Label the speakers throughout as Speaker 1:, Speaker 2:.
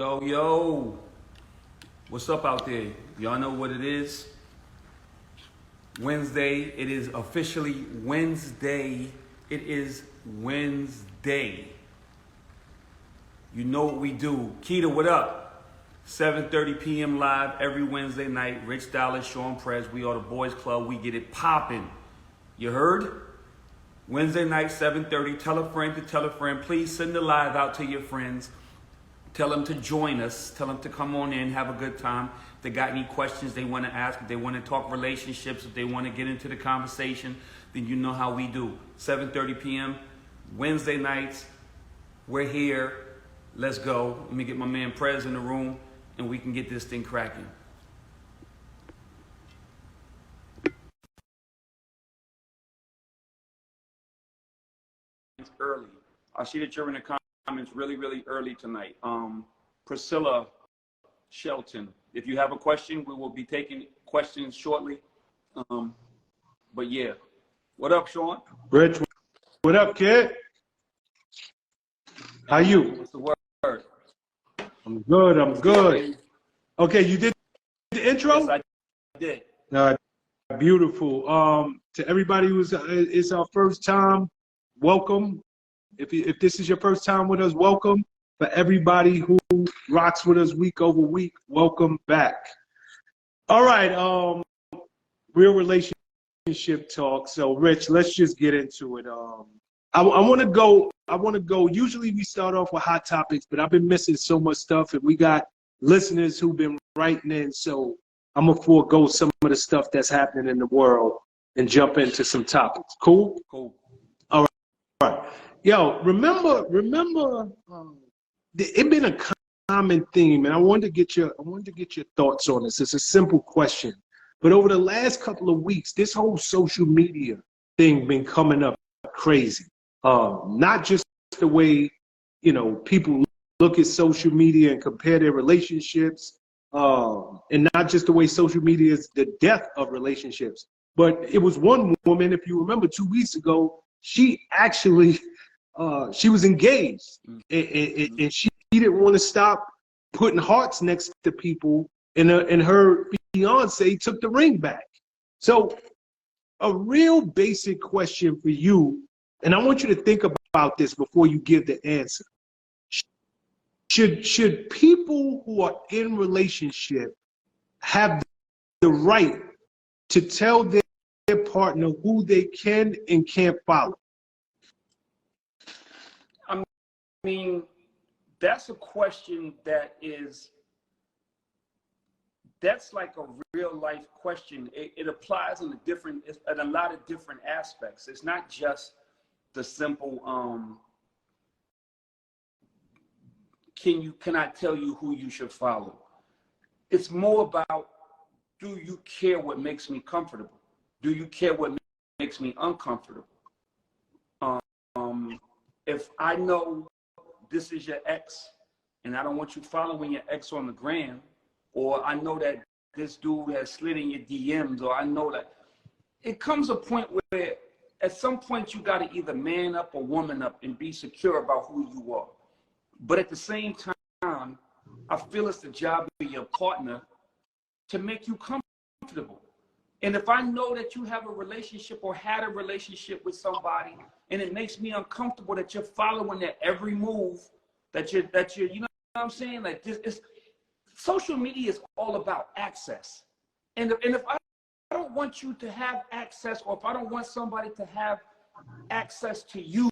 Speaker 1: Yo, yo, what's up out there? Y'all know what it is? Wednesday. It is officially Wednesday. It is Wednesday. You know what we do. Keita, what up? 7:30 p.m. live every Wednesday night. Rich Dallas, Sean Prez. We are the Boys Club. We get it popping. You heard? Wednesday night, 7:30. Tell a friend to tell a friend. Please send the live out to your friends. Tell them to join us. Tell them to come on in, have a good time. If they got any questions they want to ask, if they want to talk relationships, if they want to get into the conversation, then you know how we do. 7:30 p.m. Wednesday nights. We're here. Let's go. Let me get my man Prez in the room, and we can get this thing cracking. It's early. I see that you're in the comments really early tonight. Priscilla Shelton, if you have a question, we will be taking questions shortly. But yeah, what up, Sean?
Speaker 2: Rich, what up, kid? How you?
Speaker 1: What's the word?
Speaker 2: I'm good. I'm good. Okay, you did the intro?
Speaker 1: Yes, I did.
Speaker 2: Beautiful. To everybody who's it's our first time, welcome. If this is your first time with us, welcome. For everybody who rocks with us week over week, welcome back. All right, real relationship talk. So, Rich, let's just get into it. I want to go. Usually we start off with hot topics, but I've been missing so much stuff, and we got listeners who've been writing in. So I'm gonna forego some of the stuff that's happening in the world and jump into some topics. Cool.
Speaker 1: Cool.
Speaker 2: All right. Yo, remember, it been a common theme, and I wanted to get your thoughts on this. It's a simple question, but over the last couple of weeks, this whole social media thing been coming up crazy. Not just the way people look at social media and compare their relationships, and not just the way social media is the death of relationships. But it was one woman, if you remember, 2 weeks ago, she actually she was engaged, and she didn't want to stop putting hearts next to people, and her fiance took the ring back. So a real basic question for you, and I want you to think about this before you give the answer. Should people who are in relationship have the right to tell their partner who they can and can't follow?
Speaker 1: I mean, that's a question that's like a real life question. It applies in a lot of different aspects. It's not just the simple can I tell you who you should follow? It's more about, do you care what makes me comfortable? Do you care what makes me uncomfortable? If I know this is your ex and I don't want you following your ex on the gram, or I know that this dude has slid in your DMs, or I know that, it comes a point where at some point you got to either man up or woman up and be secure about who you are. But at the same time, I feel it's the job of your partner to make you comfortable. And if I know that you have a relationship or had a relationship with somebody, and it makes me uncomfortable that you're following their every move, that you're, you know what I'm saying? Like this, social media is all about access. And if I don't want you to have access, or if I don't want somebody to have access to you,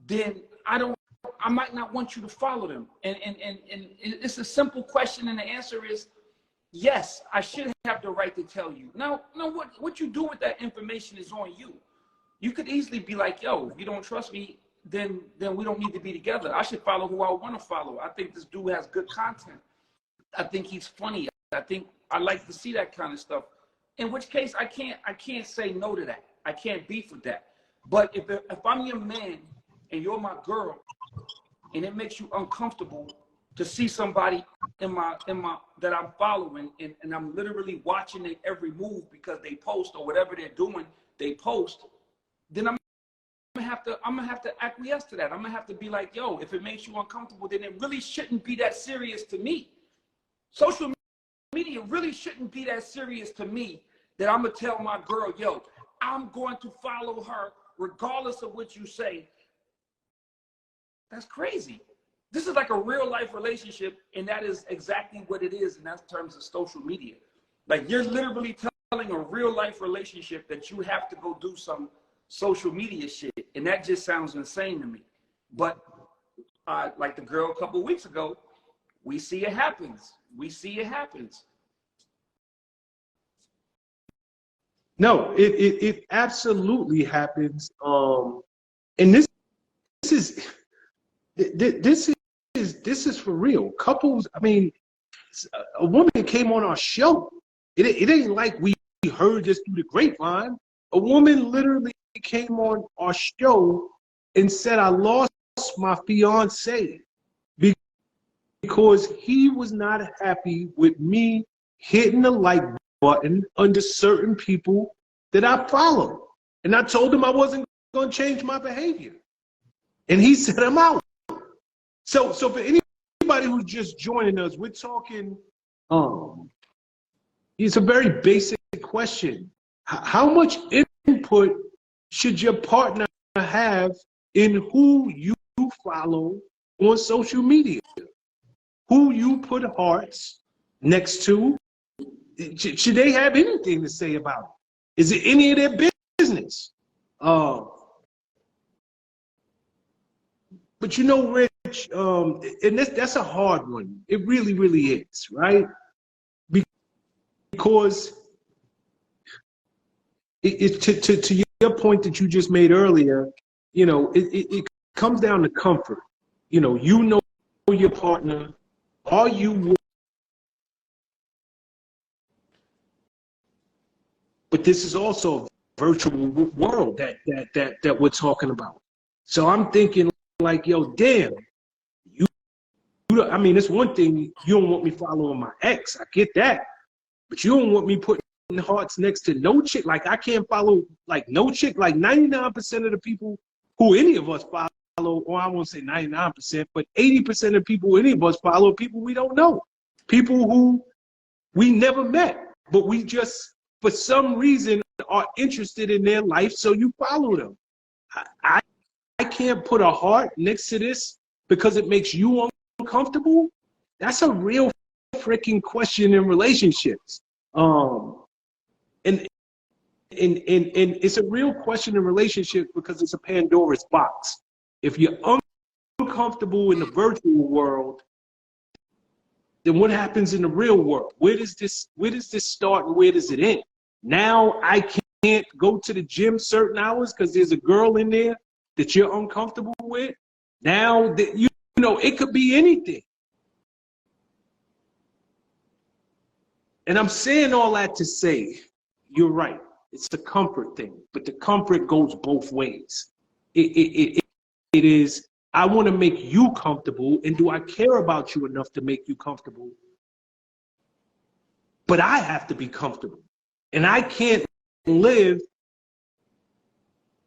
Speaker 1: then I might not want you to follow them. And it's a simple question, and the answer is yes, I should have the right to tell you. Now what you do with that information is on you. You could easily be like, yo, if you don't trust me, then we don't need to be together. I should follow who I want to follow. I think this dude has good content. I think he's funny. I think I like to see that kind of stuff. In which case I can't say no to that. I can't beef with that. But if I'm your man and you're my girl, and it makes you uncomfortable to see somebody in my that I'm following, and I'm literally watching their every move because they post, or whatever they're doing, they post, then I'm gonna have have to acquiesce to that. I'm gonna have to be like, yo, if it makes you uncomfortable, then it really shouldn't be that serious to me. Social media really shouldn't be that serious to me that I'm gonna tell my girl, yo, I'm going to follow her regardless of what you say. That's crazy. This is like a real life relationship, and that is exactly what it is in that terms of social media. Like, you're literally telling a real life relationship that you have to go do some social media shit, and that just sounds insane to me. But like the girl a couple of weeks ago, we see it happens. We see it happens.
Speaker 2: No, it absolutely happens. And this is for real. Couples, I mean, a woman came on our show. It ain't like we heard this through the grapevine. A woman literally came on our show and said, I lost my fiance because he was not happy with me hitting the like button under certain people that I follow. And I told him I wasn't going to change my behavior. And he said, I'm out. So for anybody who's just joining us, we're talking, it's a very basic question. How much input should your partner have in who you follow on social media? Who you put hearts next to? Should they have anything to say about it? Is it any of their business? But you know, Rich, and that's a hard one. It really, really is, right? Because to your point that you just made earlier, you know, it comes down to comfort. You know your partner. Are you? But this is also a virtual world that we're talking about. So I'm thinking like, yo, damn, I mean, it's one thing you don't want me following my ex. I get that, but you don't want me putting hearts next to no chick. Like, I can't follow like no chick. Like 99% of the people who any of us follow, or I won't say 99%, but 80% of people any of us follow, people we don't know, people who we never met, but we just for some reason are interested in their life, so you follow them. I can't put a heart next to this because it makes you uncomfortable. That's a real freaking question in relationships. And it's a real question in relationships because it's a Pandora's box. If you're uncomfortable in the virtual world, then what happens in the real world? Where does this start and where does it end? Now I can't go to the gym certain hours because there's a girl in there that you're uncomfortable with. Now that you know, it could be anything. And I'm saying all that to say, you're right. It's a comfort thing, but the comfort goes both ways. It is, I want to make you comfortable, and do I care about you enough to make you comfortable? But I have to be comfortable. And I can't live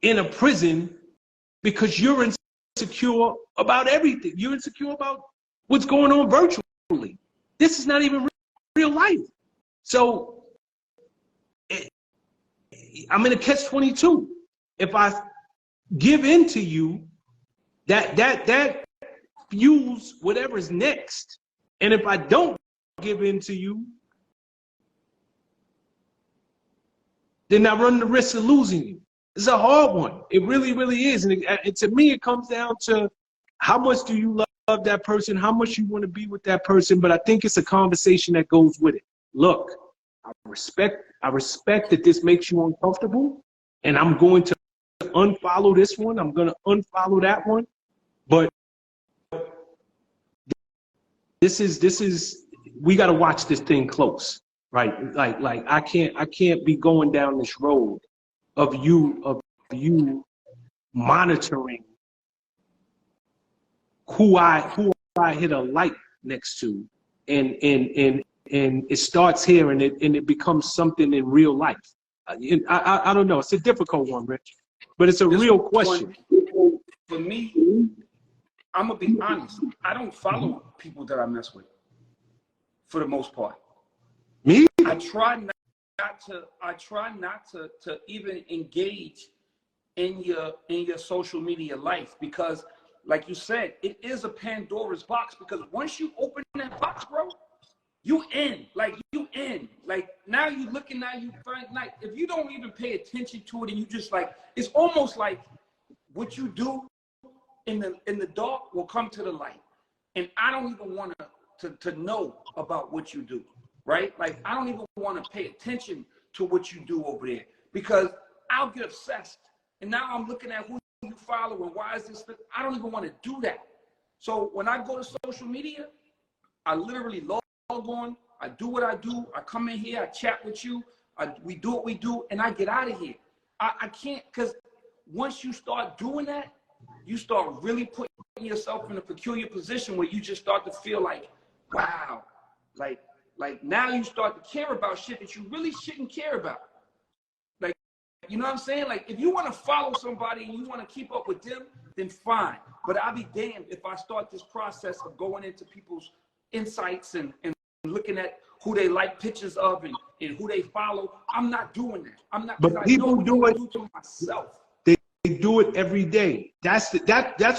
Speaker 2: in a prison because you're insecure about everything. You're insecure about what's going on virtually. This is not even real life. So I'm in a catch-22. If I give in to you, that fuels whatever's next. And if I don't give in to you, then I run the risk of losing you. It's a hard one. It really, really is. And to me, it comes down to how much do you love that person, how much you want to be with that person. But I think it's a conversation that goes with it. Look, I respect that this makes you uncomfortable, and I'm going to unfollow this one. I'm going to unfollow that one. But this is we got to watch this thing close, right? Like I can't be going down this road of you monitoring who I hit a like next to, and it starts here and it becomes something in real life. I don't know. It's a difficult one, Rich. but it's a real question.
Speaker 1: For me, I'm gonna be honest. I don't follow people that I mess with, for the most part.
Speaker 2: Me?
Speaker 1: I try not to even engage in your social media life, because, like you said, it is a Pandora's box. Because once you open that box, bro, you in. Like now you looking at, you find, like, if you don't even pay attention to it and you just like, it's almost like what you do in the dark will come to the light. And I don't even want to know about what you do, right? Like, I don't even want to pay attention to what you do over there, because I'll get obsessed. And now I'm looking at who you follow and why is this. I don't even want to do that. So when I go to social media, I literally log on, I do what I do, I come in here, I chat with you, we do what we do, and I get out of here. I can't, because once you start doing that, you start really putting yourself in a peculiar position where you just start to feel like, wow, like now you start to care about shit that you really shouldn't care about. Like, you know what I'm saying? Like, if you want to follow somebody and you want to keep up with them, then fine. But I'll be damned if I start this process of going into people's insights and looking at who they like pictures of and who they follow. I'm not doing that. I'm not.
Speaker 2: But people do it
Speaker 1: to myself.
Speaker 2: They do it every day. That's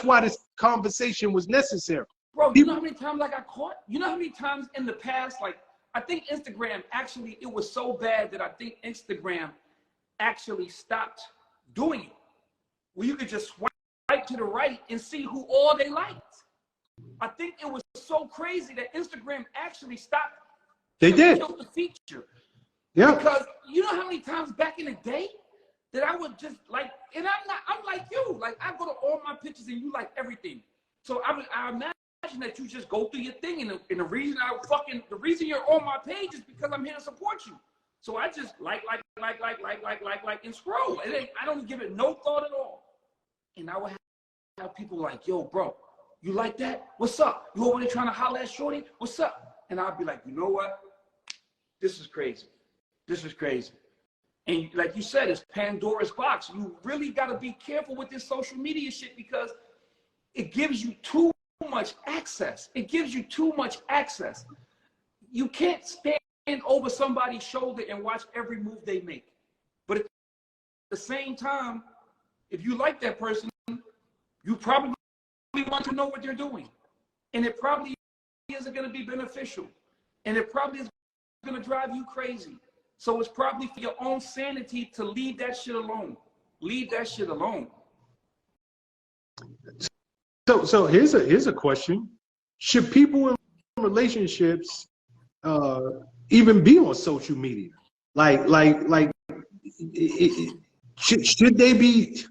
Speaker 2: why this conversation was necessary.
Speaker 1: Bro, you know how many times I got caught? You know how many times in the past, like, I think Instagram, actually, it was so bad that I think Instagram actually stopped doing it, where you could just swipe to the right and see who all they liked. I think it was so crazy that Instagram actually stopped.
Speaker 2: They did.
Speaker 1: Killed the feature.
Speaker 2: Yeah.
Speaker 1: Because you know how many times back in the day that I would just like, and I'm like you. Like, I go to all my pictures and you like everything. So I imagine that you just go through your thing, and the reason the reason you're on my page is because I'm here to support you. So I just like, and scroll. And then I don't give it no thought at all. And I would have people like, yo, bro, you like that? What's up? You over there trying to holler at shorty? What's up? And I'd be like, you know what? This is crazy. This is crazy. And like you said, it's Pandora's box. You really got to be careful with this social media shit, because it gives you too much access. It gives you too much access. You can't stand over somebody's shoulder and watch every move they make. But at the same time, if you like that person, you probably want to know what they're doing. And it probably isn't going to be beneficial. And it probably is going to drive you crazy. So it's probably for your own sanity to leave that shit alone. Leave that shit alone.
Speaker 2: So here's a question: should people in relationships even be on social media? Should they be?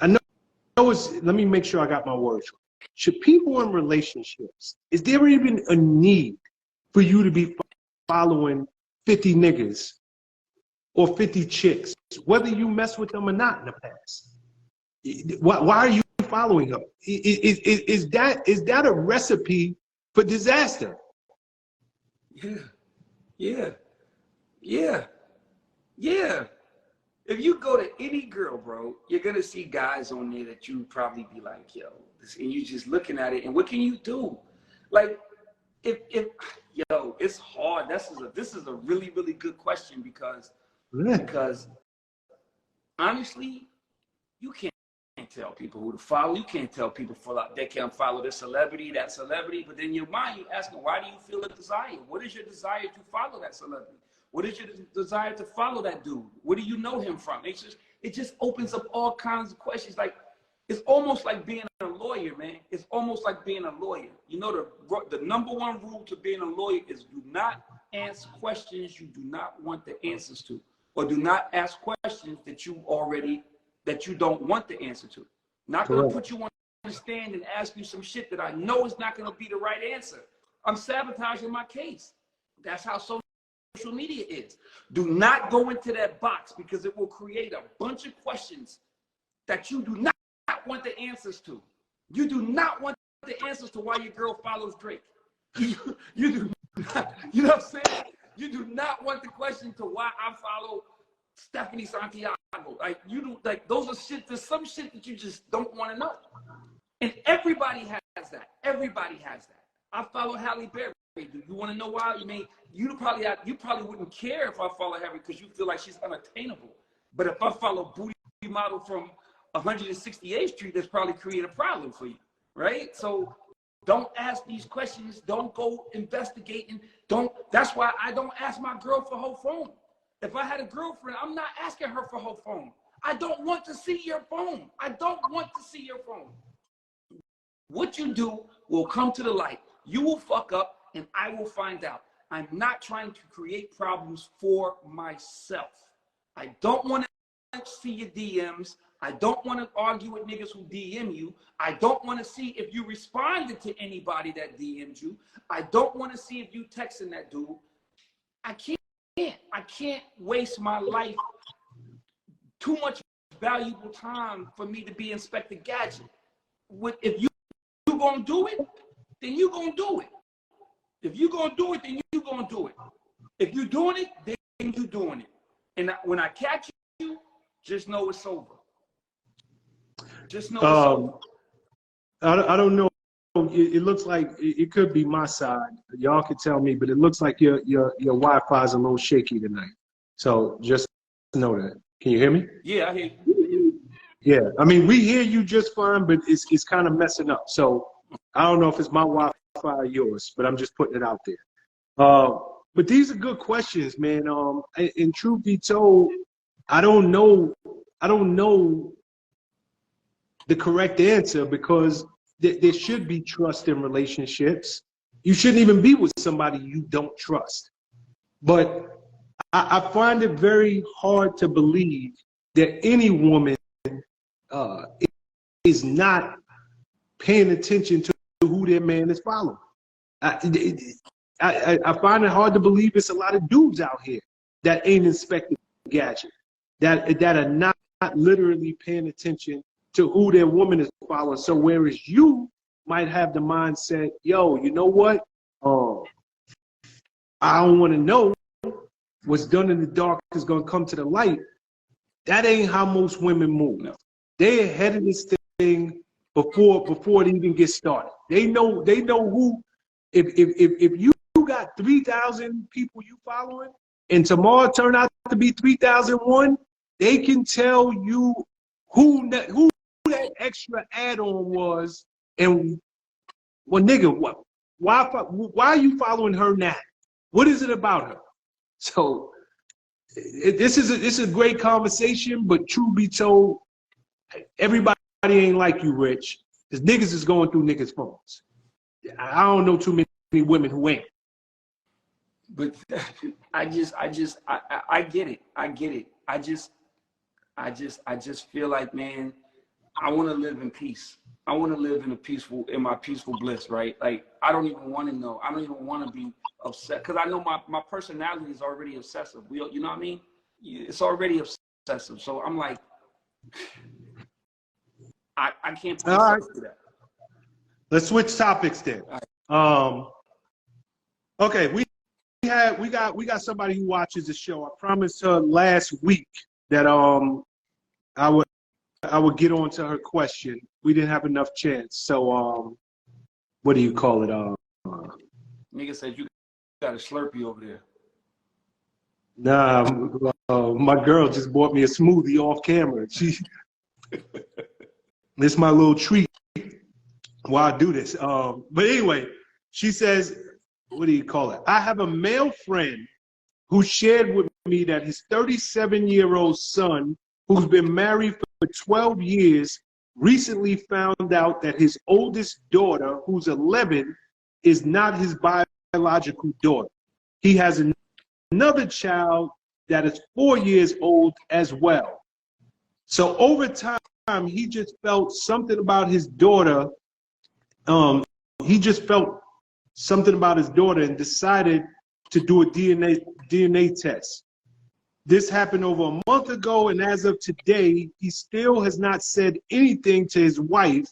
Speaker 2: I know it's. Let me make sure I got my words right. Should people in relationships, is there even a need for you to be following 50 niggas or 50 chicks, whether you mess with them or not in the past? Why are you following her? Is that a recipe for disaster?
Speaker 1: Yeah. If you go to any girl, bro, you're gonna see guys on there that you probably be like, yo, and you just looking at it, and what can you do? Like, it's hard. This is a really, really good question, because honestly, you can't tell people who to follow. You can't tell people they can't follow this celebrity, that celebrity. But then in your mind, you asking, why do you feel a desire? What is your desire to follow that celebrity? What is your desire to follow that dude? Where do you know him from? It just opens up all kinds of questions. Like, it's almost like being a lawyer, man. It's almost like being a lawyer. You know, the number one rule to being a lawyer is do not answer questions you do not want the answers to, or do not ask questions that you don't want the answer to. Not going to put you on the stand and ask you some shit that I know is not going to be the right answer. I'm sabotaging my case. That's how social media is. Do not go into that box, because it will create a bunch of questions that you do not want the answers to. You do not want the answers to why your girl follows Drake. You do not, you know what I'm saying? You do not want the question to why I follow Stephanie Santiago. Like you do, like those are shit. There's some shit that you just don't want to know, and everybody has that. Everybody has that. I follow Halle Berry. Do you want to know why? I mean, you probably wouldn't care if I follow Halle because you feel like she's unattainable. But if I follow booty model from 168th Street, that's probably create a problem for you, right? So don't ask these questions. Don't go investigating. That's why I don't ask my girl for her phone. If I had a girlfriend, I'm not asking her for her phone. I don't want to see your phone. I don't want to see your phone. What you do will come to the light. You will fuck up and I will find out. I'm not trying to create problems for myself. I don't want to see your DMs. I don't want to argue with niggas who DM you. I don't want to see if you responded to anybody that DM'd you. I don't want to see if you texting that dude. I can't waste my life. Too much valuable time for me to be Inspector Gadget. If you gonna do it, then you gonna do it. If you gonna do it, then you gonna do it. If you doing it, then you doing it. And when I catch you, just know it's over. Just know it's over.
Speaker 2: I don't know. It looks like it could be my side. Y'all can tell me, but it looks like your Wi-Fi is a little shaky tonight. So just know that. Can you hear me?
Speaker 1: Yeah, I hear you.
Speaker 2: Yeah, I mean we hear you just fine, but it's kind of messing up. So I don't know if it's my Wi-Fi or yours, but I'm just putting it out there. But these are good questions, man. And truth be told, I don't know the correct answer because there should be trust in relationships. You shouldn't even be with somebody you don't trust. But I find it very hard to believe that any woman is not paying attention to who their man is following. I find it hard to believe it's a lot of dudes out here that ain't Inspector Gadget, that are not literally paying attention to who their woman is following. So whereas you might have the mindset, yo, you know what? I don't want to know what's done in the dark is going to come to the light. That ain't how most women move. No. They're ahead of this thing before it even gets started. They know who. If you got 3,000 people you following, and tomorrow turn out to be 3,001, they can tell you who that extra add-on was, and well, nigga, why are you following her now? What is it about her? So this is a great conversation, but truth be told, everybody ain't like you, Rich. Because niggas is going through niggas' phones. I don't know too many women who ain't.
Speaker 1: But I get it. I get it. I just feel like, man, I want to live in peace. I want to live in my peaceful bliss, right? Like, I don't even want to know. I don't even want to be upset because I know my personality is already obsessive. You know what I mean? It's already obsessive. So I'm like, I can't put myself through that.
Speaker 2: Let's switch topics then.
Speaker 1: Right.
Speaker 2: Okay, we got somebody who watches the show. I promised her last week that I would get on to her question. We didn't have enough chance. So what do you call it?
Speaker 1: Nigga said you got a Slurpee over there.
Speaker 2: Nah, my girl just bought me a smoothie off camera. This my little treat while I do this. But anyway, she says, what do you call it? I have a male friend who shared with me that his 37-year-old son, who's been married for 12 years, recently found out that his oldest daughter, who's 11, is not his biological daughter. He has another child that is 4 years old as well. So over time, he just felt something about his daughter. He just felt something about his daughter and decided to do a DNA test. This happened over a month ago, and as of today, he still has not said anything to his wife,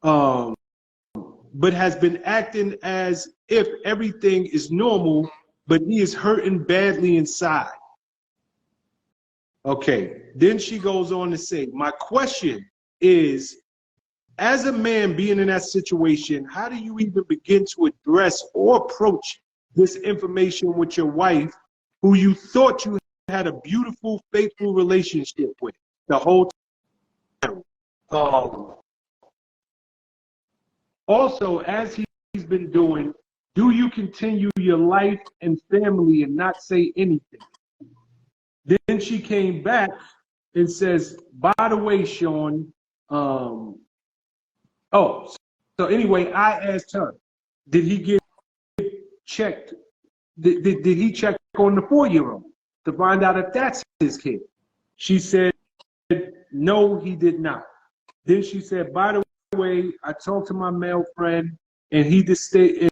Speaker 2: but has been acting as if everything is normal, but he is hurting badly inside. Okay. Then she goes on to say, my question is, as a man being in that situation, how do you even begin to address or approach this information with your wife, who you thought you had a beautiful, faithful relationship with the whole time? Also, as he's been doing, do you continue your life and family and not say anything? Then she came back and says, by the way, Sean, so anyway, I asked her, did he get checked? Did he check on the 4-year-old to find out if that's his kid? She said, no, he did not. Then she said, by the way, I talked to my male friend, and he stated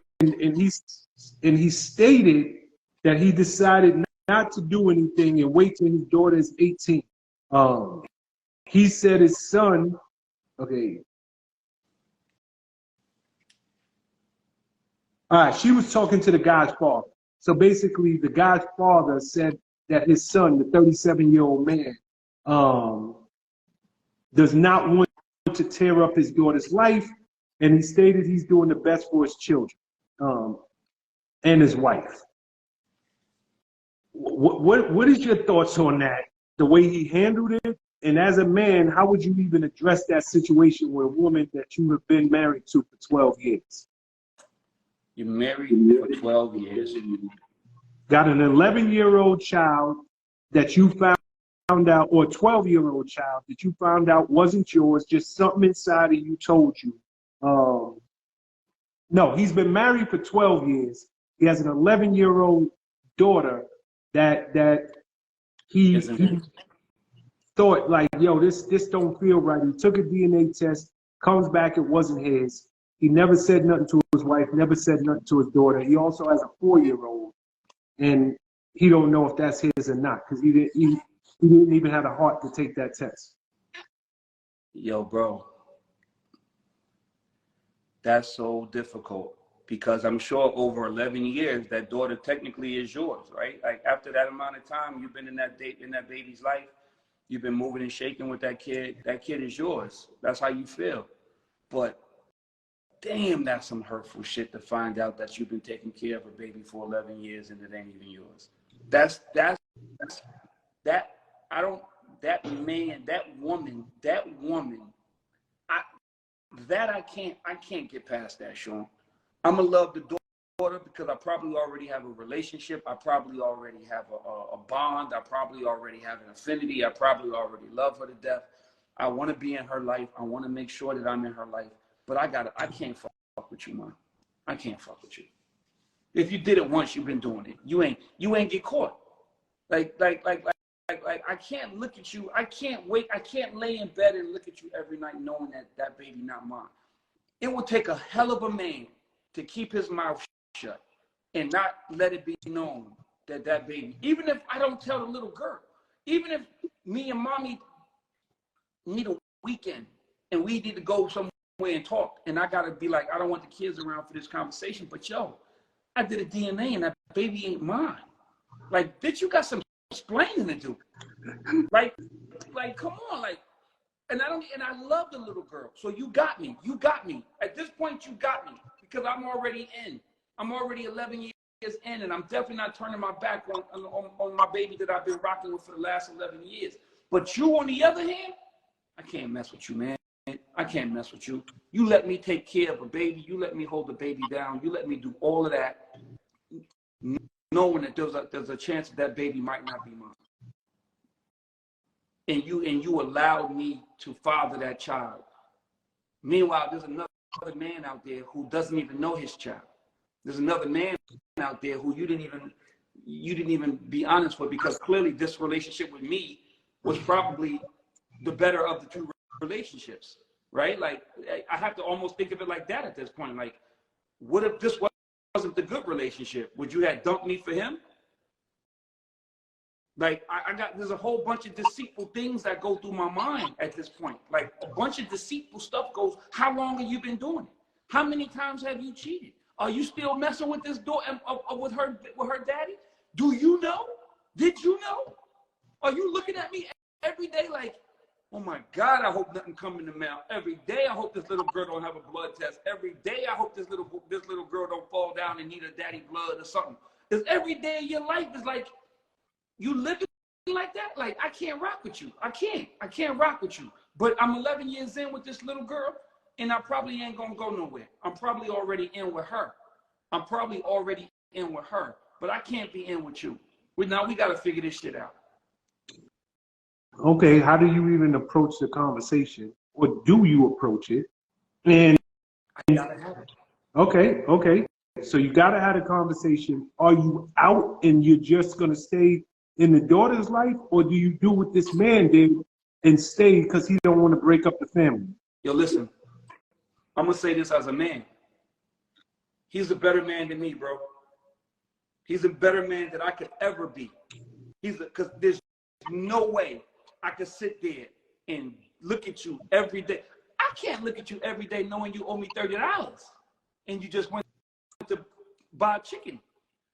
Speaker 2: that he decided not to do anything and wait till his daughter is 18. He said his son, okay. All right, she was talking to the guy's father. So basically, the guy's father said that his son, the 37-year-old man, does not want to tear up his daughter's life, and he stated he's doing the best for his children and his wife. What is your thoughts on that? The way he handled it, and as a man, how would you even address that situation with a woman that you have been married to for 12 years?
Speaker 1: You're married for 12 years.
Speaker 2: Got an 11-year-old child that you found out, or a 12-year-old child that you found out wasn't yours, just something inside of you told you. No, he's been married for 12 years. He has an 11-year-old daughter that he thought like, yo, this don't feel right. He took a DNA test, comes back, it wasn't his. He never said nothing to his wife, never said nothing to his daughter. He also has a 4-year-old, and he don't know if that's his or not, because he didn't even have the heart to take that test.
Speaker 1: Yo, bro, that's so difficult, because I'm sure over 11 years, that daughter technically is yours, right? Like after that amount of time, you've been in that baby's life, you've been moving and shaking with that kid is yours. That's how you feel. But damn, that's some hurtful shit to find out that you've been taking care of a baby for 11 years and it ain't even yours. That woman, I can't get past that, Sean. I'm gonna love the daughter because I probably already have a relationship. I probably already have a bond. I probably already have an affinity. I probably already love her to death. I want to be in her life. I want to make sure that I'm in her life. But I can't fuck with you, man. I can't fuck with you. If you did it once, you've been doing it. You ain't get caught. Like I can't look at you. I can't lay in bed and look at you every night knowing that baby not mine. It would take a hell of a man to keep his mouth shut and not let it be known that baby, even if I don't tell the little girl, even if me and mommy need a weekend and we need to go somewhere and talk, and I gotta be like, I don't want the kids around for this conversation, but yo, I did a DNA and that baby ain't mine. Like, bitch, you got some explaining to do. Like, come on, like, and I love the little girl. So you got me. At this point, you got me, because I'm already in. I'm already 11 years in, and I'm definitely not turning my back on my baby that I've been rocking with for the last 11 years. But you, on the other hand, I can't mess with you, man. I can't mess with you. You let me take care of a baby. You let me hold the baby down. You let me do all of that, knowing that there's a chance that baby might not be mine. And you allowed me to father that child. Meanwhile, there's another man out there who doesn't even know his child. There's another man out there who you didn't even be honest with, because clearly this relationship with me was probably the better of the two relationships, right? Like, I have to almost think of it like that at this point. Like, what if this wasn't the good relationship? Would you have dumped me for him? Like, there's a whole bunch of deceitful things that go through my mind at this point. Like, a bunch of deceitful stuff goes, how long have you been doing it? How many times have you cheated? Are you still messing with this daughter, with her daddy? Do you know? Did you know? Are you looking at me every day like, oh my God, I hope nothing come in the mail. Every day I hope this little girl don't have a blood test. Every day I hope this little girl don't fall down and need a daddy blood or something. Because every day of your life is like, you living like that? Like, I can't rock with you. I can't rock with you. But I'm 11 years in with this little girl, and I probably ain't gonna go nowhere. I'm probably already in with her. But I can't be in with you. Now we gotta figure this shit out.
Speaker 2: Okay, how do you even approach the conversation, or do you approach it? And
Speaker 1: I gotta have it.
Speaker 2: okay. So you gotta have a conversation. Are you out and you're just gonna stay in the daughter's life, or do you do what this man did and stay because he don't want to break up the family?
Speaker 1: Yo, listen, I'm gonna say this as a man. He's a better man than me, bro. He's a better man than I could ever be. Because there's no way I could sit there and look at you every day. I can't look at you every day knowing you owe me $30 and you just went to buy chicken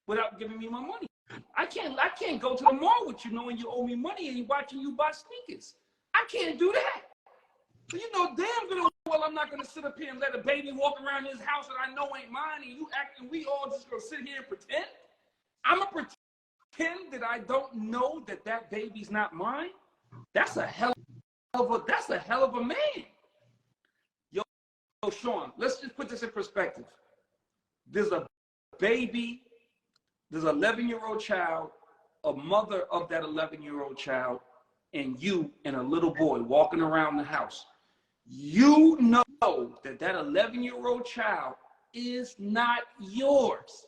Speaker 1: without giving me my money. I can't go to the mall with you knowing you owe me money and watching you buy sneakers. I can't do that. So you know damn good well I'm not gonna sit up here and let a baby walk around his house that I know ain't mine and you acting we all just gonna sit here and pretend. I'm gonna pretend that I don't know that that baby's not mine. That's a hell of a man. Yo, Sean, let's just put this in perspective. There's a baby, there's an 11-year-old child, a mother of that 11-year-old child, and you and a little boy walking around the house. You know that that 11-year-old child is not yours.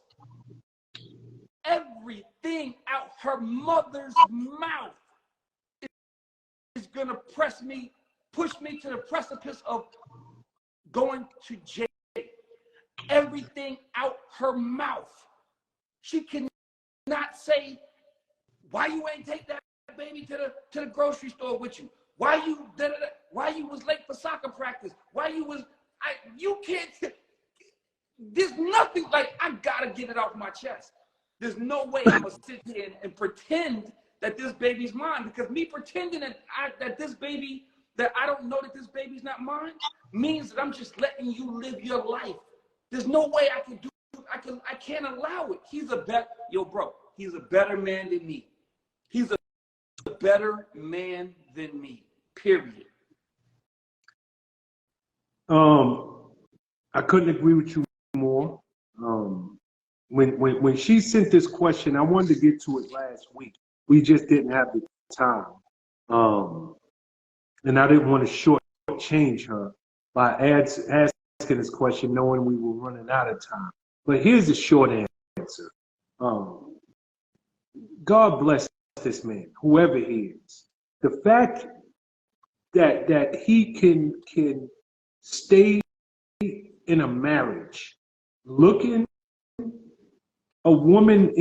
Speaker 1: Everything out her mother's mouth is gonna push me to the precipice of going to jail. Everything out her mouth. She cannot say, why you ain't take that baby to the grocery store with you? Why you was late for soccer practice? You can't, there's nothing, like, I gotta get it off my chest. There's no way I'm gonna sit here and pretend that this baby's mine, because me pretending that I don't know that this baby's not mine means that I'm just letting you live your life. There's no way I can't allow it. He's a better man than me. He's a better man than me, period.
Speaker 2: I couldn't agree with you more. When she sent this question, I wanted to get to it last week. We just didn't have the time. And I didn't want to shortchange her by asking this question knowing we were running out of time. But here's the short answer. God bless this man, whoever he is. The fact that he can stay in a marriage looking a woman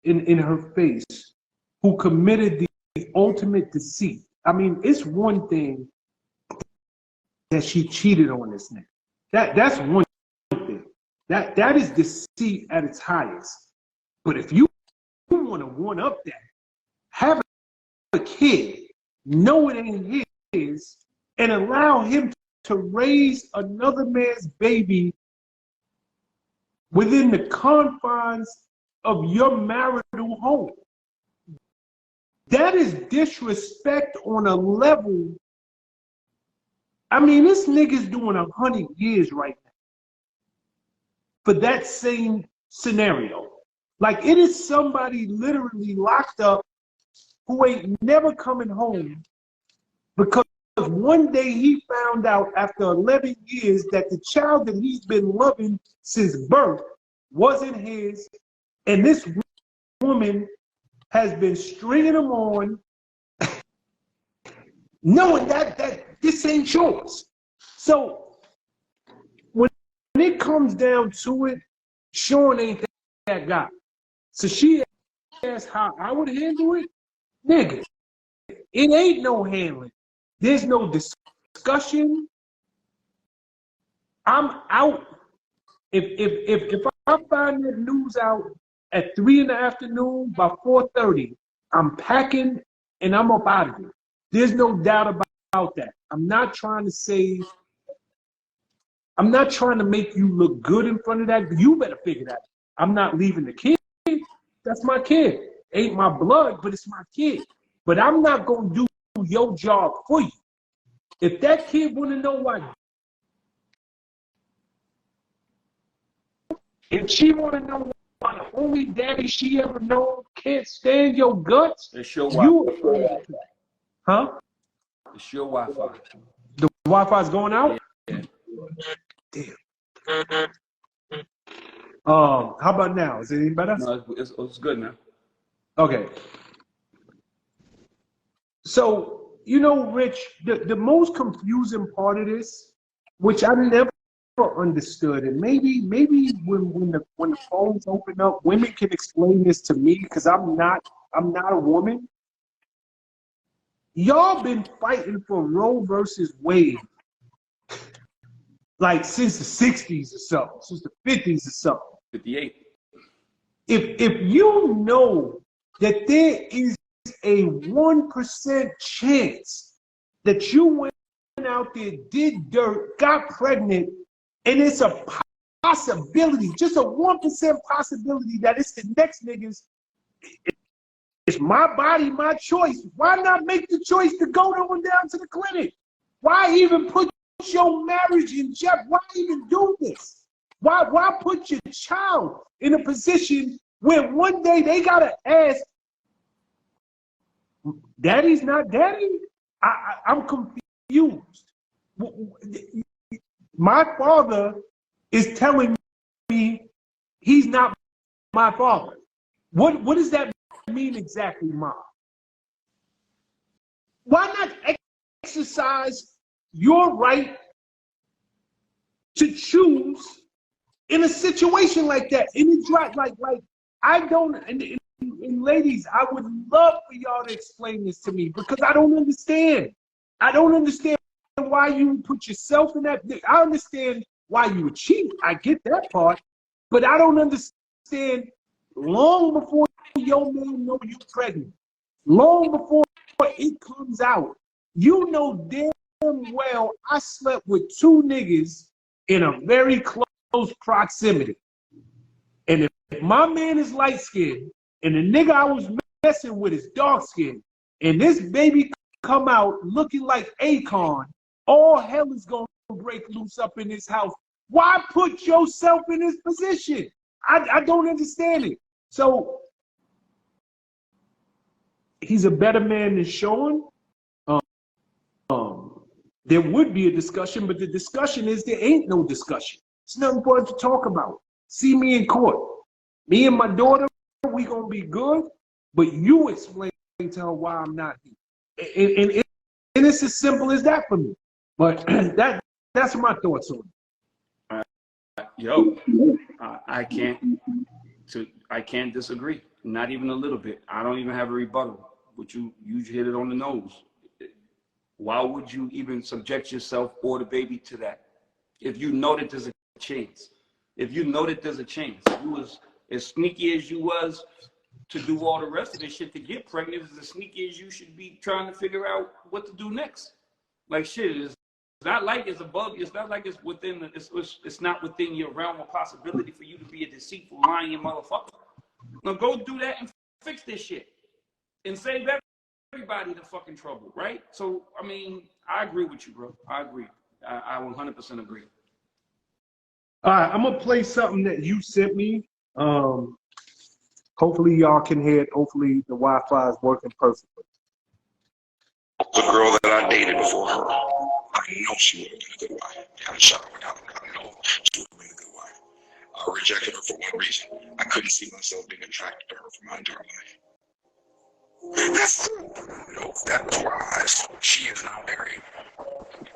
Speaker 2: in her face who committed the ultimate deceit. I mean, it's one thing that she cheated on this nigga. That's one thing. That is deceit at its highest. But if you want to one up that, have a kid, know it ain't his, and allow him to raise another man's baby within the confines of your marital home. That is disrespect on a level. I mean, this nigga's doing 100 years right now for that same scenario. Like, it is somebody literally locked up who ain't never coming home because one day he found out after 11 years that the child that he's been loving since birth wasn't his, and this woman has been stringing him on, knowing that this ain't yours. So when it comes down to it, Sean ain't that guy. So she asked how I would handle it. Nigga, it ain't no handling. There's no discussion. I'm out. If I find that news out at 3 in the afternoon, by 4:30, I'm packing and I'm up out of here. There's no doubt about that. I'm not trying to make you look good in front of that. You better figure that. I'm not leaving the kid. That's my kid. Ain't my blood, but it's my kid. But I'm not going to do your job for you. If that kid want to know why, if she want to know why the only daddy she ever known can't stand your guts,
Speaker 1: It's your
Speaker 2: you,
Speaker 1: Wi-Fi.
Speaker 2: huh?
Speaker 1: It's your Wi-Fi.
Speaker 2: The Wi-Fi's going out?
Speaker 1: Yeah.
Speaker 2: Damn. How about now? Is it any better?
Speaker 1: No, it's good now.
Speaker 2: Okay. So, you know, Rich, the most confusing part of this, which I never understood, and maybe when the phones open up, women can explain this to me because I'm not a woman. Y'all been fighting for Roe versus Wade like since the 60s or so, since the 50s or so.
Speaker 1: 58.
Speaker 2: If you know that there is a 1% chance that you went out there, did dirt, got pregnant, and it's a possibility, just a 1% possibility that it's the next niggas, it's my body, my choice. Why not make the choice to go on down to the clinic? Why even put your marriage in jeopardy? Why even do this? Why put your child in a position where one day they gotta ask, daddy's not daddy? I'm confused. My father is telling me he's not my father. What does that mean exactly, Mom? Why not exercise your right to choose in a situation like that? And it's right, like I don't, and ladies, I would love for y'all to explain this to me because I don't understand. I don't understand why you put yourself in that. I understand why you would cheat. I get that part, but I don't understand. Long before your man know you pregnant, long before it comes out, you know damn well I slept with two niggas in a very close proximity. And if my man is light skinned and the nigga I was messing with is dark skinned, and this baby come out looking like Akon, all hell is gonna break loose up in this house. Why put yourself in this position? I don't understand it. So he's a better man than Sean. There would be a discussion, but the discussion is there ain't no discussion. It's nothing for us to talk about. See me in court. Me and my daughter, we gonna be good, but you explain to her why I'm not here. And it's as simple as that for me. But that's my thoughts on it.
Speaker 1: Yo, I can't disagree. Not even a little bit. I don't even have a rebuttal. But you hit it on the nose. Why would you even subject yourself or the baby to that? If you know that there's a chance. If you know that there's a chance. You was as sneaky as you was to do all the rest of this shit to get pregnant, is as sneaky as you should be trying to figure out what to do next. Like shit, it's not like it's above. It's not like it's within. It's not within your realm of possibility for you to be a deceitful, lying motherfucker. Now go do that and fix this shit and save everybody the fucking trouble, right? So I mean, I agree with you, bro. I agree. I 100% agree.
Speaker 2: All right, I'm gonna play something that you sent me. Hopefully y'all can hear it. Hopefully the Wi-Fi is working perfectly.
Speaker 3: The girl that I dated before her, I know she would have been a good wife. I'm shocked without her. I know she would have been a good wife. I rejected her for one reason. I couldn't see myself being attracted to her for my entire life. That's no, that was wise. She is now married.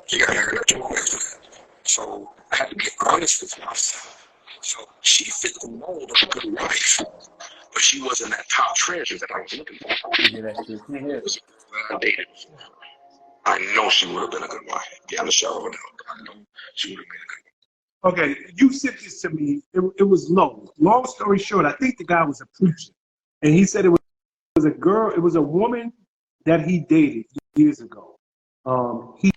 Speaker 3: She got married after 2 years of that. So I had to be honest with myself. So she fit the mold of a good wife, but she wasn't that top treasure that I was looking for.
Speaker 1: Yeah, that's true.
Speaker 3: It was a girl that I dated before her. I know she would have been a good wife. Beyond a shadow of a doubt, I know she would have been a good wife.
Speaker 2: Okay, you sent this to me. It was long. Long story short, I think the guy was a preacher, and he said it was a girl, it was a woman that he dated years ago. He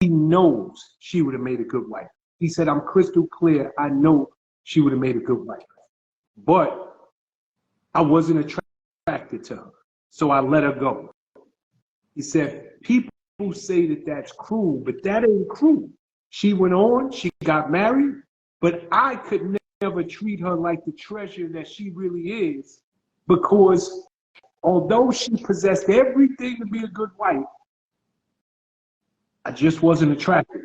Speaker 2: knows she would have made a good wife. He said, I'm crystal clear. I know she would have made a good wife. But I wasn't attracted to her, so I let her go. He said, people say that that's cruel, but that ain't cruel. She went on, she got married, but I could never treat her like the treasure that she really is, because although she possessed everything to be a good wife, I just wasn't attracted.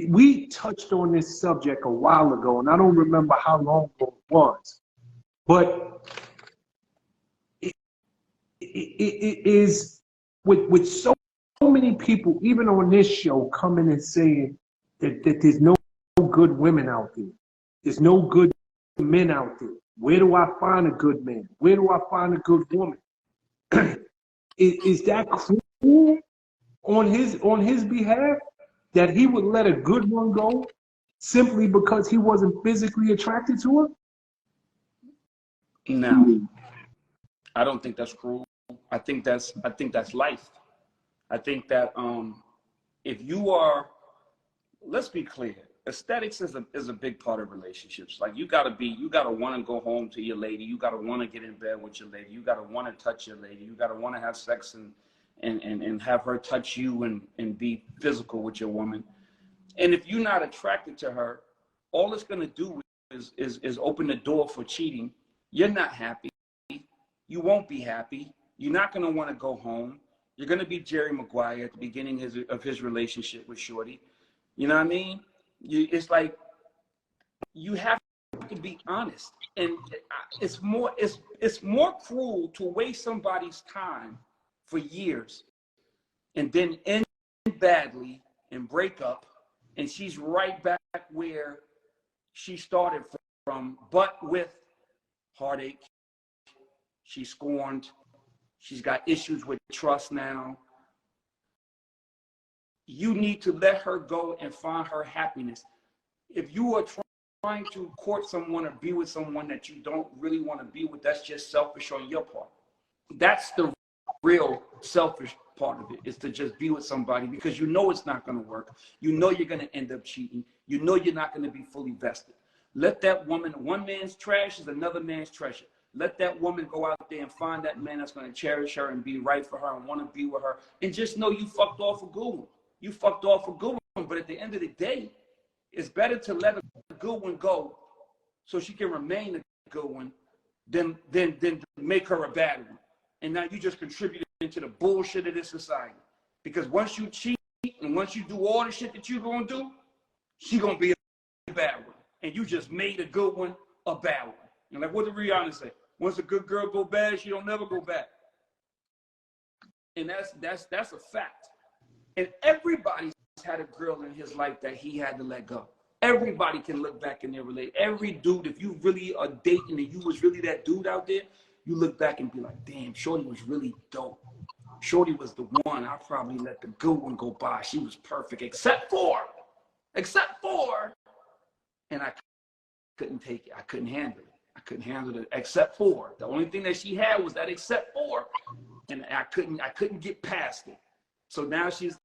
Speaker 2: We touched on this subject a while ago, and I don't remember how long ago it was, but it is with so many people, even on this show, coming and saying that there's no good women out there. There's no good men out there. Where do I find a good man? Where do I find a good woman? Is that cruel on his behalf, that he would let a good one go simply because he wasn't physically attracted to her?
Speaker 1: No, I don't think that's cruel. I think that's life. I think that if you are, let's be clear, aesthetics is a big part of relationships. Like you gotta want to go home to your lady. You gotta want to get in bed with your lady. You gotta want to touch your lady. You gotta want to have sex and have her touch you and be physical with your woman. And if you're not attracted to her, all it's gonna do is open the door for cheating. You're not happy. You won't be happy. You're not gonna want to go home. You're gonna be Jerry Maguire at the beginning of his relationship with Shorty. You know what I mean? It's like you have to be honest, and it's more cruel to waste somebody's time for years and then end badly and break up, and she's right back where she started from, but with heartache. She's scorned. She's got issues with trust now. You need to let her go and find her happiness. If you are trying to court someone or be with someone that you don't really want to be with, that's just selfish on your part. That's the real selfish part of it, is to just be with somebody because you know it's not going to work. You know you're going to end up cheating. You know you're not going to be fully vested. Let that woman, one man's trash is another man's treasure. Let that woman go out there and find that man that's going to cherish her and be right for her and want to be with her. And just know you fucked off a good one. You fucked off a good one. But at the end of the day, it's better to let a good one go so she can remain a good one than make her a bad one. And now you just contributed to the bullshit of this society. Because once you cheat and once you do all the shit that you're going to do, she going to be a bad one. And you just made a good one a bad one. And like, what did Rihanna say? Once a good girl go bad, she don't never go back. And that's a fact. And everybody's had a girl in his life that he had to let go. Everybody can look back in their relationship. Every dude, if you really are dating and you was really that dude out there, you look back and be like, damn, Shorty was really dope. Shorty was the one. I probably let the good one go by. She was perfect, except for, and I couldn't take it. I couldn't handle it. I couldn't handle it, except for. The only thing that she had was that except for, and I couldn't get past it. So now she's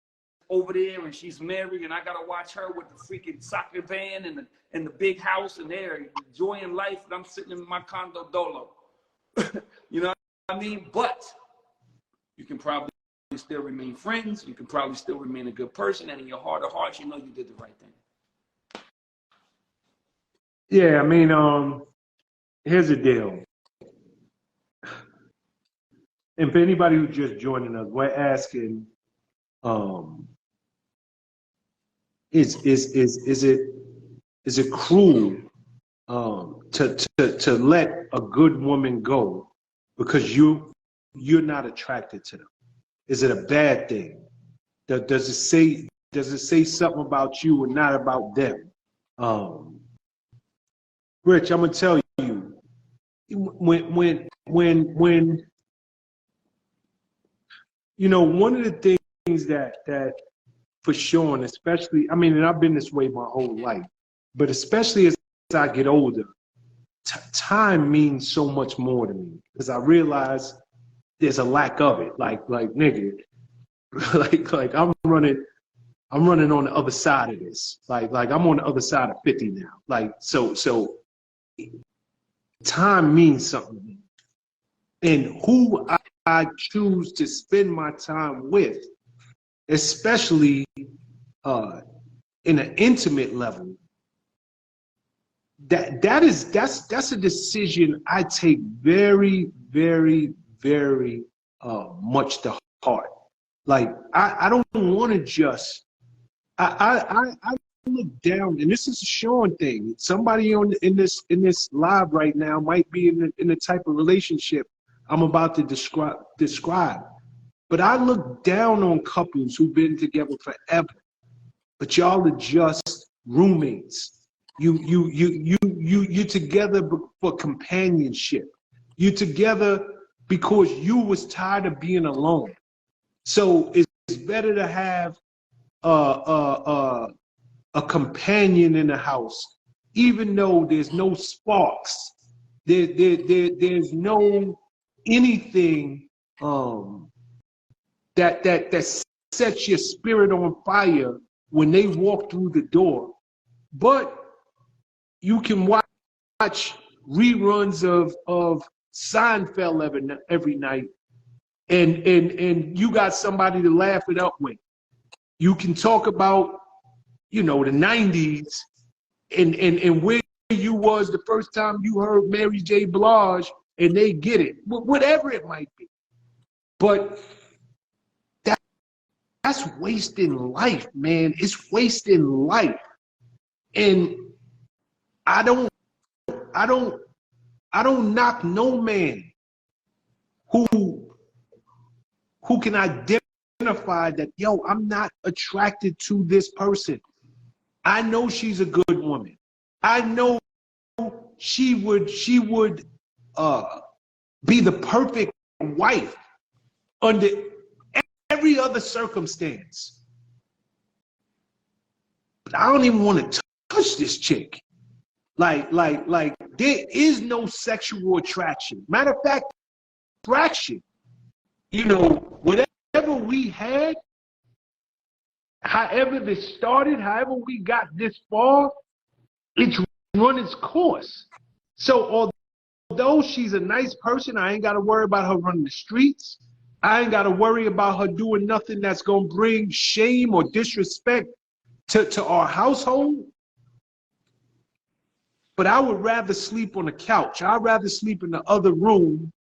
Speaker 1: over there and she's married, and I gotta watch her with the freaking soccer van and the big house, and they're enjoying life, and I'm sitting in my condo dolo. You know what I mean? But you can probably still remain friends. You can probably still remain a good person, and in your heart of hearts, you know you did the right thing.
Speaker 2: Yeah, I mean, here's the deal. And for anybody who's just joining us, we're asking, is it cruel to let a good woman go because you're not attracted to them? Is it a bad thing? Does it say something about you and not about them? Rich, I'm gonna tell you, when you know, one of the things that for sure, and especially, I mean, and I've been this way my whole life, but especially as I get older, time means so much more to me because I realize there's a lack of it. Like nigga, like I'm running on the other side of this. Like I'm on the other side of 50 now. Like so time means something to me. And who I choose to spend my time with, especially in an intimate level, that's a decision I take very, very, very much to heart. Like I don't want to just I look down, and this is a Sean thing. Somebody in this live right now might be in the type of relationship I'm about to describe. But I look down on couples who've been together forever, but y'all are just roommates. You together for companionship. You together because you was tired of being alone. So it's better to have a companion in the house, even though there's no sparks. There's no anything that sets your spirit on fire when they walk through the door. But you can watch reruns of Seinfeld every night, and you got somebody to laugh it up with. You can talk about, the 90s and where you was the first time you heard Mary J. Blige, and they get it, whatever it might be. But that's wasting life, man. It's wasting life. And I don't knock no man who can identify that, yo, I'm not attracted to this person. I know she's a good woman. I know she would be the perfect wife under every other circumstance. But I don't even want to touch this chick. Like there is no sexual attraction. Matter of fact, attraction. Whatever we had, however this started, however we got this far, it's run its course. So although she's a nice person, I ain't got to worry about her running the streets. I ain't got to worry about her doing nothing that's going to bring shame or disrespect to our household. But I would rather sleep on the couch. I'd rather sleep in the other room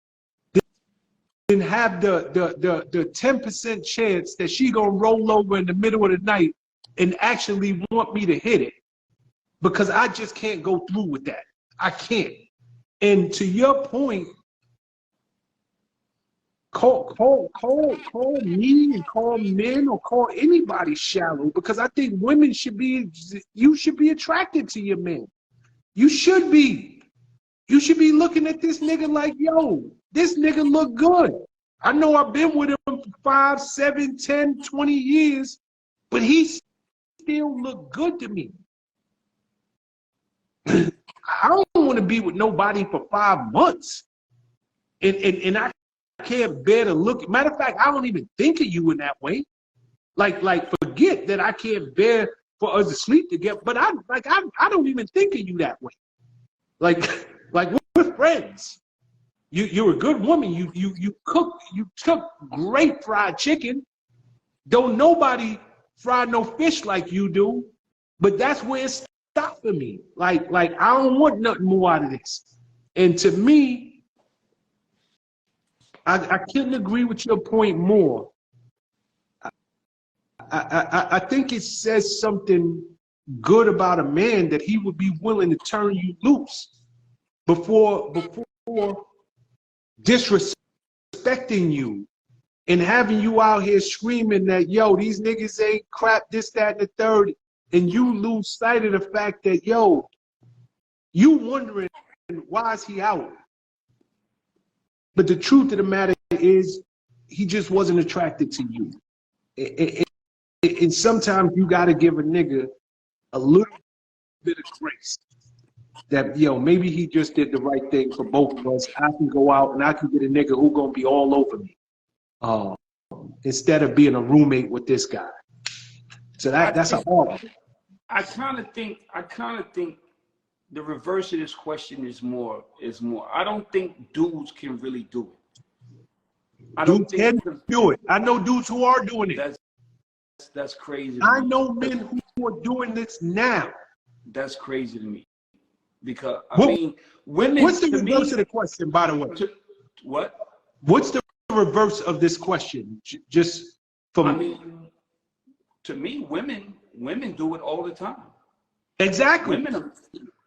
Speaker 2: than have the 10% chance that she gonna roll over in the middle of the night and actually want me to hit it. Because I just can't go through with that. I can't. And to your point, call me and call men or call anybody shallow, because I think women you should be attracted to your men. You should be. You should be looking at this nigga like, yo, this nigga look good. I know I've been with him for 5, 7, 10, 20 years, but he still look good to me. I don't want to be with nobody for 5 months. And I can't bear to look. Matter of fact, I don't even think of you in that way. Like forget that I can't bear for us to sleep together. But I don't even think of you that way. Like we're friends. You're a good woman. You cook. You cook great fried chicken. Don't nobody fry no fish like you do. But that's where it stopped for me. Like I don't want nothing more out of this. And to me, I couldn't agree with your point more. I think it says something good about a man that he would be willing to turn you loose before disrespecting you and having you out here screaming that, yo, these niggas ain't crap, this, that, and the third, and you lose sight of the fact that, yo, you wondering why is he out? But the truth of the matter is he just wasn't attracted to you. And sometimes you got to give a nigga a little bit of grace. that, yo, maybe he just did the right thing for both of us. I can go out and I can get a nigga who gonna be all over me, instead of being a roommate with this guy. So that's a hard one.
Speaker 1: I kind of think the reverse of this question is more. I don't think dudes can really do it. I don't
Speaker 2: Dudes
Speaker 1: think
Speaker 2: can do it. I know dudes who are doing it.
Speaker 1: that's crazy.
Speaker 2: I know men who are doing this now.
Speaker 1: That's crazy to me. Because I mean, women.
Speaker 2: What's the reverse of the question, by the way?
Speaker 1: What?
Speaker 2: What's the reverse of this question? Just from.
Speaker 1: I mean, to me, women do it all the time.
Speaker 2: Exactly.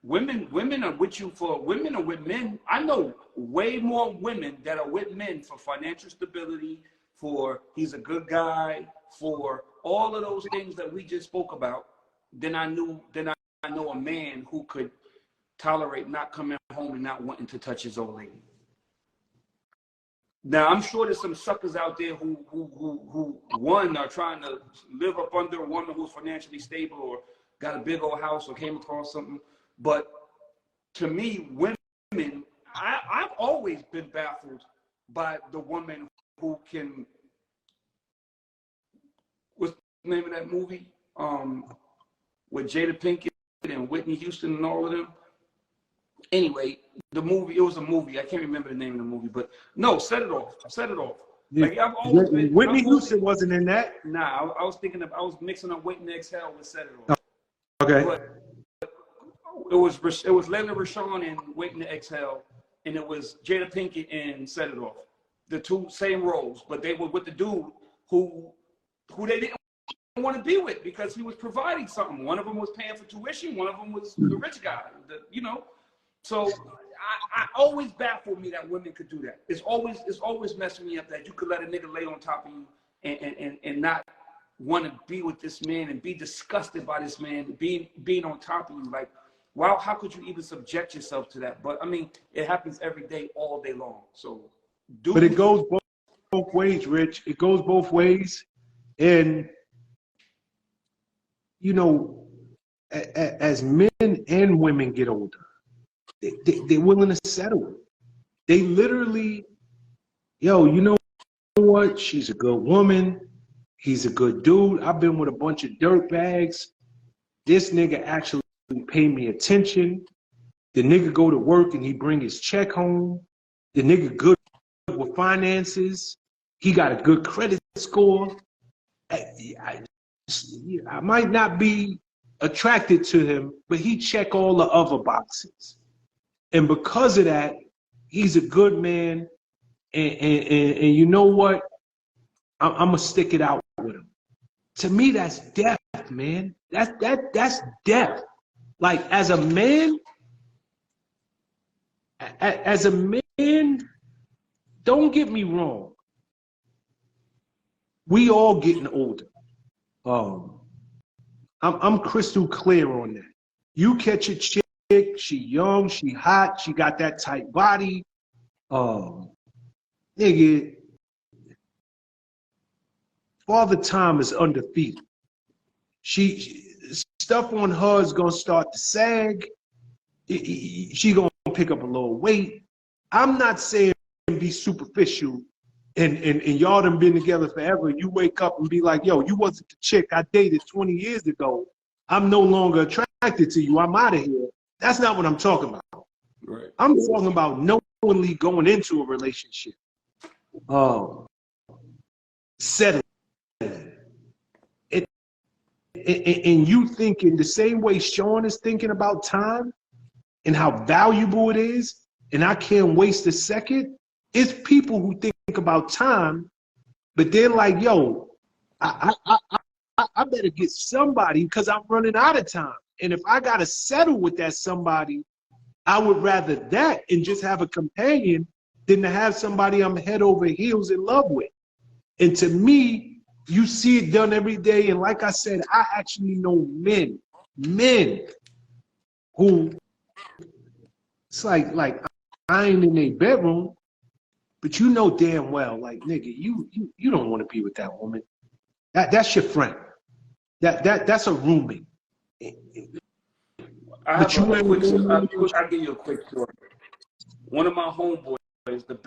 Speaker 1: Women are with you for women are with men. I know way more women that are with men for financial stability, for he's a good guy, for all of those things that we just spoke about, than I know a man who could tolerate not coming home and not wanting to touch his old lady. Now, I'm sure there's some suckers out there who one are trying to live up under a woman who's financially stable or got a big old house or came across something. But to me, women, I've always been baffled by the woman who can, what's the name of that movie? With Jada Pinkett and Whitney Houston and all of them. Anyway, it was a movie. I can't remember the name of the movie, but no, Set It Off.
Speaker 2: Yeah.
Speaker 1: Like I've always been,
Speaker 2: Whitney Houston wasn't in that.
Speaker 1: Nah, I was mixing up Waiting to Exhale with Set It Off.
Speaker 2: Okay.
Speaker 1: But it was Layla Rashawn in Waiting to Exhale, and it was Jada Pinkett in Set It Off. The two same roles, but they were with the dude who they didn't want to be with because he was providing something. One of them was paying for tuition. One of them was the rich guy. So I always baffled me that women could do that. It's always messing me up that you could let a nigga lay on top of you and not want to be with this man and be disgusted by this man being on top of you. Like, wow, how could you even subject yourself to that? But I mean, it happens every day, all day long. So,
Speaker 2: but it goes both ways, Rich. It goes both ways, and as men and women get older, they're willing to settle. They literally, you know what? She's a good woman. He's a good dude. I've been with a bunch of dirt bags. This nigga actually pay me attention. The nigga go to work and he bring his check home. The nigga good with finances. He got a good credit score. I might not be attracted to him, but he check all the other boxes. And because of that, he's a good man. And you know what? I'm gonna stick it out with him. To me, that's death, man. That's death. Like as a man, don't get me wrong. We all getting older. I'm crystal clear on that. You catch a chick, she young, she hot, she got that tight body. Nigga, Father Time is undefeated. Stuff on her is gonna start to sag. She gonna pick up a little weight. I'm not saying be superficial and y'all done been together forever. You wake up and be like, yo, you wasn't the chick I dated 20 years ago. I'm no longer attracted to you. I'm out of here. That's not what I'm talking about.
Speaker 1: Right.
Speaker 2: I'm talking about knowingly going into a relationship. Settling. And you thinking the same way Sean is thinking about time and how valuable it is, and I can't waste a second. It's people who think about time, but they're like, yo, I better get somebody because I'm running out of time. And if I gotta settle with that somebody, I would rather that and just have a companion than to have somebody I'm head over heels in love with. And to me, you see it done every day. And like I said, I actually know men who, it's like I ain't in their bedroom, but you know damn well, like, nigga, you don't want to be with that woman. That's your friend. That's a roommate.
Speaker 1: I
Speaker 2: But
Speaker 1: have
Speaker 2: you
Speaker 1: a quick.
Speaker 2: ain't.
Speaker 1: I'll give you a quick story. One of my homeboys,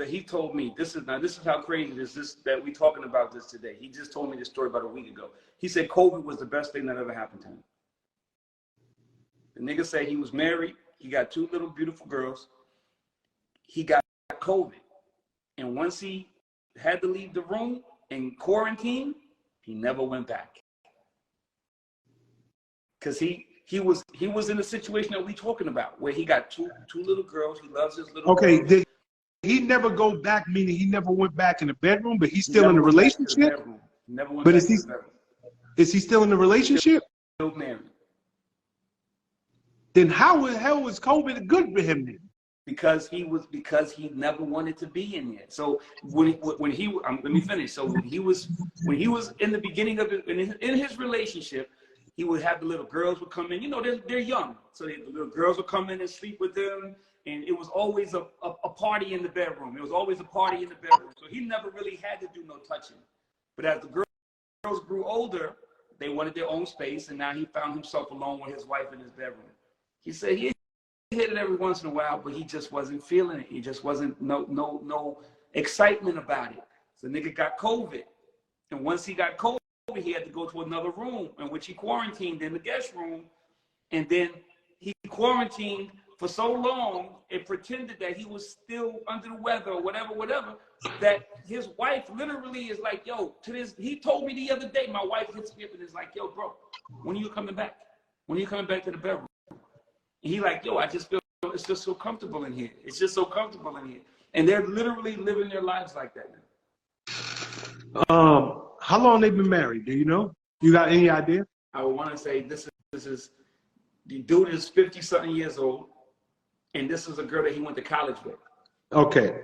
Speaker 1: he told me this is how crazy this is that we talking about this today. He just told me this story about a week ago. He said COVID was the best thing that ever happened to him. The nigga said he was married. He got 2 little beautiful girls. He got COVID, and once he had to leave the room and quarantine, he never went back. Cause he was in the situation that we talking about, where he got two little girls. He loves his little
Speaker 2: Okay,
Speaker 1: girls.
Speaker 2: did he never go back? Meaning he never went back in the bedroom, but he's
Speaker 1: He
Speaker 2: still in
Speaker 1: never
Speaker 2: a
Speaker 1: went back to the
Speaker 2: relationship.
Speaker 1: bedroom. He never went
Speaker 2: But
Speaker 1: back
Speaker 2: is
Speaker 1: to
Speaker 2: he
Speaker 1: the bedroom.
Speaker 2: is he still in a relationship?
Speaker 1: Still married.
Speaker 2: Then how the hell was COVID good for him then?
Speaker 1: Because he never wanted to be in there. So let me finish. So when he was in the beginning of it, in his relationship, he would have the little girls would come in. You know, they're young, so the little girls would come in and sleep with them, and it was always a party in the bedroom. It was always a party in the bedroom. So he never really had to do no touching. But as the girls grew older, they wanted their own space, and now he found himself alone with his wife in his bedroom. He said he hit it every once in a while, but he just wasn't feeling it. He just wasn't no excitement about it. So nigga got COVID, and once he got COVID, he had to go to another room, in which he quarantined in the guest room, and then he quarantined for so long and pretended that he was still under the weather or whatever, that his wife literally is like, yo, he told me the other day, my wife hits me up and is like, yo, bro, when are you coming back? When are you coming back to the bedroom? And he like, yo, I just feel it's just so comfortable in here. It's just so comfortable in here. And they're literally living their lives like that now.
Speaker 2: How long they been married? Do you know? You got any idea?
Speaker 1: I would want to say this is the dude is 50-something years old, and this is a girl that he went to college with.
Speaker 2: Okay.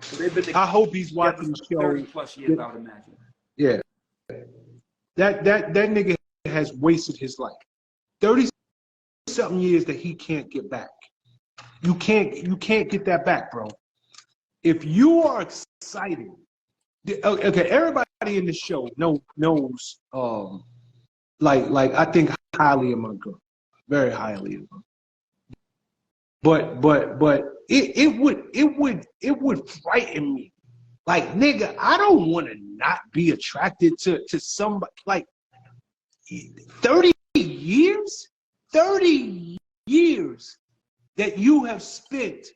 Speaker 1: So they've been
Speaker 2: I hope he's watching the show.
Speaker 1: 30+ years, I would imagine.
Speaker 2: Yeah. That nigga has wasted his life. 30-something years that he can't get back. You can't get that back, bro. If you are excited, okay, everybody in the show knows like I think highly of my girl. Very highly of her. But it would frighten me. Like, nigga, I don't want to not be attracted to somebody. Like 30 years? 30 years that you have spent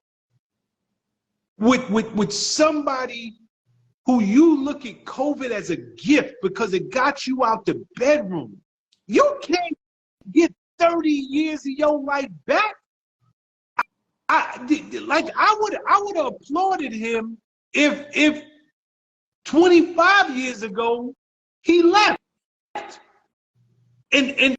Speaker 2: with somebody who you look at COVID as a gift because it got you out the bedroom. You can't get 30 years of your life back. I would have applauded him if 25 years ago he left. And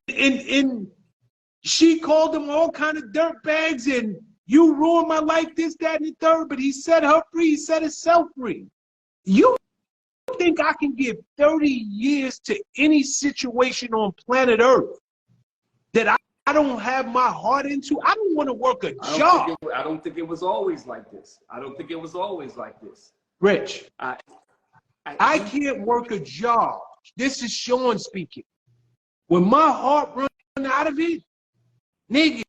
Speaker 2: she called him all kind of dirt bags and you ruined my life, this, that, and the third, but he set her free, he set himself free. You think I can give 30 years to any situation on planet Earth that I don't have my heart into? I don't want to work a job.
Speaker 1: I don't think it was always like this. I don't think it was always like this.
Speaker 2: Rich, I can't work a job. This is Sean speaking. When my heart runs out of it, nigga,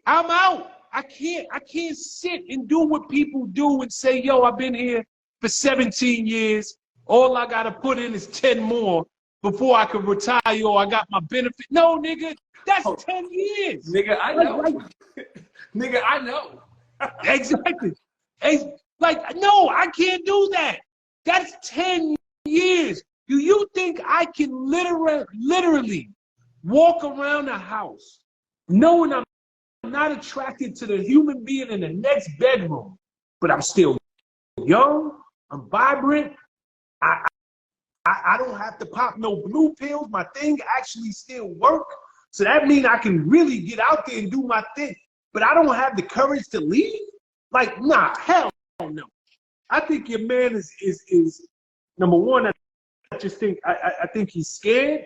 Speaker 2: I'm out. I can't sit and do what people do and say, yo, I've been here for 17 years. All I got to put in is 10 more before I can retire or I got my benefit. No, nigga, that's 10 years.
Speaker 1: Nigga, I know. Nigga, I know.
Speaker 2: Exactly. Like, no, I can't do that. That's 10 years. Do you think I can literally walk around the house knowing I'm not attracted to the human being in the next bedroom, but I'm still young, I'm vibrant, I don't have to pop no blue pills, my thing actually still work, so that means I can really get out there and do my thing, but I don't have the courage to leave? Like, nah, hell no. I think your man is number one, I just think, I think he's scared.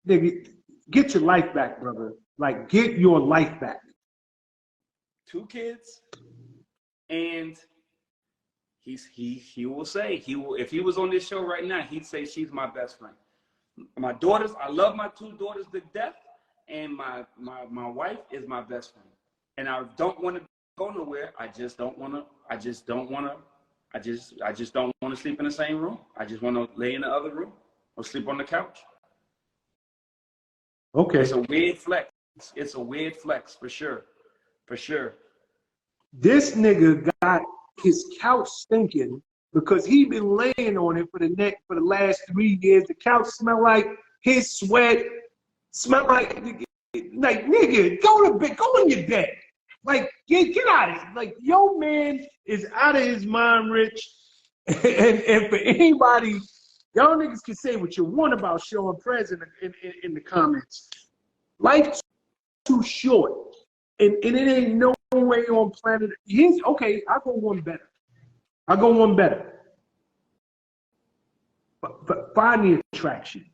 Speaker 2: Nigga, get your life back, brother. Like, get your life back.
Speaker 1: 2 kids, and he will say, if he was on this show right now, he'd say she's my best friend. My daughters, I love my two daughters to death, and my wife is my best friend. And I don't want to go nowhere. I just don't want to sleep in the same room. I just want to lay in the other room or sleep on the couch.
Speaker 2: Okay.
Speaker 1: It's a weird flex. It's a weird flex for sure. For sure.
Speaker 2: This nigga got his couch stinking because he been laying on it for the last 3 years. The couch smell like his sweat, smell like nigga, go to bed, go in your bed. Like, get out of it. Like, your man is out of his mind, Rich. And for anybody, y'all niggas can say what you want about Sean Prez in the comments. Life's too short. And it ain't no way on planet. Okay, I'll go one better. But find the attraction.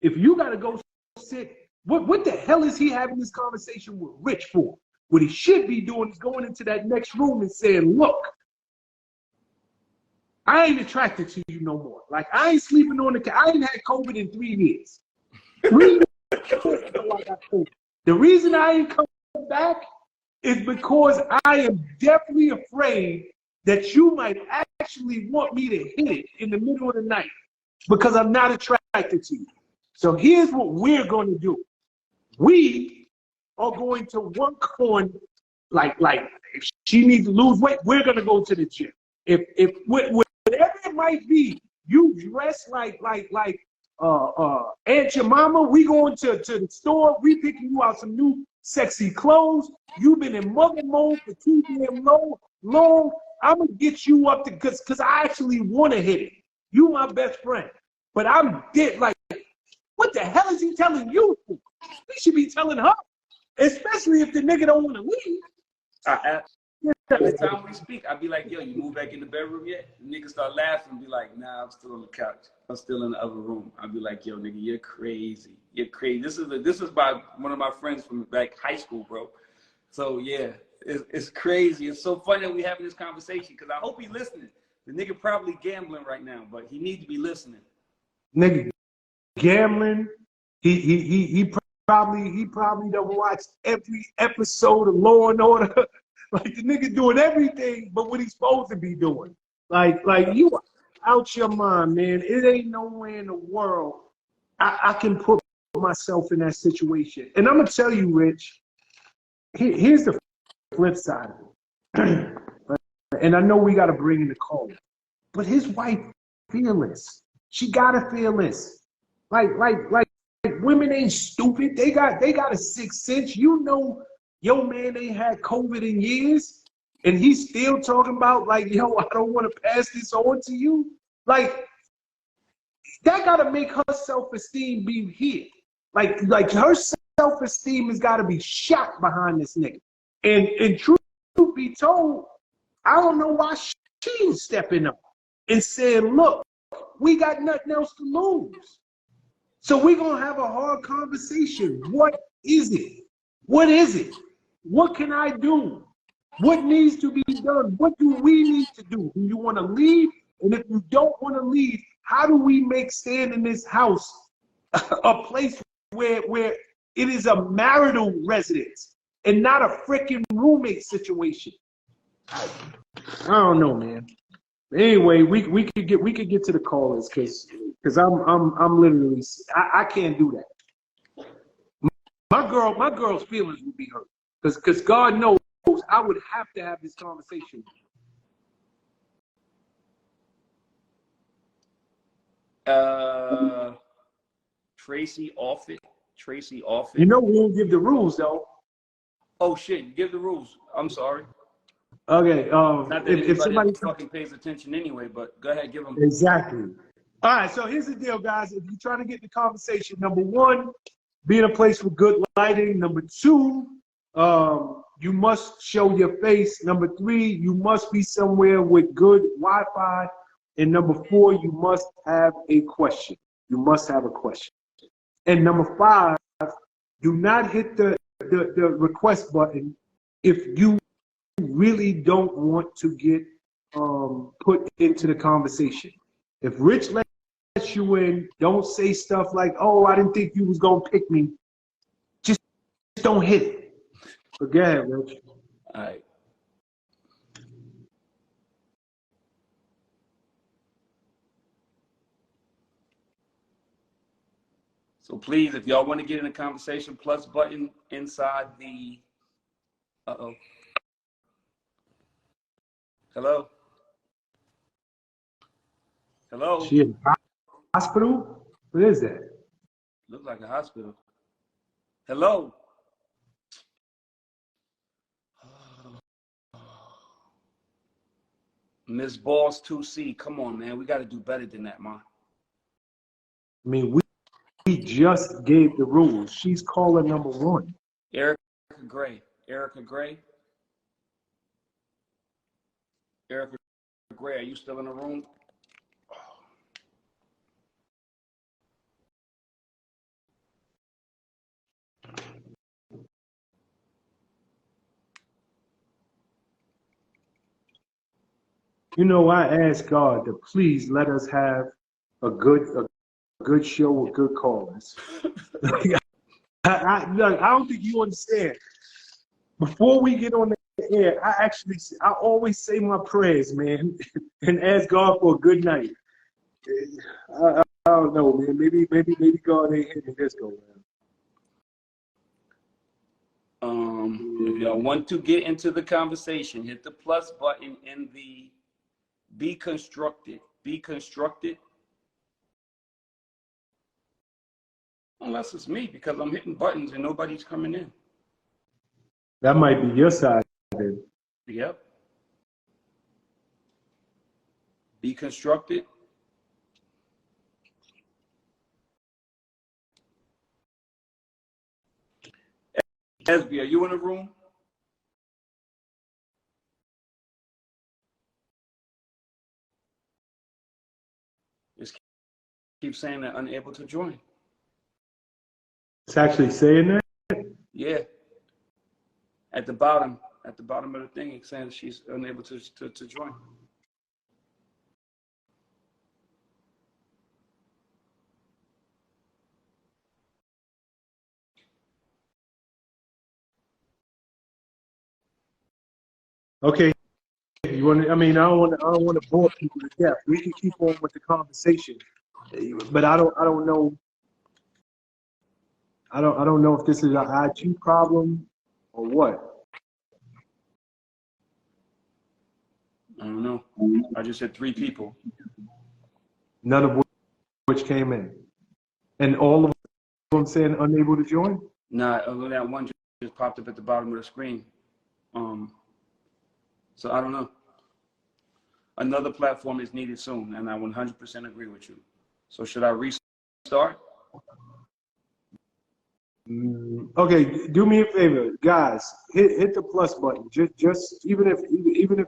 Speaker 2: If you gotta go sit, what the hell is he having this conversation with Rich for? What he should be doing is going into that next room and saying, look, I ain't attracted to you no more. Like, I ain't sleeping on the couch. I ain't had COVID in 3 years. 3 years ago, I got COVID. The reason I ain't come back is because I am definitely afraid that you might actually want me to hit it in the middle of the night because I'm not attracted to you. So here's what we're going to do. We are going to work on, like if she needs to lose weight, we're going to go to the gym. If whatever it might be, you dress like Aunt Jemima, we going to the store, we picking you out some new sexy clothes. You've been in mother mode for too damn long. I'm gonna get you up to because I actually want to hit it. You my best friend, but I'm dead. Like, what the hell is he telling you? He should be telling her, especially if the nigga don't want to leave.
Speaker 1: Every time we speak, I'd be like, yo, you move back in the bedroom yet? The nigga start laughing and be like, nah, I'm still on the couch. I'm still in the other room. I'd be like, yo, nigga, you're crazy. You're crazy. This is by one of my friends from like high school, bro. So yeah, it's crazy. It's so funny that we having this conversation because I hope he's listening. The nigga probably gambling right now, but he needs to be listening.
Speaker 2: Nigga gambling. He probably done watched every episode of Law and Order. Like, the nigga doing everything but what he's supposed to be doing. Like you out your mind, man. It ain't no way in the world I can put myself in that situation. And I'm gonna tell you, Rich, here's the flip side of it. And I know we gotta bring in the call, but his wife fearless. She gotta fearless. Like women ain't stupid. They got a sixth sense. You know, your man ain't had COVID in years, and he's still talking about like, yo, I don't want to pass this on to you. Like, that gotta make her self-esteem be hit. Like her self-esteem has gotta be shot behind this nigga. And truth be told, I don't know why she's stepping up and saying, look, we got nothing else to lose. So we're gonna have a hard conversation. What is it? What is it? What can I do? What needs to be done? What do we need to do? Do you want to leave? And if you don't want to leave, how do we make staying in this house a place where it is a marital residence and not a freaking roommate situation? I don't know, man. Anyway, we could get to the callers because I'm literally I can't do that. My girl's feelings would be hurt because God knows I would have to have this conversation.
Speaker 1: Tracy Offit.
Speaker 2: You know we don't give the rules though.
Speaker 1: Oh shit! Give the rules. I'm sorry.
Speaker 2: Okay.
Speaker 1: Not that
Speaker 2: if somebody
Speaker 1: fucking pays attention anyway, but go ahead, give them.
Speaker 2: Exactly. All right. So here's the deal, guys. If you're trying to get the conversation, number one, be in a place with good lighting. Number two, you must show your face. Number three, you must be somewhere with good Wi-Fi. And number four, you must have a question. You must have a question. And number five, do not hit the request button if you really don't want to get put into the conversation. If Rich lets you you in. Don't say stuff like, "Oh, I didn't think you was gonna pick me." Just don't hit it. But go ahead, Rich.
Speaker 1: All right. So please, if y'all want to get in a conversation, plus button inside the, uh-oh. Hello? Hello?
Speaker 2: She in the hospital? What is that?
Speaker 1: Looks like a hospital. Hello? Miss Boss 2C, come on, man. We got to do better than that, man.
Speaker 2: I mean, we just gave the rules. She's caller number 1.
Speaker 1: Erica Gray. Erica Gray? Erica Gray, are you still in the room?
Speaker 2: You know, I asked God to please let us have a good show with good callers. I don't think you understand. Before we get on the air, I always say my prayers, man, and ask God for a good night. I don't know, man. Maybe God ain't hit me this go around.
Speaker 1: If y'all want to get into the conversation, hit the plus button in the Be Constructed. Be Constructed. Unless it's me, because I'm hitting buttons and nobody's coming in.
Speaker 2: That might be your side, then.
Speaker 1: Yep. Be Constructed. Esby, are you in the room? Just keep saying that unable to join.
Speaker 2: It's actually saying that?
Speaker 1: Yeah. At the bottom of the thing, it's saying she's unable to join.
Speaker 2: Okay. You want to, I mean, I don't want to bore people to death. We can keep on with the conversation, but I don't know. I don't know if this is an IG problem or what.
Speaker 1: I don't know. I just said 3 people.
Speaker 2: None of which came in, and all of them saying unable to join.
Speaker 1: Nah, that one just popped up at the bottom of the screen. So I don't know. Another platform is needed soon, and I 100% agree with you. So should I restart?
Speaker 2: Okay, do me a favor, guys. Hit the plus button. Just even if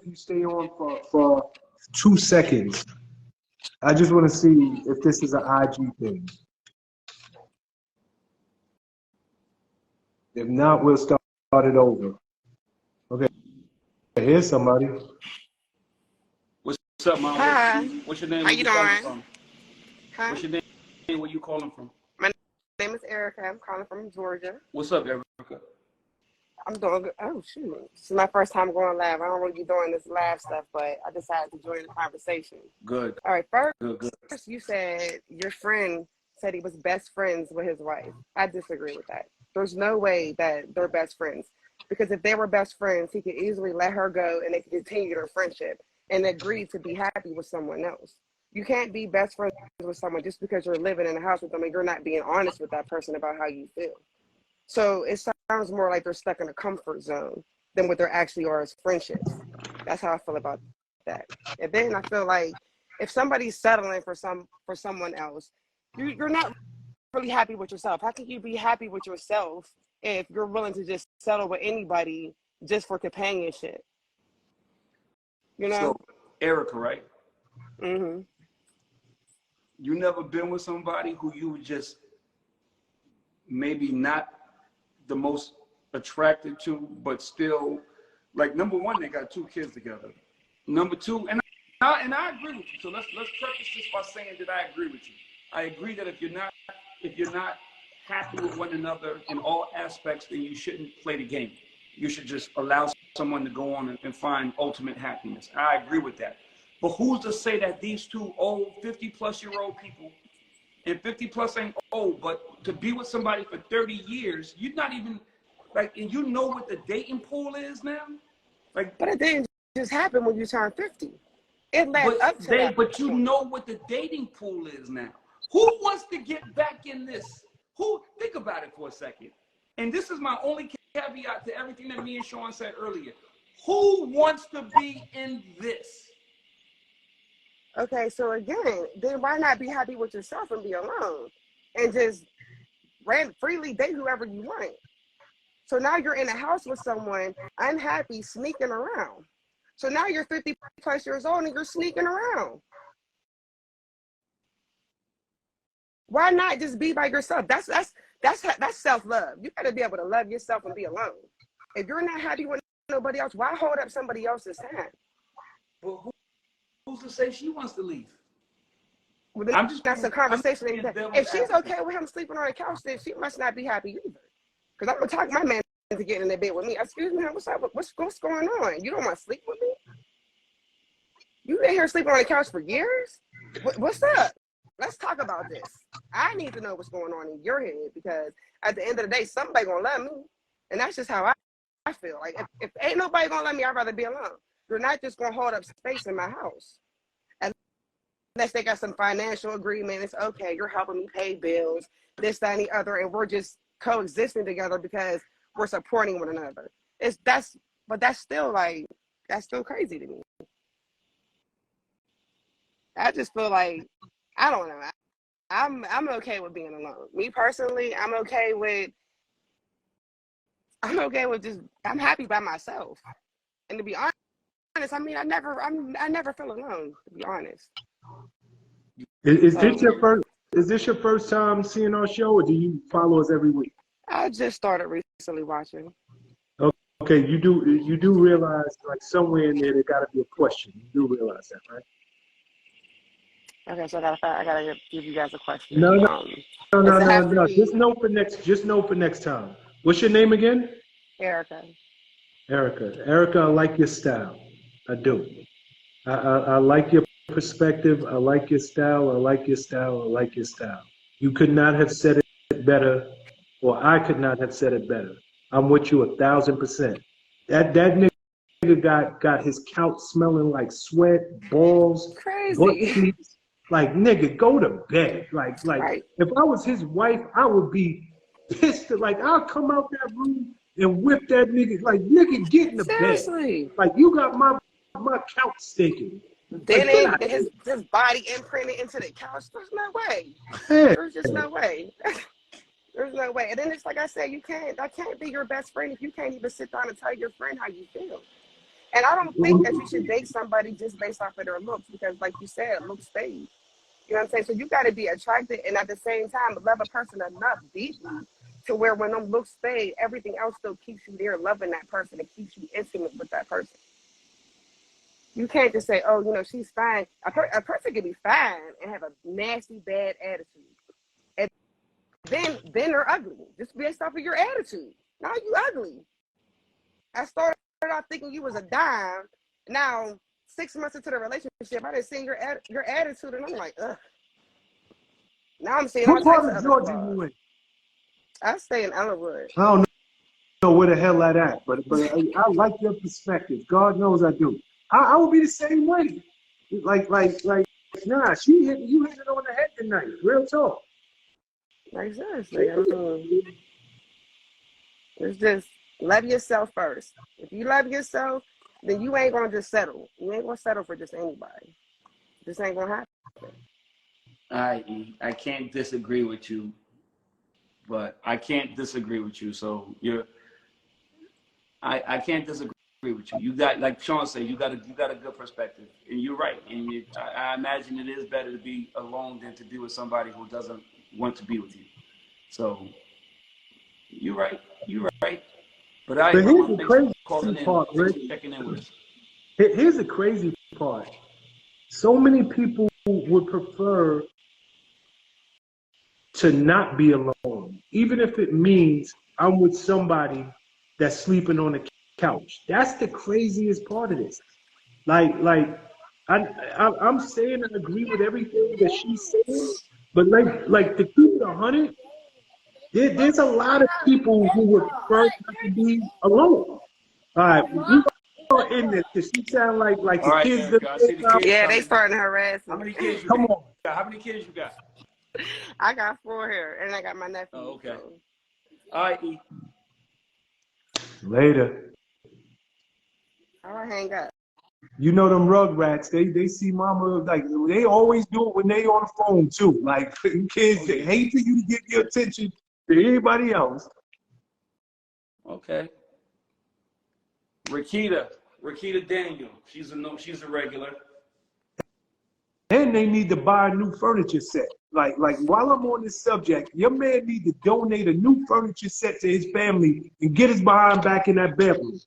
Speaker 2: you stay on for 2 seconds, I just want to see if this is an IG thing. If not, we'll start it over. Okay, here's somebody.
Speaker 1: What's up, Mom?
Speaker 4: Hi.
Speaker 1: What's your name?
Speaker 4: How you doing?
Speaker 1: From?
Speaker 4: Hi.
Speaker 1: What's your name? Where you calling from?
Speaker 4: My name is Erica. I'm calling from Georgia.
Speaker 1: What's up, Erica?
Speaker 4: I'm doing good. Oh, shoot. This is my first time going live. I don't really be doing this live stuff, but I decided to join the conversation.
Speaker 1: Good.
Speaker 4: All right. First,
Speaker 1: Good.
Speaker 4: you said your friend said he was best friends with his wife. I disagree with that. There's no way that they're best friends, because if they were best friends, he could easily let her go and they could continue their friendship and agree to be happy with someone else. You can't be best friends with someone just because you're living in a house with them and you're not being honest with that person about how you feel. So it sounds more like they're stuck in a comfort zone than what they actually are as friendships. That's how I feel about that. And then I feel like if somebody's settling for someone else, you're not really happy with yourself. How can you be happy with yourself if you're willing to just settle with anybody just for companionship? You know?
Speaker 1: So, Erica, right?
Speaker 4: Mm-hmm.
Speaker 1: You never been with somebody who you just maybe not the most attracted to, but still, like, number one, they got 2 kids together. Number 2, and I agree with you. So let's preface this by saying that I agree with you. I agree that if you're not happy with one another in all aspects, then you shouldn't play the game. You should just allow someone to go on and find ultimate happiness. I agree with that. But who's to say that these two old 50-plus-year-old people, and 50 plus ain't old, but to be with somebody for 30 years, you're not even like, and you know what the dating pool is now? Like,
Speaker 4: But it didn't just happen when you turn 50. It led up to that.
Speaker 1: But you know what the dating pool is now. Who wants to get back in this? Think about it for a second. And this is my only caveat to everything that me and Sean said earlier. Who wants to be in this?
Speaker 4: Okay, so again, then why not be happy with yourself and be alone and just freely date whoever you want? So now you're in a house with someone unhappy, sneaking around. So now you're 50 plus years old and you're sneaking around. Why not just be by yourself? That's self-love. You got to be able to love yourself and be alone. If you're not happy with nobody else, why hold up somebody else's hand?
Speaker 1: Well, who's to say she wants to leave?
Speaker 4: Well, that's a conversation. If she's okay with him sleeping on the couch, then she must not be happy either. Because I'm gonna talk my man into getting in the bed with me. Excuse me, what's up? What's going on? You don't want to sleep with me? You've been here sleeping on the couch for years? What's up? Let's talk about this. I need to know what's going on in your head, because at the end of the day, somebody gonna love me, and that's just how I feel. Like if ain't nobody gonna love me, I'd rather be alone. You're not just gonna hold up space in my house. Unless they got some financial agreement, it's okay, you're helping me pay bills, this, that, and the other, and we're just coexisting together because we're supporting one another. But that's still crazy to me. I just feel like, I don't know. I'm okay with being alone. Me personally, I'm okay with just, I'm happy by myself. And to be honest, I mean, I never feel alone, to be honest.
Speaker 2: Is this your first time seeing our show, or do you follow us every week?
Speaker 4: I just started recently watching.
Speaker 2: Okay, you do realize, like, somewhere in there got to be a question. You do realize that, right?
Speaker 4: Okay, so I gotta give you guys a question.
Speaker 2: No. Just know for next time. What's your name again?
Speaker 4: Erica.
Speaker 2: Erica, I like your style. I do. I like your perspective. I like your style. I like your style. I like your style. You could not have said it better, or I could not have said it better. I'm with you 1,000%. That nigga got his couch smelling like sweat, balls,
Speaker 4: Crazy.
Speaker 2: butt cheeks. Like, nigga, go to bed. Like,
Speaker 4: right.
Speaker 2: If I was his wife, I would be pissed. Like, I'll come out that room and whip that nigga. Like, nigga, get in the
Speaker 4: Seriously.
Speaker 2: bed. Like, you got my couch stinking.
Speaker 4: Then his body imprinted into the couch. There's no way.
Speaker 2: Yeah.
Speaker 4: There's just no way. There's no way. And then it's like I said, I can't be your best friend if you can't even sit down and tell your friend how you feel. And I don't think that you should date somebody just based off of their looks, because like you said, looks fade. You know what I'm saying? So you got to be attracted, and at the same time, love a person enough deeply to where when them looks fade, everything else still keeps you there loving that person and keeps you intimate with that person. You can't just say, oh, you know, she's fine. A person can be fine and have a nasty, bad attitude. And then they're ugly, just based off of your attitude. Now you ugly. I started off thinking you was a dime. Now, 6 months into the relationship, I done seen your attitude, and I'm like, ugh. Now I'm seeing
Speaker 2: what part of Georgia you in?
Speaker 4: I stay in Ellenwood.
Speaker 2: I don't know where the hell that at, but I like your perspective. God knows I do. I would be the same way. Like, nah, you hit it on the head tonight. Real talk.
Speaker 4: Like, seriously. It's just love yourself first. If you love yourself, then you ain't gonna just settle. You ain't gonna settle for just anybody. This ain't gonna happen.
Speaker 1: I can't disagree with you, but I can't disagree with you. So I can't disagree with you. You got, like Sean said, you got a good perspective, and you're right. And I imagine it is better to be alone than to be with somebody who doesn't want to be with you. So you're right. But
Speaker 2: here's the crazy part, Rick.
Speaker 1: Checking in with us.
Speaker 2: Here's the crazy part. So many people would prefer to not be alone, even if it means I'm with somebody that's sleeping on the couch. That's the craziest part of this. I'm saying I agree with everything that she's saying, but like to keep it 100, there's a lot of people who would prefer not to be alone. All right, we are in this because she sound like
Speaker 1: All
Speaker 2: the
Speaker 1: right,
Speaker 2: kids
Speaker 1: Erica, I see the kids.
Speaker 4: Yeah, they starting to harass
Speaker 1: How
Speaker 4: me.
Speaker 1: many kids you
Speaker 2: Come
Speaker 1: got?
Speaker 2: on.
Speaker 1: How many kids you got?
Speaker 4: I got 4 here, and I got my nephew.
Speaker 1: Oh, okay.
Speaker 4: So.
Speaker 1: All right, E.
Speaker 2: Later.
Speaker 4: All right, hang up.
Speaker 2: You know them Rugrats, they see mama, like, they always do it when they on the phone, too. Like, kids, they hate for you to give your attention to anybody else.
Speaker 1: Okay. Rakita Daniel. She's a regular.
Speaker 2: And they need to buy a new furniture set. Like while I'm on this subject, your man need to donate a new furniture set to his family and get his behind back in that bedroom.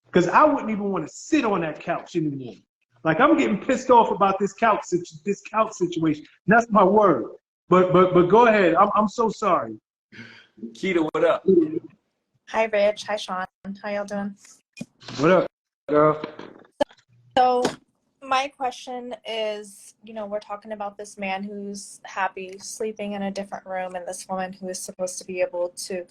Speaker 2: Because I wouldn't even want to sit on that couch anymore. Like, I'm getting pissed off about this couch situation. That's my word. But go ahead. I'm so sorry.
Speaker 1: Keita, what up?
Speaker 5: Hi, Rich. Hi, Sean. How y'all doing?
Speaker 2: What up, girl?
Speaker 5: So my question is, we're talking about this man who's happy sleeping in a different room and this woman who is supposed to be able to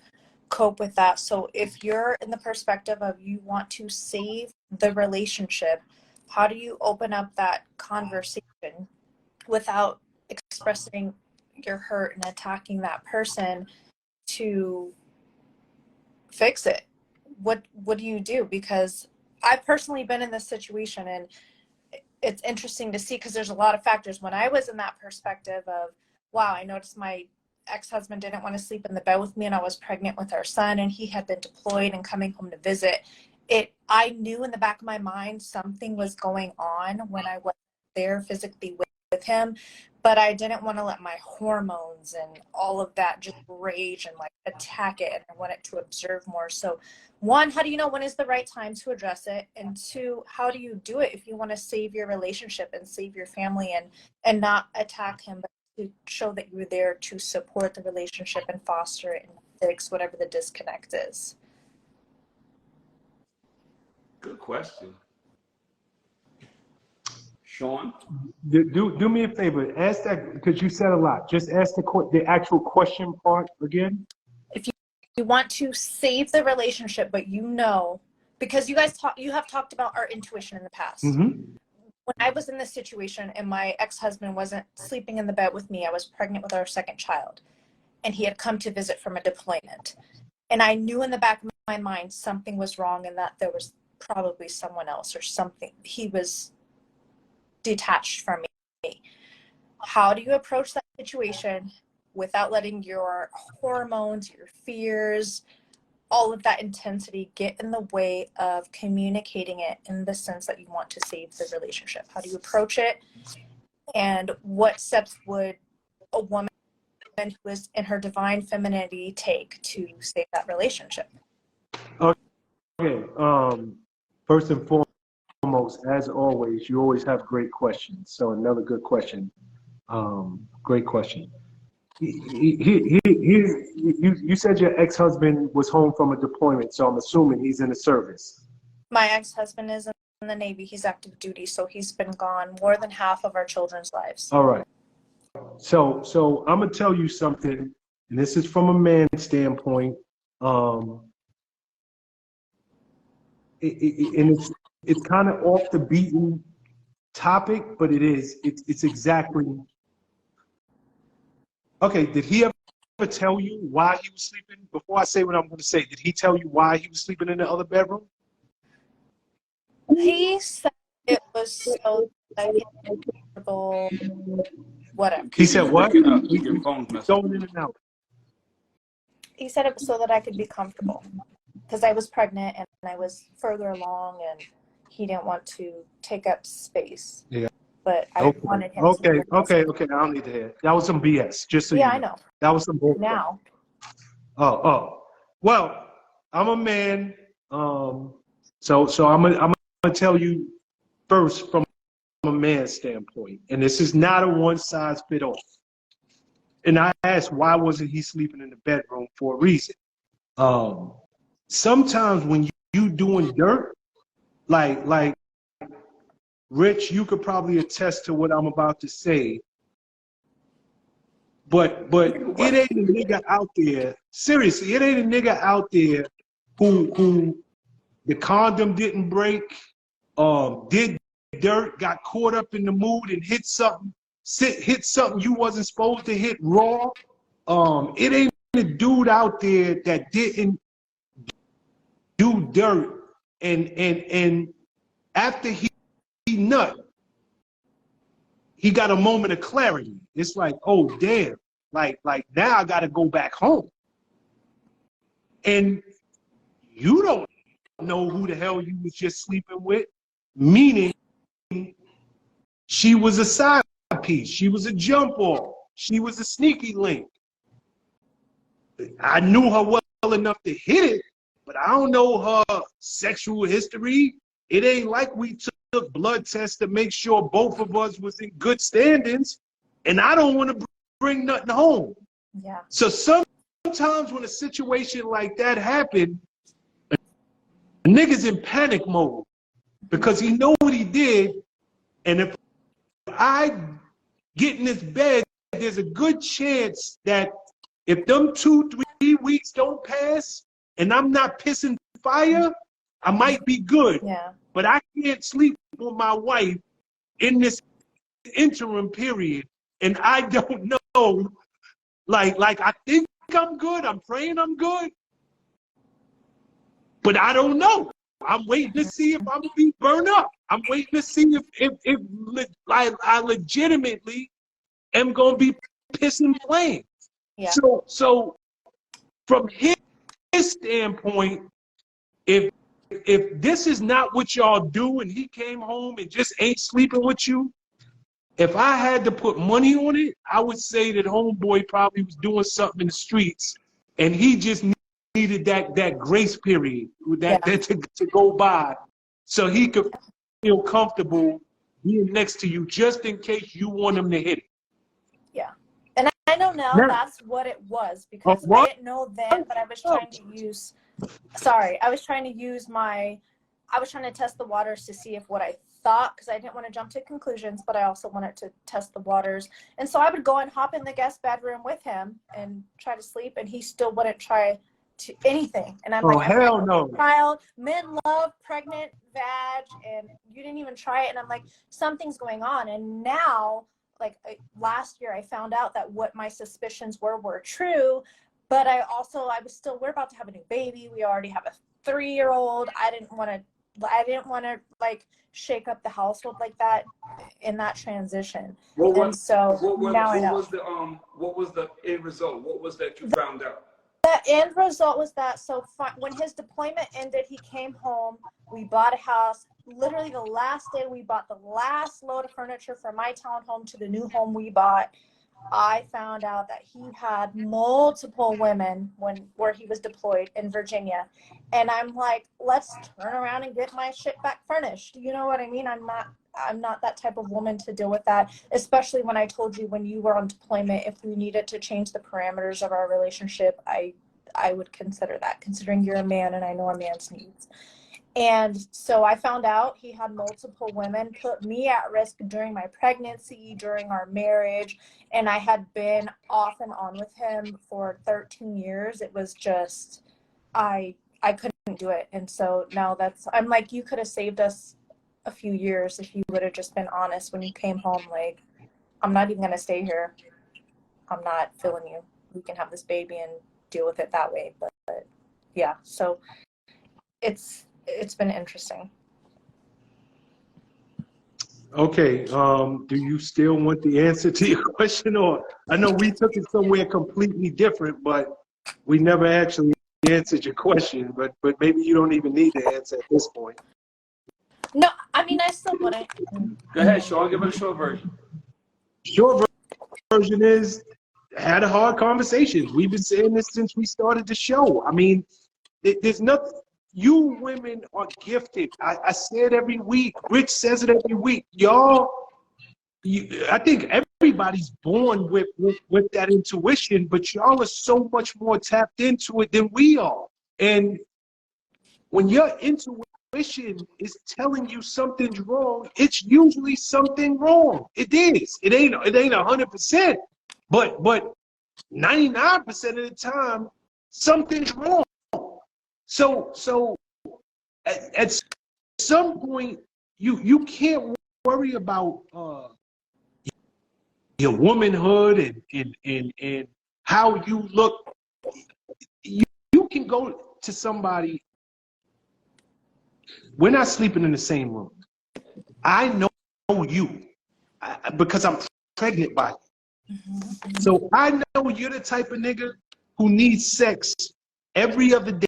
Speaker 5: cope with that. So if you're in the perspective of you want to save the relationship, how do you open up that conversation without expressing your hurt and attacking that person to fix it? What do you do? Because I've personally been in this situation, and it's interesting to see because there's a lot of factors. When I was in that perspective of, wow, I noticed my ex-husband didn't want to sleep in the bed with me, and I was pregnant with our son, and he had been deployed and coming home to visit. I knew in the back of my mind something was going on when I was there physically with him, but I didn't want to let my hormones and all of that just rage and like attack it, and I wanted to observe more. So one, how do you know when is the right time to address it? And two, how do you do it if you want to save your relationship and save your family and not attack him, but to show that you're there to support the relationship and foster it and fix whatever the disconnect is?
Speaker 1: Good question. Sean?
Speaker 2: Do me a favor. Ask that, because you said a lot. Just ask the actual question part again.
Speaker 5: If you want to save the relationship, but because you guys you have talked about our intuition in the past.
Speaker 2: Mm-hmm.
Speaker 5: When I was in this situation and my ex-husband wasn't sleeping in the bed with me, I was pregnant with our second child, and he had come to visit from a deployment. And I knew in the back of my mind something was wrong and that there was probably someone else or something. He was detached from me. How do you approach that situation without letting your hormones, your fears, all of that intensity get in the way of communicating it in the sense that you want to save the relationship? How do you approach it? And what steps would a woman who is in her divine femininity take to save that relationship?
Speaker 2: Okay. First and foremost, as always, you always have great questions. So another good question. Great question. You said your ex-husband was home from a deployment, so I'm assuming he's in the service.
Speaker 5: My ex-husband is in the Navy. He's active duty, so he's been gone more than half of our children's lives.
Speaker 2: All right. So I'm gonna tell you something, and this is from a man's standpoint. It's kind of off the beaten topic, but it's exactly. Okay, did he ever tell you why he was sleeping? Before I say what I'm going to say, did he tell you why he was sleeping in the other bedroom?
Speaker 5: He said it was so that he could be comfortable, whatever.
Speaker 2: He said what?
Speaker 1: Your phone's messing.
Speaker 2: Going in and out.
Speaker 5: He said it was so that I could be comfortable because I was pregnant and I was further along and he didn't want to take up space.
Speaker 2: Yeah.
Speaker 5: But I wanted him
Speaker 2: Okay.
Speaker 5: to.
Speaker 2: I don't need to hear it. That was some BS. Just so
Speaker 5: Yeah,
Speaker 2: you
Speaker 5: I know.
Speaker 2: That was some bullshit.
Speaker 5: Now.
Speaker 2: Oh. Well, I'm a man. So I'm gonna tell you first from a man's standpoint, and this is not a one size fit all. and I asked why wasn't he sleeping in the bedroom for a reason. Sometimes when you doing dirt, like Rich, you could probably attest to what I'm about to say. But it ain't a nigga out there. Seriously, it ain't a nigga out there who the condom didn't break, did dirt, got caught up in the mood and hit something you wasn't supposed to hit raw. It ain't a dude out there that didn't do dirt and after he nut, he got a moment of clarity. It's like, oh damn, like now I gotta go back home. And you don't know who the hell you was just sleeping with, meaning she was a side piece, she was a jump off, she was a sneaky link. I knew her well enough to hit it, but I don't know her sexual history. It ain't like we took blood tests to make sure both of us was in good standings, and I don't want to bring nothing home.
Speaker 5: Yeah.
Speaker 2: So sometimes when a situation like that happens, a nigga's in panic mode because he know what he did, and if I get in this bed, there's a good chance that if them 2-3 weeks don't pass and I'm not pissing fire, I might be good.
Speaker 5: Yeah.
Speaker 2: But I can't sleep with my wife in this interim period, and I don't know. Like I think I'm good. I'm praying I'm good, but I don't know. I'm waiting to see if I'm gonna be burned up. I'm waiting to see if I legitimately am gonna be pissing flames.
Speaker 5: Yeah.
Speaker 2: So from his standpoint, if this is not what y'all do and he came home and just ain't sleeping with you, if I had to put money on it, I would say that homeboy probably was doing something in the streets and he just needed that grace period to go by so he could feel comfortable being next to you just in case you want him to hit it.
Speaker 5: Yeah. And I know now that's what it was because I didn't know then, but I was trying to use I was trying to test the waters to see if what I thought, because I didn't want to jump to conclusions, but I also wanted to test the waters. And so I would go and hop in the guest bedroom with him and try to sleep, and he still wouldn't try to anything. And I'm like,
Speaker 2: hell no.
Speaker 5: Child, men love pregnant vag, and you didn't even try it. And I'm like, something's going on. And now, like last year, I found out that what my suspicions were true. But we're about to have a new baby. We already have a 3-year-old. I didn't want to like shake up the household like that in that transition. What was the
Speaker 1: end result? What was that you found out?
Speaker 5: The end result was that when his deployment ended, he came home. We bought a house. Literally the last day we bought the last load of furniture from my townhome to the new home we bought, I found out that he had multiple women where he was deployed in Virginia. And I'm like, let's turn around and get my shit back furnished. You know what I mean? I'm not that type of woman to deal with that, especially when I told you when you were on deployment, if we needed to change the parameters of our relationship, I would consider that, considering you're a man and I know a man's needs. And so I found out he had multiple women, put me at risk during my pregnancy, during our marriage, and I had been off and on with him for 13 years. It was just, I couldn't do it. And so now I'm like, you could have saved us a few years if you would have just been honest when you came home. Like, I'm not even going to stay here. I'm not feeling you. We can have this baby and deal with it that way. But yeah, so it's been interesting.
Speaker 2: Okay, do you still want the answer to your question, or I know we took it somewhere completely different, but we never actually answered your question, but maybe you don't even need the answer at this point.
Speaker 5: No, I mean, I still want it.
Speaker 1: Go ahead, Sean, give it a short version.
Speaker 2: Short version is, had a hard conversation. We've been saying this since we started the show. I mean, there's nothing. You women are gifted. I say it every week. Rich says it every week. Y'all, I think everybody's born with that intuition, but y'all are so much more tapped into it than we are. And when your intuition is telling you something's wrong, it's usually something wrong. It is. It ain't 100%, but 99% of the time, something's wrong. So at some point, you can't worry about your womanhood and how you look. You can go to somebody. We're not sleeping in the same room. I know you because I'm pregnant by you. So I know you're the type of nigga who needs sex every other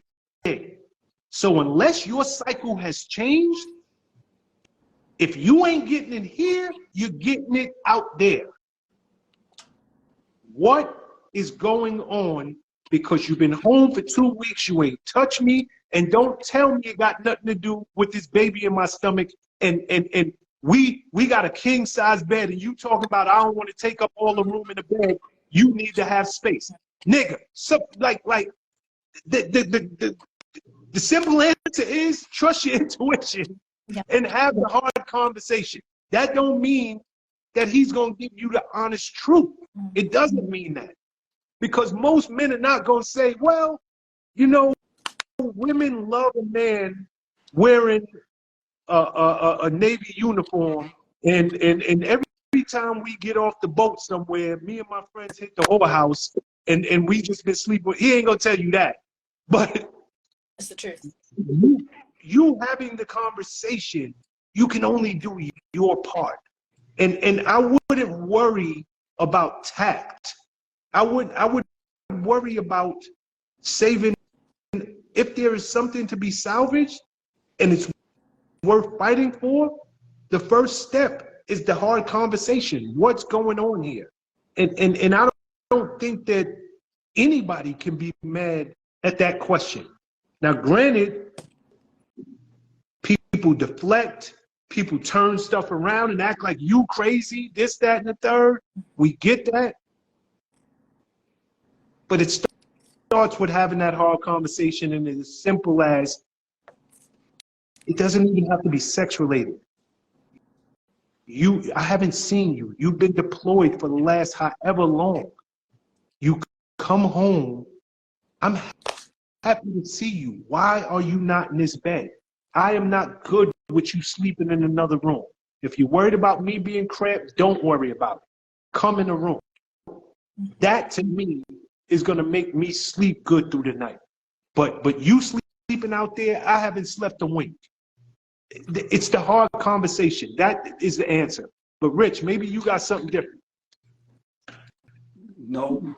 Speaker 2: day. So unless your cycle has changed, if you ain't getting it here, you're getting it out there. What is going on? Because you've been home for 2 weeks, you ain't touched me, and don't tell me it got nothing to do with this baby in my stomach. And we got a king size bed, and you talking about I don't want to take up all the room in the bed. You need to have space, nigga. So like the simple answer is trust your intuition and have the hard conversation. That don't mean that he's gonna give you the honest truth. It doesn't mean that. Because most men are not going to say, well, you know, women love a man wearing a Navy uniform, and every time we get off the boat somewhere, me and my friends hit the whorehouse, and we just been sleeping. He ain't going to tell you that. But
Speaker 5: It's the truth.
Speaker 2: You having the conversation, you can only do your part. And I wouldn't worry about tact. I would worry about saving. If there is something to be salvaged and it's worth fighting for, the first step is the hard conversation. What's going on here? And I don't think that anybody can be mad at that question. Now, granted, people deflect, people turn stuff around and act like you crazy, this, that, and the third. We get that. But it starts with having that hard conversation, and it's as simple as it doesn't even have to be sex related. I haven't seen you. You've been deployed for the last however long. You come home. I'm happy to see you. Why are you not in this bed? I am not good with you sleeping in another room. If you're worried about me being cramped, don't worry about it. Come in the room. That to me is going to make me sleep good through the night. But you sleeping out there, I haven't slept a wink. It's the hard conversation. That is the answer. But Rich, maybe you got something different.
Speaker 1: No.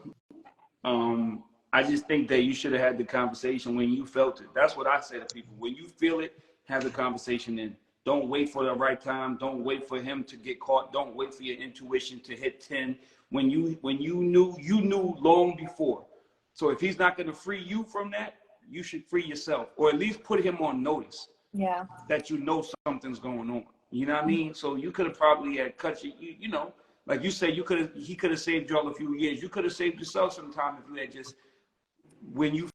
Speaker 1: I just think that you should have had the conversation when you felt it. That's what I say to people. When you feel it, have the conversation then. Don't wait for the right time. Don't wait for him to get caught. Don't wait for your intuition to hit 10. When you knew long before. So if he's not going to free you from that, you should free yourself, or at least put him on notice.
Speaker 5: Yeah.
Speaker 1: That you know something's going on. You know what I mean? So you could have probably had cut you know, like you said, he could have saved y'all a few years. You could have saved yourself some time if you had just, when you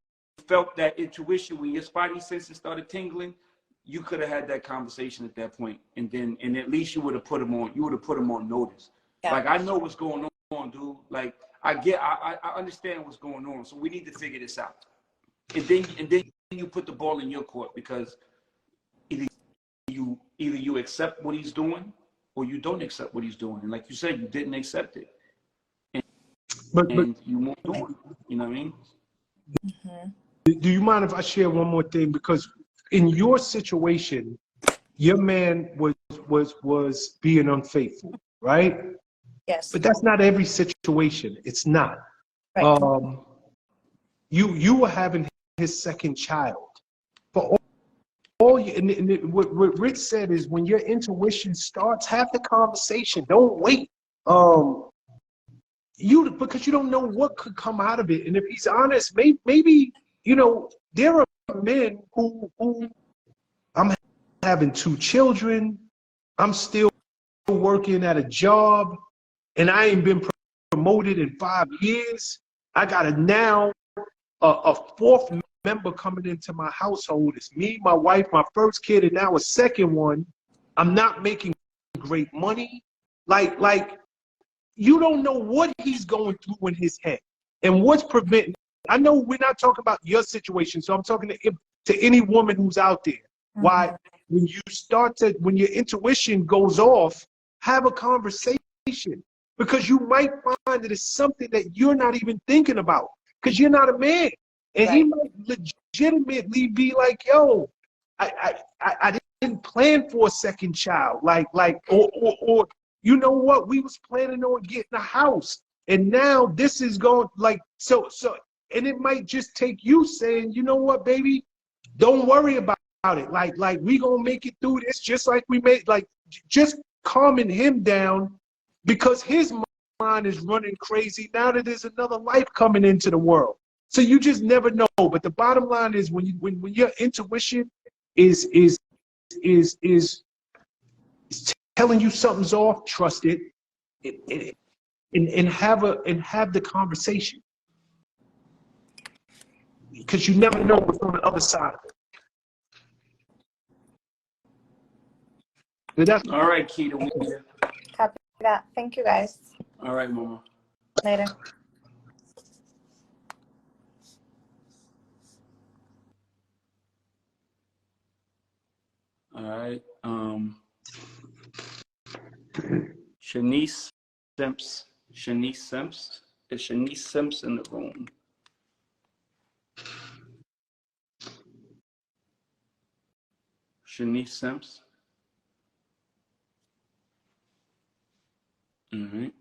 Speaker 1: felt that intuition, when your spidey senses started tingling, you could have had that conversation at that point, and at least you would have put him on notice. Yeah. Like, I know what's going on, dude. Like, I understand what's going on. So we need to figure this out. And then you put the ball in your court, because either you accept what he's doing or you don't accept what he's doing. And like you said, you didn't accept it. But you moved on. You know what I mean?
Speaker 5: Mm-hmm.
Speaker 2: Do you mind if I share one more thing? Because in your situation, your man was being unfaithful, right?
Speaker 5: Yes.
Speaker 2: But that's not every situation. It's not.
Speaker 5: Right.
Speaker 2: You were having his second child. For all you, and what Rich said is, when your intuition starts, have the conversation. Don't wait. Because you don't know what could come out of it. And if he's honest, maybe you know, there are men who I'm having 2 children. I'm still working at a job. and I ain't been promoted in 5 years. I got now a fourth member coming into my household. It's me, my wife, my first kid, and now a second one. I'm not making great money. Like you don't know what he's going through in his head and what's preventing. I know we're not talking about your situation, so I'm talking to any woman who's out there.
Speaker 5: Mm-hmm.
Speaker 2: Why, when your intuition goes off, have a conversation, because you might find that it's something that you're not even thinking about, because you're not a man, and he might legitimately be like, "Yo, I didn't plan for a second child, or you know what? We was planning on getting a house, and now this is going so." And it might just take you saying, "You know what, baby? Don't worry about it. Like we gonna make it through this, just like we made." Just calming him down, because his mind is running crazy now that there's another life coming into the world. So you just never know. But the bottom line is, when your intuition is telling you something's off, trust it, and have the conversation, because you never know what's on the other side of it. But that's
Speaker 1: All right, Keita.
Speaker 5: Copy that. Thank you, guys.
Speaker 1: All right, Mama.
Speaker 5: Later.
Speaker 1: All right. Shanice Simps. Shanice Simps. Is Shanice Simps in the room? Shanice Simps. All right.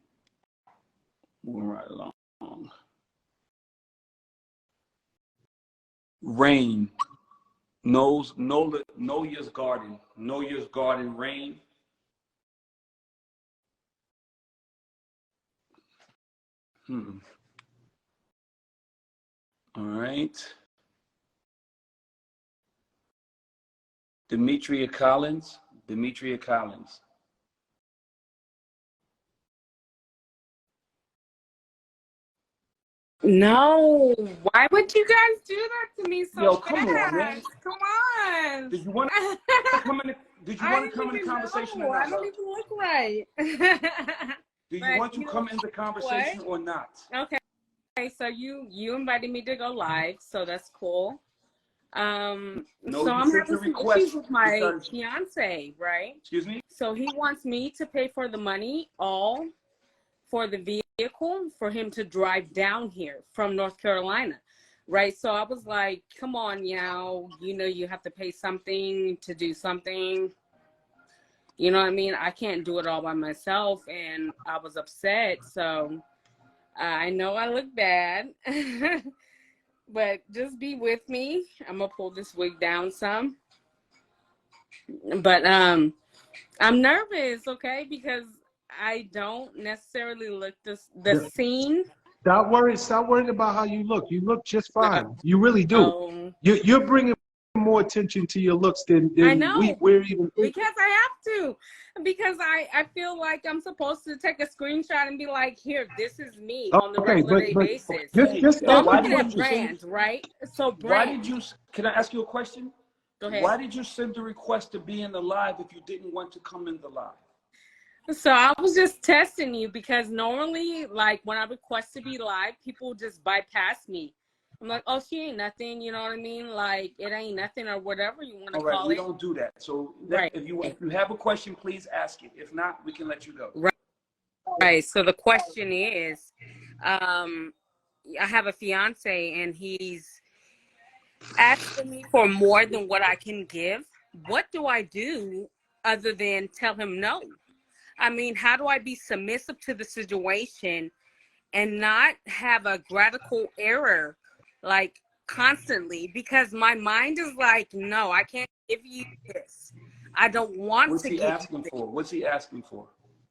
Speaker 1: Moving right along. Rain. Know Yours Garden. Know Yours Garden, Rain. All right. Demetria Collins. Demetria Collins.
Speaker 6: No, why would you guys do that to me so
Speaker 1: Yo,
Speaker 6: fast?
Speaker 1: come on, man.
Speaker 6: Come on.
Speaker 1: Did you want to come in? Did you want to come in the conversation or
Speaker 6: I
Speaker 1: not?
Speaker 6: don't even look right.
Speaker 1: Did you want to come in the conversation or not?
Speaker 6: Okay, so you invited me to go live, so that's cool.
Speaker 1: No,
Speaker 6: so I'm having some issues with my
Speaker 1: because,
Speaker 6: fiance, right?
Speaker 1: excuse me?
Speaker 6: So he wants me to pay for the money, all for the vehicle, for him to drive down here from North Carolina, right? So I was like, come on, you know, you have to pay something to do something. You know what I mean? I can't do it all by myself, and I was upset. So I know I look bad, but just be with me. I'm gonna pull this wig down some. But I'm nervous, okay, because I don't necessarily look the scene.
Speaker 2: Stop worrying about how you look. You look just fine. You really do. You're bringing more attention to your looks than
Speaker 6: I know,
Speaker 2: we're even thinking.
Speaker 6: because I have to, because I feel like I'm supposed to take a screenshot and be like, here, this is me on the regular day basis.
Speaker 2: Just
Speaker 6: So I'm
Speaker 1: why
Speaker 6: looking at brands, right? So brands.
Speaker 1: Can I ask you a question?
Speaker 6: Go ahead.
Speaker 1: Why did you send the request to be in the live if you didn't want to come in the live?
Speaker 6: So I was just testing you, because normally, like, when I request to be live, people just bypass me. I'm like, oh, she ain't nothing, you know what I mean? Like, it ain't nothing, or whatever you want to call it.
Speaker 1: We don't do that. So if you have a question, please ask it. If not, we can let you go.
Speaker 6: Right. So the question is, I have a fiance, and he's asking me for more than what I can give. What do I do other than tell him no? I mean, how do I be submissive to the situation and not have a grammatical error, like, constantly? Because my mind is like, no, I can't give you this. I don't want to give you this.
Speaker 1: What's he asking for?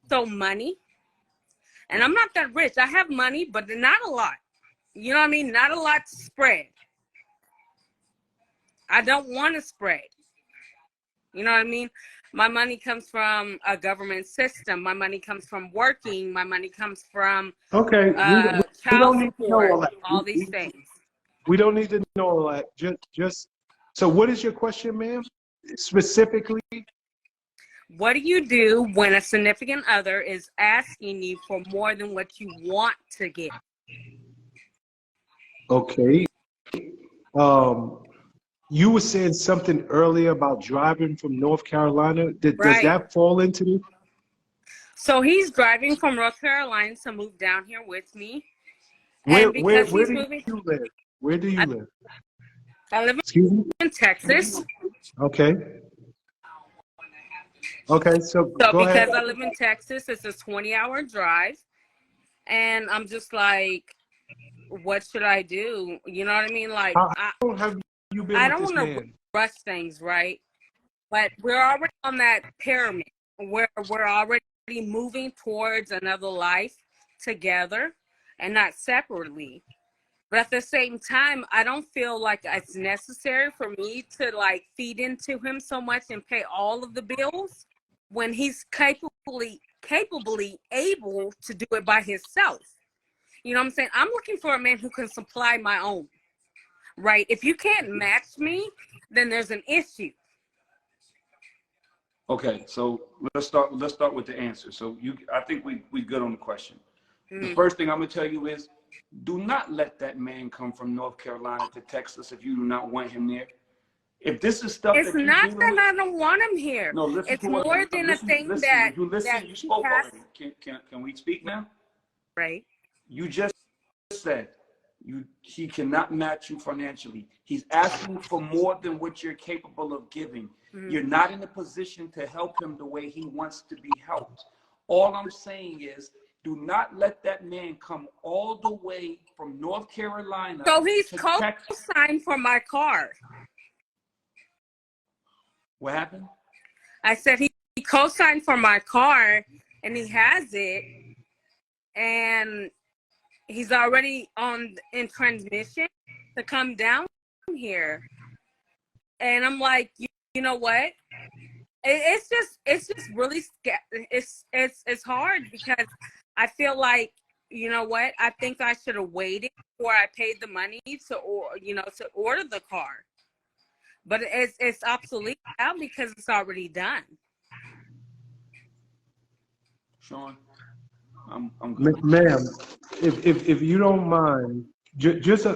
Speaker 6: So money. And I'm not that rich. I have money, but not a lot. You know what I mean? Not a lot to spread. I don't want to spread. You know what I mean? My money comes from a government system. My money comes from working. My money comes from
Speaker 2: Okay, we
Speaker 6: child
Speaker 2: don't need to know
Speaker 6: support,
Speaker 2: all that.
Speaker 6: all these things.
Speaker 2: We don't need to know all that. Just. So, what is your question, ma'am? Specifically.
Speaker 6: What do you do when a significant other is asking you for more than what you want to give?
Speaker 2: Okay. You were saying something earlier about driving from North Carolina. Does
Speaker 6: Right.
Speaker 2: that fall into this?
Speaker 6: So he's driving from North Carolina to move down here with me.
Speaker 2: Where
Speaker 6: And because
Speaker 2: do
Speaker 6: he's moving,
Speaker 2: you live? Where do you live?
Speaker 6: I live
Speaker 2: Excuse me?
Speaker 6: in Texas.
Speaker 2: Okay. Okay, so
Speaker 6: So
Speaker 2: go ahead.
Speaker 6: because I live in Texas, it's a 20-hour drive. And I'm just like, what should I do? You know what I mean? Like,
Speaker 2: How long have you been
Speaker 6: I
Speaker 2: with
Speaker 6: don't
Speaker 2: this
Speaker 6: want to
Speaker 2: man?
Speaker 6: rush things, right? But we're already on that pyramid where we're already moving towards another life together and not separately. But at the same time, I don't feel like it's necessary for me to like feed into him so much and pay all of the bills when he's capably able to do it by himself. You know what I'm saying? I'm looking for a man who can supply my own, right? If you can't match me, then there's an issue.
Speaker 1: Okay, so let's start with the answer. So I think we good on the question. The
Speaker 6: Mm.
Speaker 1: first thing I'm gonna tell you is, do not let that man come from North Carolina to Texas if you do not want him there. If this is stuff
Speaker 6: It's
Speaker 1: that
Speaker 6: not
Speaker 1: you
Speaker 6: that I don't want him here.
Speaker 1: no, listen
Speaker 6: It's
Speaker 1: to what,
Speaker 6: more than a
Speaker 1: listen,
Speaker 6: thing
Speaker 1: listen,
Speaker 6: that
Speaker 1: you listen,
Speaker 6: that
Speaker 1: you
Speaker 6: he
Speaker 1: spoke
Speaker 6: has,
Speaker 1: already. Can we speak now?
Speaker 6: right?
Speaker 1: You just said he cannot match you financially. He's asking for more than what you're capable of giving.
Speaker 6: Mm.
Speaker 1: You're not in a position to help him the way he wants to be helped. All I'm saying is, do not let that man come all the way from North Carolina.
Speaker 6: So he's
Speaker 1: to Texas.
Speaker 6: co-signed for my car.
Speaker 1: What happened?
Speaker 6: I said he co-signed for my car and he has it and he's already in transmission to come down here. And I'm like, you know what? It's just really it's hard because I feel like, you know what? I think I should have waited before I paid the money to order the car. But it's obsolete now because it's already done.
Speaker 1: Sean, I'm good.
Speaker 2: Ma'am, if you don't mind,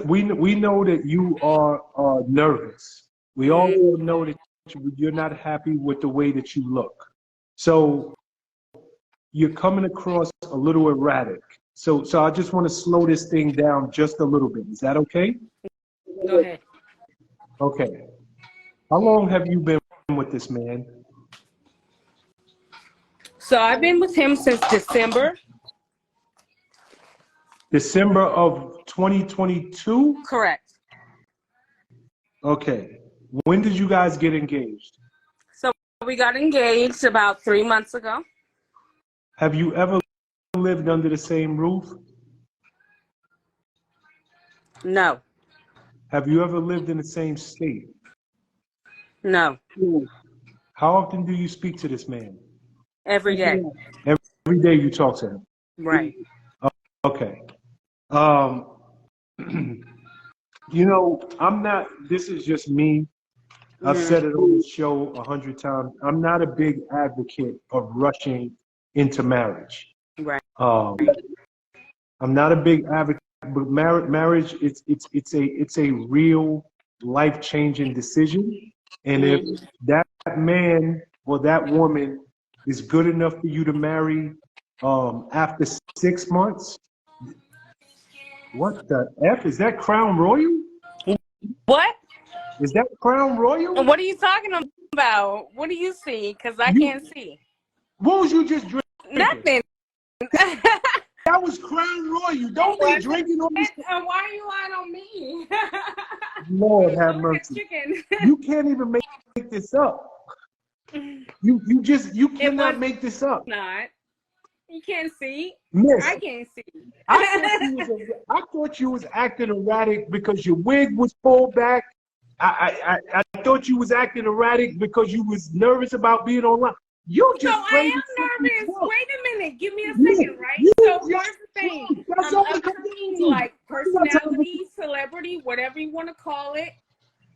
Speaker 2: we know that you are nervous. We all know that you're not happy with the way that you look. So you're coming across a little erratic. So I just want to slow this thing down just a little bit. Is that okay?
Speaker 6: Go ahead.
Speaker 2: Okay. How long have you been with this man?
Speaker 6: So I've been with him since December.
Speaker 2: December of 2022?
Speaker 6: Correct.
Speaker 2: Okay. When did you guys get engaged?
Speaker 6: So we got engaged about 3 months ago.
Speaker 2: Have you ever lived under the same roof?
Speaker 6: No.
Speaker 2: Have you ever lived in the same state?
Speaker 6: No.
Speaker 2: How often do you speak to this man?
Speaker 6: Every day.
Speaker 2: Every day you talk to him.
Speaker 6: Right.
Speaker 2: Okay. You know, this is just me. I've said it on the show 100 times. I'm not a big advocate of rushing into marriage.
Speaker 6: Right.
Speaker 2: I'm not a big advocate, but marriage, it's a real life-changing decision. And if that man or that woman is good enough for you to marry after 6 months, what the F? Is that Crown Royal?
Speaker 6: What?
Speaker 2: Is that Crown Royal?
Speaker 6: What are you talking about? What do you see? Because I can't see.
Speaker 2: What was you just drinking?
Speaker 6: Nothing.
Speaker 2: That was Crown Royal. Don't be drinking on this.
Speaker 6: And why are you lying on me?
Speaker 2: Lord have mercy.
Speaker 6: Chicken.
Speaker 2: You can't even make this up. You cannot make this up.
Speaker 6: Not. You can't see.
Speaker 2: Miss,
Speaker 6: I can't see.
Speaker 2: I thought you was acting erratic because your wig was pulled back I thought you was acting erratic because you was nervous about being online. You
Speaker 6: So
Speaker 2: just
Speaker 6: I
Speaker 2: played
Speaker 6: am
Speaker 2: the
Speaker 6: nervous.
Speaker 2: fucking
Speaker 6: Wait a minute. Give me a
Speaker 2: Yeah,
Speaker 6: second, right?
Speaker 2: you
Speaker 6: So
Speaker 2: just
Speaker 6: here's the thing.
Speaker 2: drunk. That's
Speaker 6: I'm
Speaker 2: all it comes
Speaker 6: upcoming,
Speaker 2: down to.
Speaker 6: like
Speaker 2: You gotta tell me,
Speaker 6: personality, celebrity, whatever you want to call it.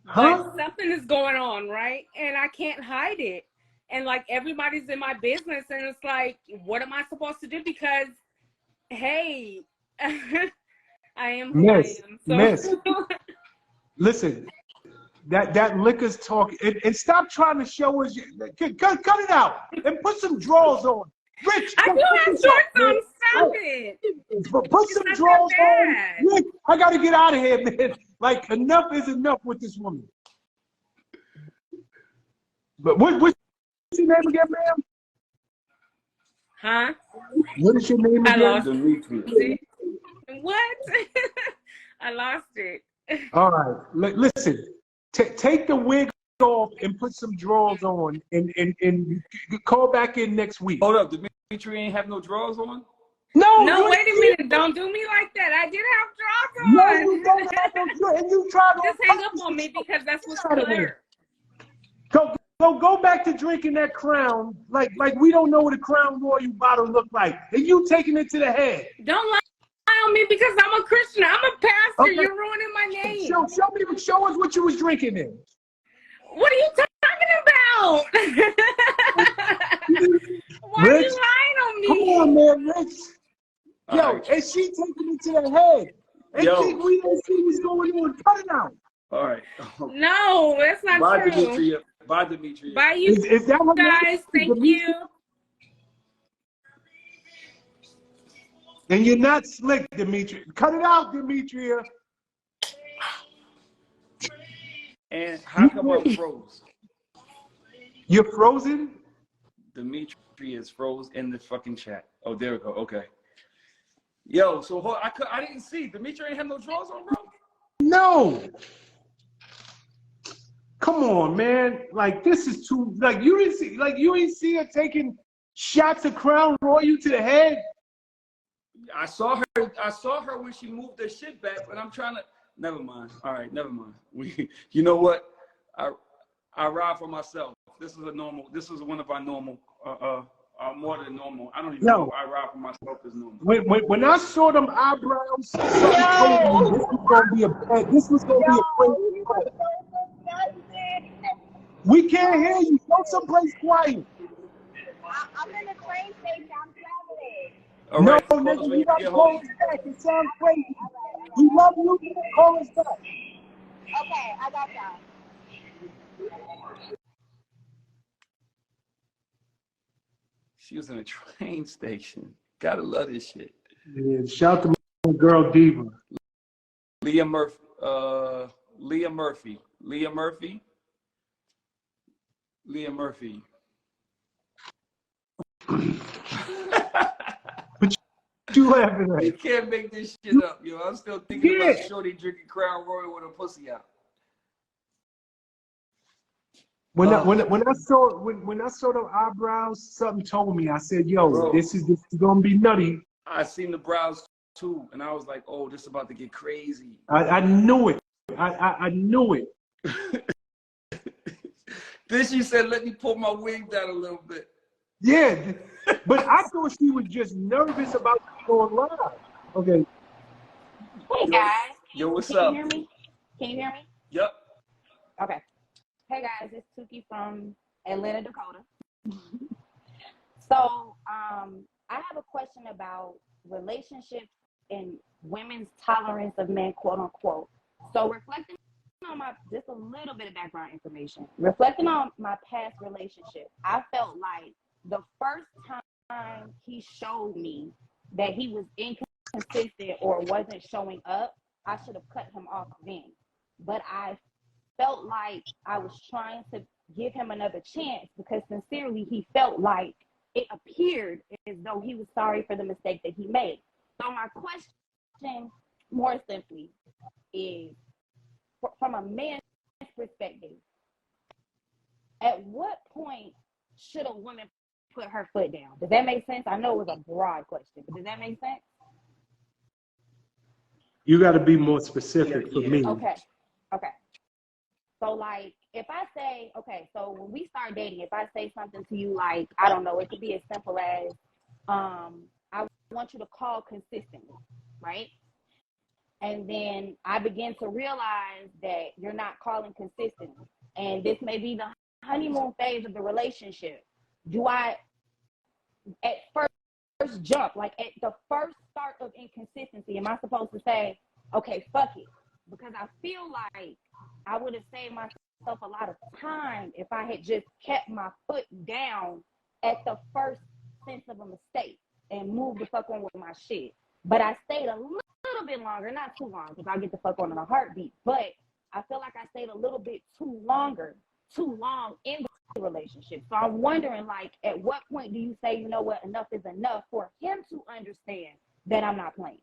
Speaker 6: But
Speaker 2: huh?
Speaker 6: something is going on, right? And I can't hide it. And like everybody's in my business, and it's like, what am I supposed to do? Because, hey, I am who I am. So
Speaker 2: Miss, listen, that liquor's talking, and stop trying to show us. Cut it out and put some drawers on. Rich,
Speaker 6: I do
Speaker 2: cut
Speaker 6: have
Speaker 2: this out,
Speaker 6: shorts
Speaker 2: man.
Speaker 6: on. Stop it.
Speaker 2: Put
Speaker 6: It's
Speaker 2: some
Speaker 6: not
Speaker 2: drawers
Speaker 6: that
Speaker 2: on.
Speaker 6: bad.
Speaker 2: Rick, I gotta get out of here, man. Like enough is enough with this woman. But what's your name again, ma'am?
Speaker 6: Huh?
Speaker 2: What is your name
Speaker 6: I
Speaker 2: again?
Speaker 6: lost
Speaker 1: Demetrius.
Speaker 6: it. What? I lost it.
Speaker 2: All right, listen. Take the wig off and put some drawers on, and you call back in next week.
Speaker 1: Hold up, Dimitri ain't have no drawers on?
Speaker 2: No,
Speaker 6: No,
Speaker 2: you
Speaker 6: wait a
Speaker 2: didn't.
Speaker 6: minute. Don't do me like that. I did have drawers
Speaker 2: No,
Speaker 6: on.
Speaker 2: you don't have no drawers, and you tried to.
Speaker 6: Just hang up on me because that's what's
Speaker 2: Get out of
Speaker 6: clear.
Speaker 2: here. Go back to drinking that Crown like we don't know what a Crown Royal bottle look like, and you taking it to the head.
Speaker 6: Don't lie on me because I'm a Christian. I'm a pastor.
Speaker 2: Okay.
Speaker 6: You're ruining my name.
Speaker 2: Show us what you was drinking in.
Speaker 6: What are you talking about? Why are
Speaker 2: Rich,
Speaker 6: you lying on me?
Speaker 2: come on, man, Rich. Yo,
Speaker 1: All right.
Speaker 2: and she taking it to the head. And
Speaker 1: Yo.
Speaker 2: think we don't see what's going on. Cut it out.
Speaker 1: All right.
Speaker 6: No, that's not
Speaker 1: Bye,
Speaker 6: true.
Speaker 1: Demetria. Bye, Demetria.
Speaker 6: Bye, you
Speaker 2: Is that what
Speaker 6: guys. Thank you.
Speaker 2: And you're not slick, Demetria. Cut it out, Demetria.
Speaker 1: And how come I froze?
Speaker 2: You're frozen?
Speaker 1: Demetri is froze in the fucking chat. Oh, there we go. Okay. Yo, so I didn't see. Demetri ain't have no drawers on, bro?
Speaker 2: No. Come on, man. Like, this is too, like, you ain't see her taking shots of Crown Royal to the head?
Speaker 1: I saw her when she moved her shit back, but I'm trying to. Never mind. All right, never mind. You know what? I ride for myself. This is one of our normal, more than normal. I don't even know. I ride for myself is normal.
Speaker 2: When I saw them eyebrows, something told me this was gonna be a crazy fight. We can't hear you. Go someplace quiet.
Speaker 7: I'm in the train station. I'm traveling.
Speaker 1: All
Speaker 2: No,
Speaker 1: right, call us
Speaker 2: nigga,
Speaker 1: when
Speaker 2: you
Speaker 1: you
Speaker 2: gotta
Speaker 1: get
Speaker 2: call
Speaker 1: home.
Speaker 2: us back. It sounds crazy. We love you. Call us back.
Speaker 7: Okay, I got y'all.
Speaker 1: She was in a train station. Gotta love this shit.
Speaker 2: Yeah, shout out to my girl Diva.
Speaker 1: Leah Murphy. Leah Murphy. Leah Murphy. Leah Murphy.
Speaker 2: You laughing
Speaker 1: You
Speaker 2: at?
Speaker 1: can't make this shit up, yo. I'm still thinking
Speaker 2: Yeah.
Speaker 1: about Shorty drinking Crown Royal with a pussy out.
Speaker 2: When I saw the eyebrows, something told me. I said, "Yo,
Speaker 1: Bro.
Speaker 2: this is gonna be nutty."
Speaker 1: I seen the brows too, and I was like, "Oh, this is about to get crazy."
Speaker 2: I knew it. I knew it.
Speaker 1: Then she said, "Let me pull my wig down a little bit."
Speaker 2: Yeah, but I thought she was just nervous about going live. Okay.
Speaker 7: Hey guys.
Speaker 1: Yo, what's
Speaker 7: Can
Speaker 1: up?
Speaker 7: you hear me? Can you hear me?
Speaker 1: Yep.
Speaker 7: Okay. Hey guys, it's Tuki from Atlanta, Dakota. So, I have a question about relationships and women's tolerance of men, quote unquote. So, reflecting on just a little bit of background information. Reflecting on my past relationship, I felt like the first time he showed me that he was inconsistent or wasn't showing up, I should have cut him off then. But I felt like I was trying to give him another chance because sincerely he felt like it appeared as though he was sorry for the mistake that he made. So my question, more simply, is from a man's perspective, at what point should a woman put her foot down? Does that make sense? I know it was a broad question, but does that make sense?
Speaker 2: You got to be more specific for me.
Speaker 7: Okay. So like if I say, okay, so when we start dating, if I say something to you like, I don't know, it could be as simple as I want you to call consistently, right? And then I begin to realize that you're not calling consistently. And this may be the honeymoon phase of the relationship. Do I at first jump, like at the first start of inconsistency, am I supposed to say, okay, fuck it? Because I feel like I would have saved myself a lot of time if I had just kept my foot down at the first sense of a mistake and moved the fuck on with my shit. But I stayed a little bit longer, not too long, because I get the fuck on in a heartbeat. But I feel like I stayed a little bit too long in the relationship. So I'm wondering, like, at what point do you say, you know what, enough is enough for him to understand that I'm not playing?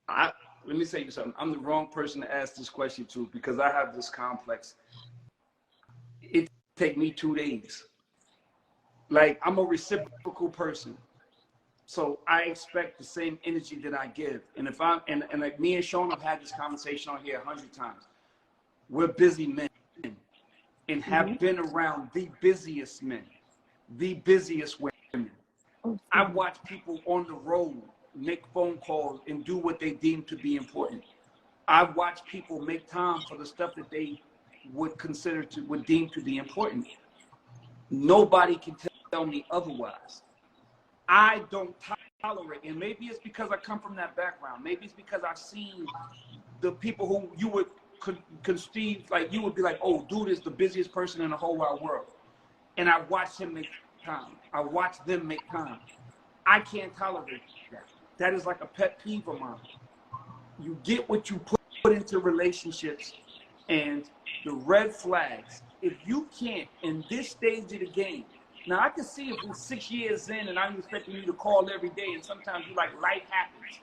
Speaker 1: Let me say you something. I'm the wrong person to ask this question to because I have this complex. It take me 2 days. Like, I'm a reciprocal person. So I expect the same energy that I give. And if I'm, and like me and Sean have had this conversation on here 100 times. We're busy men and have been around the busiest men, the busiest women. I watch people on the road make phone calls and do what they deem to be important. I watch people make time for the stuff that they would deem to be important. Nobody can tell me otherwise. I don't tolerate, and maybe it's because I come from that background. Maybe it's because I've seen the people who you would conceive, like you would be like, oh, dude is the busiest person in the whole wide world. And I watched him make time. I watched them make time. I can't tolerate that. That is like a pet peeve of mine. You get what you put into relationships, and the red flags, if you can't, in this stage of the game, now I can see if we're 6 years in and I'm expecting you to call every day and sometimes you like life happens.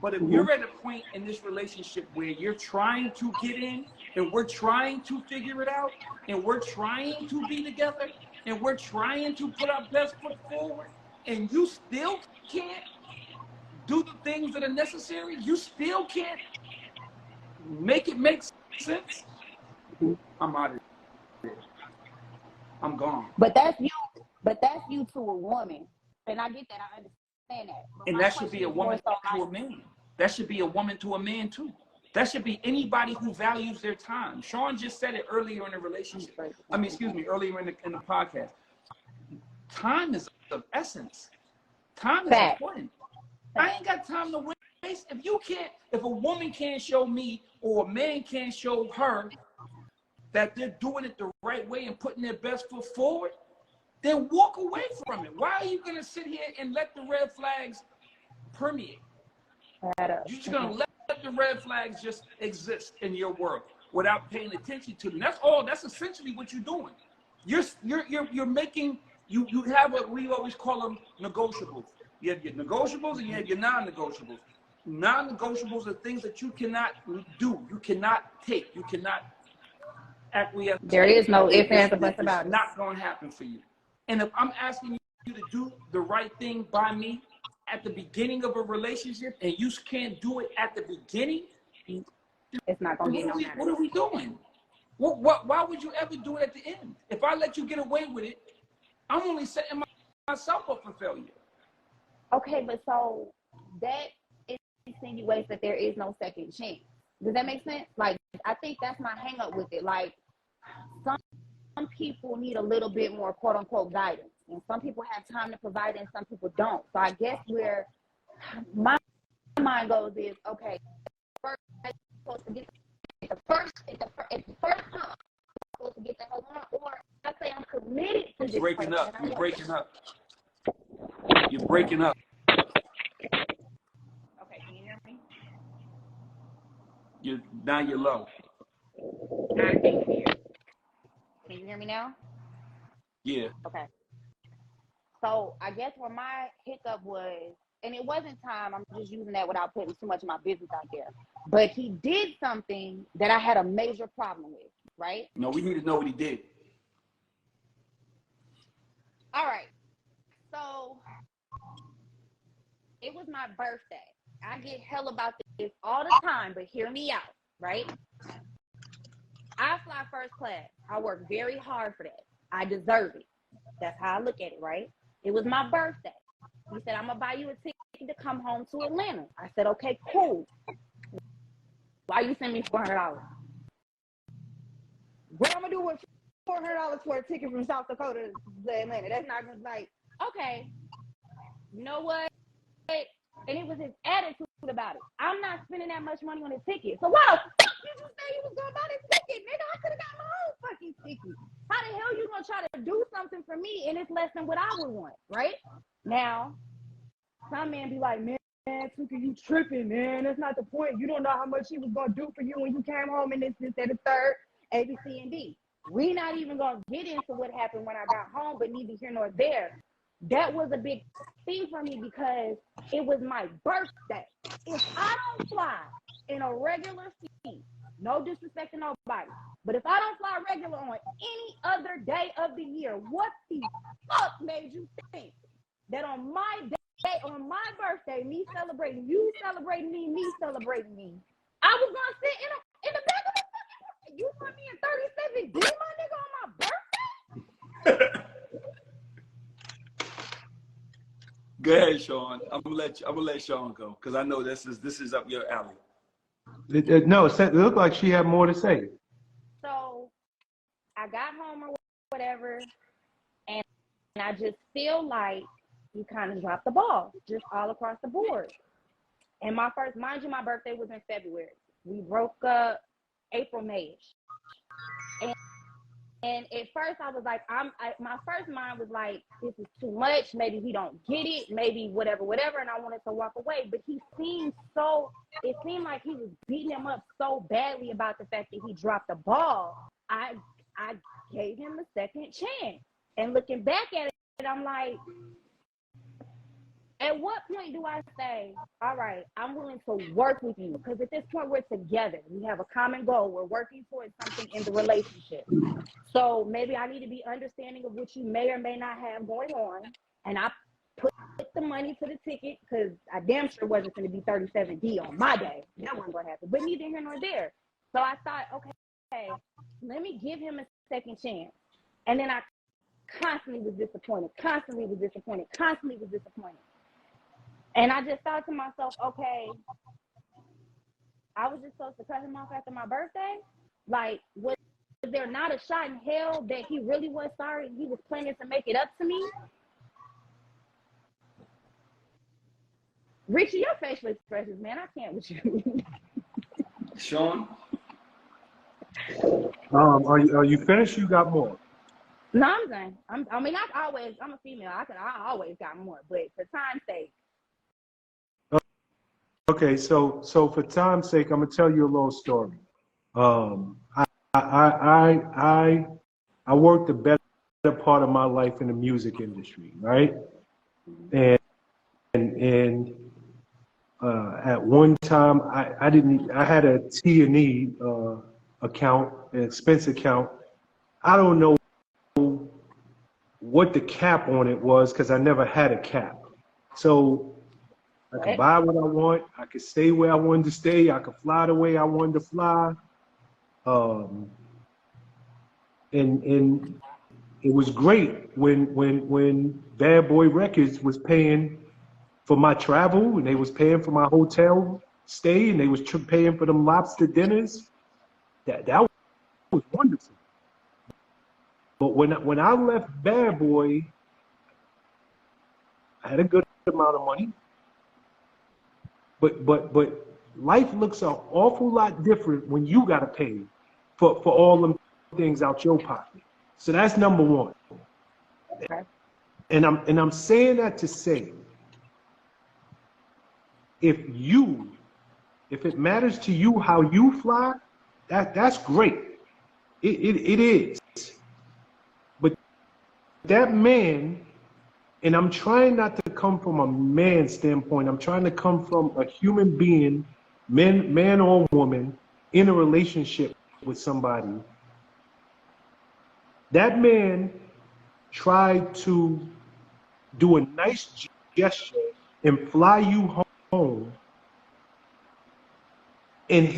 Speaker 1: But if you're at a point in this relationship where you're trying to get in and we're trying to figure it out and we're trying to be together and we're trying to put our best foot forward and you still can't do the things that are necessary, you still can't make it make sense, I'm out of here. I'm gone.
Speaker 7: But that's you to a woman. And I get that, I understand that. But
Speaker 1: and that should be a woman to a man. That should be a woman to a man too. That should be anybody who values their time. Sean just said it earlier in the relationship. Earlier in the podcast. Time is of essence. Time is important. I ain't got time to waste. If a woman can't show me or a man can't show her that they're doing it the right way and putting their best foot forward, then walk away from it. Why are you going to sit here and let the red flags permeate? You're just going to let the red flags just exist in your world without paying attention to them. That's all. That's essentially what you're doing. You're making, you have what we always call them negotiables. You have your negotiables and you have your non-negotiables. Non-negotiables are things that you cannot do. You cannot take. You cannot acquiesce.
Speaker 7: There is no ifs, ands, or buts about it.
Speaker 1: It's not going to happen for you. And if I'm asking you to do the right thing by me at the beginning of a relationship and you can't do it at the beginning,
Speaker 7: it's not going to get no better.
Speaker 1: What are we doing? Why would you ever do it at the end? If I let you get away with it, I'm only setting myself up for failure.
Speaker 7: Okay, but so that insinuates that there is no second chance. Does that make sense? Like, I think that's my hang up with it. Like, some people need a little bit more quote unquote guidance, and some people have time to provide it and some people don't. So I guess where my mind goes is, okay, first I'm supposed to get the first time I'm supposed to get the hell on, or I say I'm committed to this.
Speaker 1: You're breaking up. You're breaking up. You're breaking up.
Speaker 7: Okay, can you hear me?
Speaker 1: Now you're low.
Speaker 7: I can't hear. Can you hear me now?
Speaker 1: Yeah.
Speaker 7: Okay. So I guess where my hiccup was, and it wasn't time, I'm just using that without putting too much of my business out there, but he did something that I had a major problem with, right?
Speaker 1: No, we need to know what he did.
Speaker 7: All right. So it was my birthday. I get hell about this all the time, but hear me out, right? I fly first class. I work very hard for that. I deserve it. That's how I look at it, right? It was my birthday. He said, I'm going to buy you a ticket to come home to Atlanta. I said, okay, cool. Why you send me $400? What I'm going to do with $400 for a ticket from South Dakota to Atlanta? That's not just like, okay, you know what? And it was his attitude about it. I'm not spending that much money on a ticket. So why the fuck did you say you was going to buy this ticket? Nigga, I could have got my own fucking ticket. How the hell you going to try to do something for me and it's less than what I would want, right? Now, some men be like, man, Tuka, you tripping, man. That's not the point. You don't know how much he was going to do for you when you came home and this, and the third, A, B, C, and D. We not even going to get into what happened when I got home, but neither here nor there. That was a big thing for me because it was my birthday. If I don't fly in a regular fee, no disrespect to nobody, but if I don't fly regular on any other day of the year, what the fuck made you think that on my day, on my birthday, me celebrating, you celebrating me celebrating me, I was gonna sit in the back of the fucking, you put me in 37D, my nigga, on my birthday?
Speaker 1: Go ahead, Sean. I'm gonna let Sean go because I know this is up your alley.
Speaker 2: No, it looked like she had more to say.
Speaker 7: So I got home or whatever, and I just feel like you kind of dropped the ball just all across the board. And my first, mind you, my birthday was in February. We broke up April, May-ish. And at first I was like, my first mind was like, this is too much. Maybe he don't get it. Maybe whatever. And I wanted to walk away. But it seemed like he was beating him up so badly about the fact that he dropped the ball. I gave him a second chance. And looking back at it, I'm like, at what point do I say, all right, I'm willing to work with you? Because at this point, we're together. We have a common goal. We're working towards something in the relationship. So maybe I need to be understanding of what you may or may not have going on. And I put the money to the ticket because I damn sure wasn't going to be 37D on my day. That wasn't going to happen. But neither here nor there. So I thought, okay, let me give him a second chance. And then I constantly was disappointed. And I just thought to myself, okay, I was just supposed to cut him off after my birthday? Like, was there not a shot in hell that he really was sorry and he was planning to make it up to me? Richie, your facial expressions, man, I can't with you.
Speaker 1: Sean?
Speaker 2: Are you finished? You got more?
Speaker 7: No, I'm done. I'm a female. I always got more, but for time's sake.
Speaker 2: Okay, so for time's sake, I'm gonna tell you a little story. I worked the better part of my life in the music industry, right? And at one time, I had a T&E account, an expense account. I don't know what the cap on it was because I never had a cap. So I could buy what I want. I could stay where I wanted to stay. I could fly the way I wanted to fly. And it was great when Bad Boy Records was paying for my travel and they was paying for my hotel stay and they was paying for them lobster dinners. That was wonderful. But when I left Bad Boy, I had a good amount of money. But life looks an awful lot different when you gotta pay for all them things out your pocket. So that's number one.
Speaker 7: Okay.
Speaker 2: And I'm saying that to say, if it matters to you how you fly, that's great. It is. But that man, and I'm trying not to come from a man standpoint, I'm trying to come from a human being, man or woman, in a relationship with somebody. That man tried to do a nice gesture and fly you home, and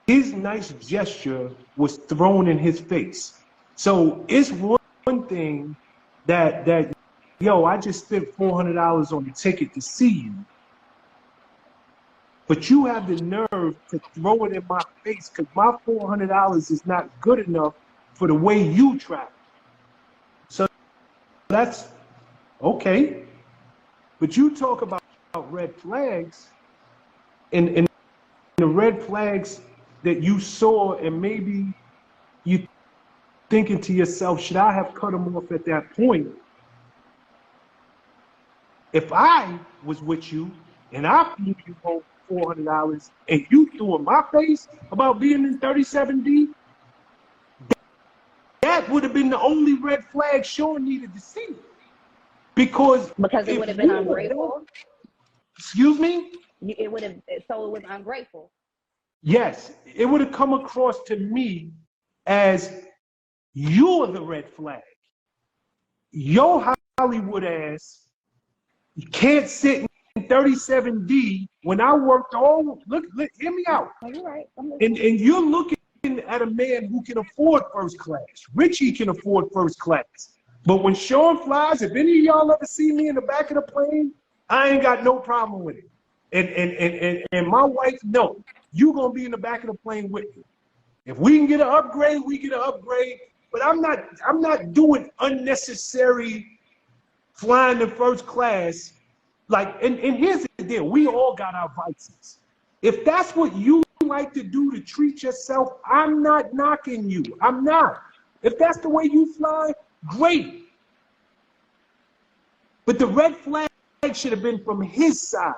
Speaker 2: his nice gesture was thrown in his face. So it's one thing that yo, I just spent $400 on the ticket to see you. But you have the nerve to throw it in my face because my $400 is not good enough for the way you travel. So that's okay. But you talk about red flags, and the red flags that you saw, and maybe you thinking to yourself, should I have cut them off at that point? If I was with you and I flew you home for $400 and you threw in my face about being in 37D, that would have been the only red flag Sean needed to see. Because
Speaker 7: it would have been ungrateful.
Speaker 2: Excuse me?
Speaker 7: It would have, so it was ungrateful.
Speaker 2: Yes, it would have come across to me as you're the red flag. Your Hollywood ass can't sit in 37D when I worked all, look, hear me out.
Speaker 7: Oh, you're right.
Speaker 2: And you're looking at a man who can afford first class. Richie can afford first class. But when Sean flies, if any of y'all ever see me in the back of the plane, I ain't got no problem with it. And my wife, no, you gonna be in the back of the plane with me. If we can get an upgrade, we get an upgrade. But I'm not doing unnecessary flying in first class. Like, and here's the deal, we all got our vices. If that's what you like to do to treat yourself, I'm not knocking you. I'm not. If that's the way you fly, great. But the red flag should have been from his side.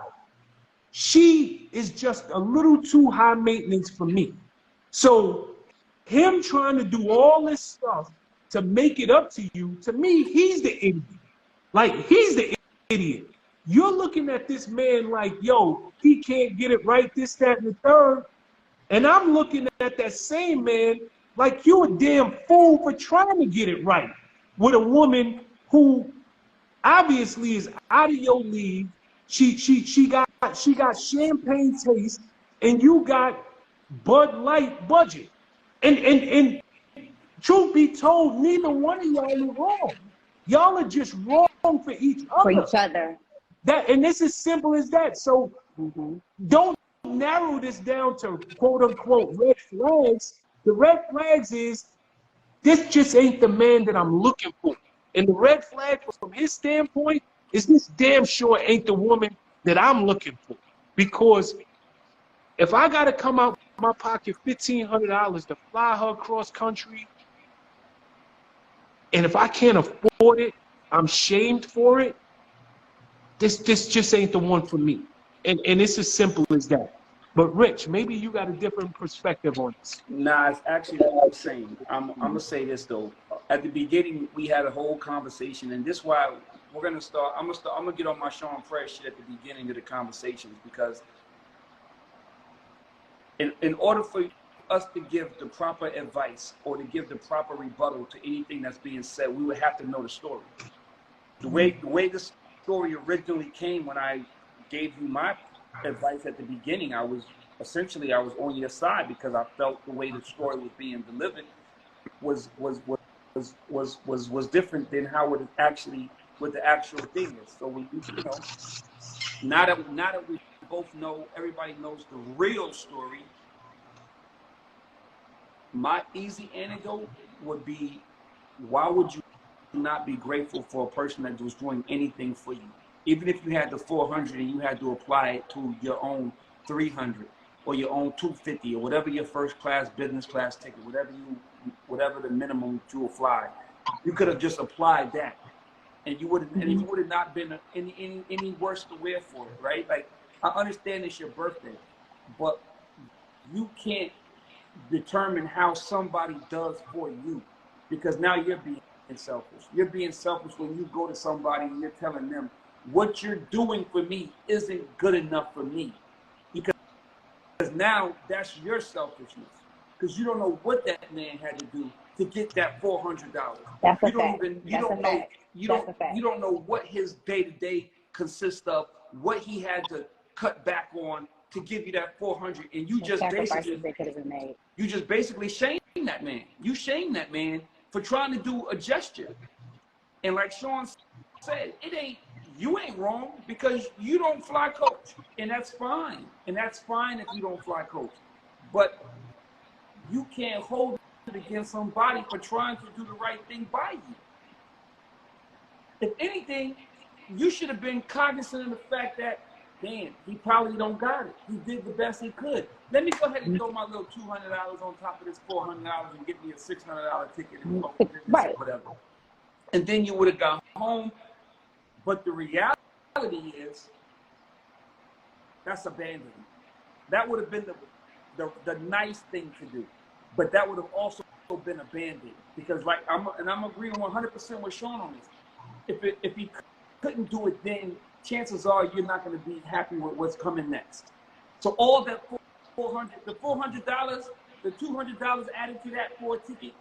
Speaker 2: She is just a little too high maintenance for me. So him trying to do all this stuff to make it up to you, to me, he's the idiot. Like, he's the idiot. You're looking at this man like, yo, he can't get it right, this, that, and the third. And I'm looking at that same man like you a damn fool for trying to get it right with a woman who obviously is out of your league. She got champagne taste, and you got Bud Light budget. And truth be told, neither one of y'all are wrong. Y'all are just wrong for each other.
Speaker 7: For each other.
Speaker 2: And it's as simple as that. So don't narrow this down to quote unquote red flags. The red flags is this just ain't the man that I'm looking for. And the red flag from his standpoint is this damn sure ain't the woman that I'm looking for. Because if I got to come out of my pocket $1,500 to fly her across country, and if I can't afford it, I'm shamed for it, this just ain't the one for me. And it's as simple as that. But Rich, maybe you got a different perspective on this.
Speaker 1: Nah, it's actually what I'm saying. I'm gonna say this though. At the beginning, we had a whole conversation, and this is why we're gonna start. I'm gonna get on my Sean Fresh shit at the beginning of the conversations, because in order for us to give the proper advice or to give the proper rebuttal to anything that's being said, we would have to know the story. The way the story originally came, when I gave you my advice at the beginning, I was on your side because I felt the way the story was being delivered was different than how it actually, what the actual thing is. So we, now that we both know, everybody knows the real story. My easy antidote would be, why would you not be grateful for a person that was doing anything for you? Even if you had the 400 and you had to apply it to your own 300 or your own 250 or whatever your first class, business class ticket, whatever the minimum to will fly, you could have just applied that, and you would have not been any worse to wear for it, right? Like, I understand it's your birthday, but you can't determine how somebody does for you, because now you're being selfish. You're being selfish when you go to somebody and you're telling them, what you're doing for me isn't good enough for me, because now that's your selfishness, because you don't know what that man had to do to get that $400.
Speaker 7: That's a
Speaker 1: you don't
Speaker 7: fact.
Speaker 1: even you
Speaker 7: That's
Speaker 1: don't
Speaker 7: a
Speaker 1: know
Speaker 7: fact.
Speaker 1: you
Speaker 7: That's
Speaker 1: don't
Speaker 7: a fact.
Speaker 1: you don't know what his day-to-day consists of, what he had to cut back on to give you that 400, and you
Speaker 7: The
Speaker 1: just
Speaker 7: sacrifices that could have been made.
Speaker 1: basically shame that man. You shame that man for trying to do a gesture. And like Sean said, you ain't wrong because you don't fly coach, and that's fine. And that's fine if you don't fly coach, but you can't hold it against somebody for trying to do the right thing by you. If anything, you should have been cognizant of the fact that, damn, he probably don't got it. He did the best he could. Let me go ahead and throw my little $200 on top of this $400 and get me a $600 ticket and
Speaker 4: Right.
Speaker 1: whatever. And then you would have gone home. But the reality is, that's abandoning. That would have been the nice thing to do. But that would have also been abandoned. Because like I'm agreeing 100% with Sean on this. If he couldn't do it then, chances are you're not going to be happy with what's coming next. So all that $400, the $400, the $200 added to that for a ticket,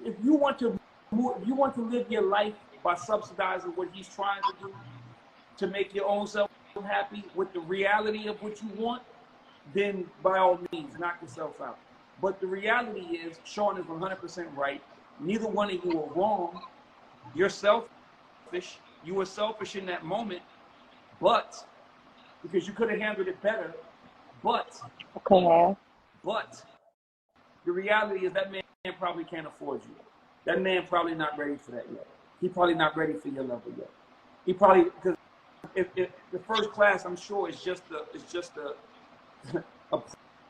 Speaker 1: if you want to live your life by subsidizing what he's trying to do to make your own self happy with the reality of what you want, then by all means, knock yourself out. But the reality is, Sean is 100% right. Neither one of you are wrong. You're selfish. You were selfish in that moment, but because you could have handled it better. But the reality is that man probably can't afford you. That man probably not ready for that yet. He probably not ready for your level yet. He probably, because if the first class, I'm sure, is just a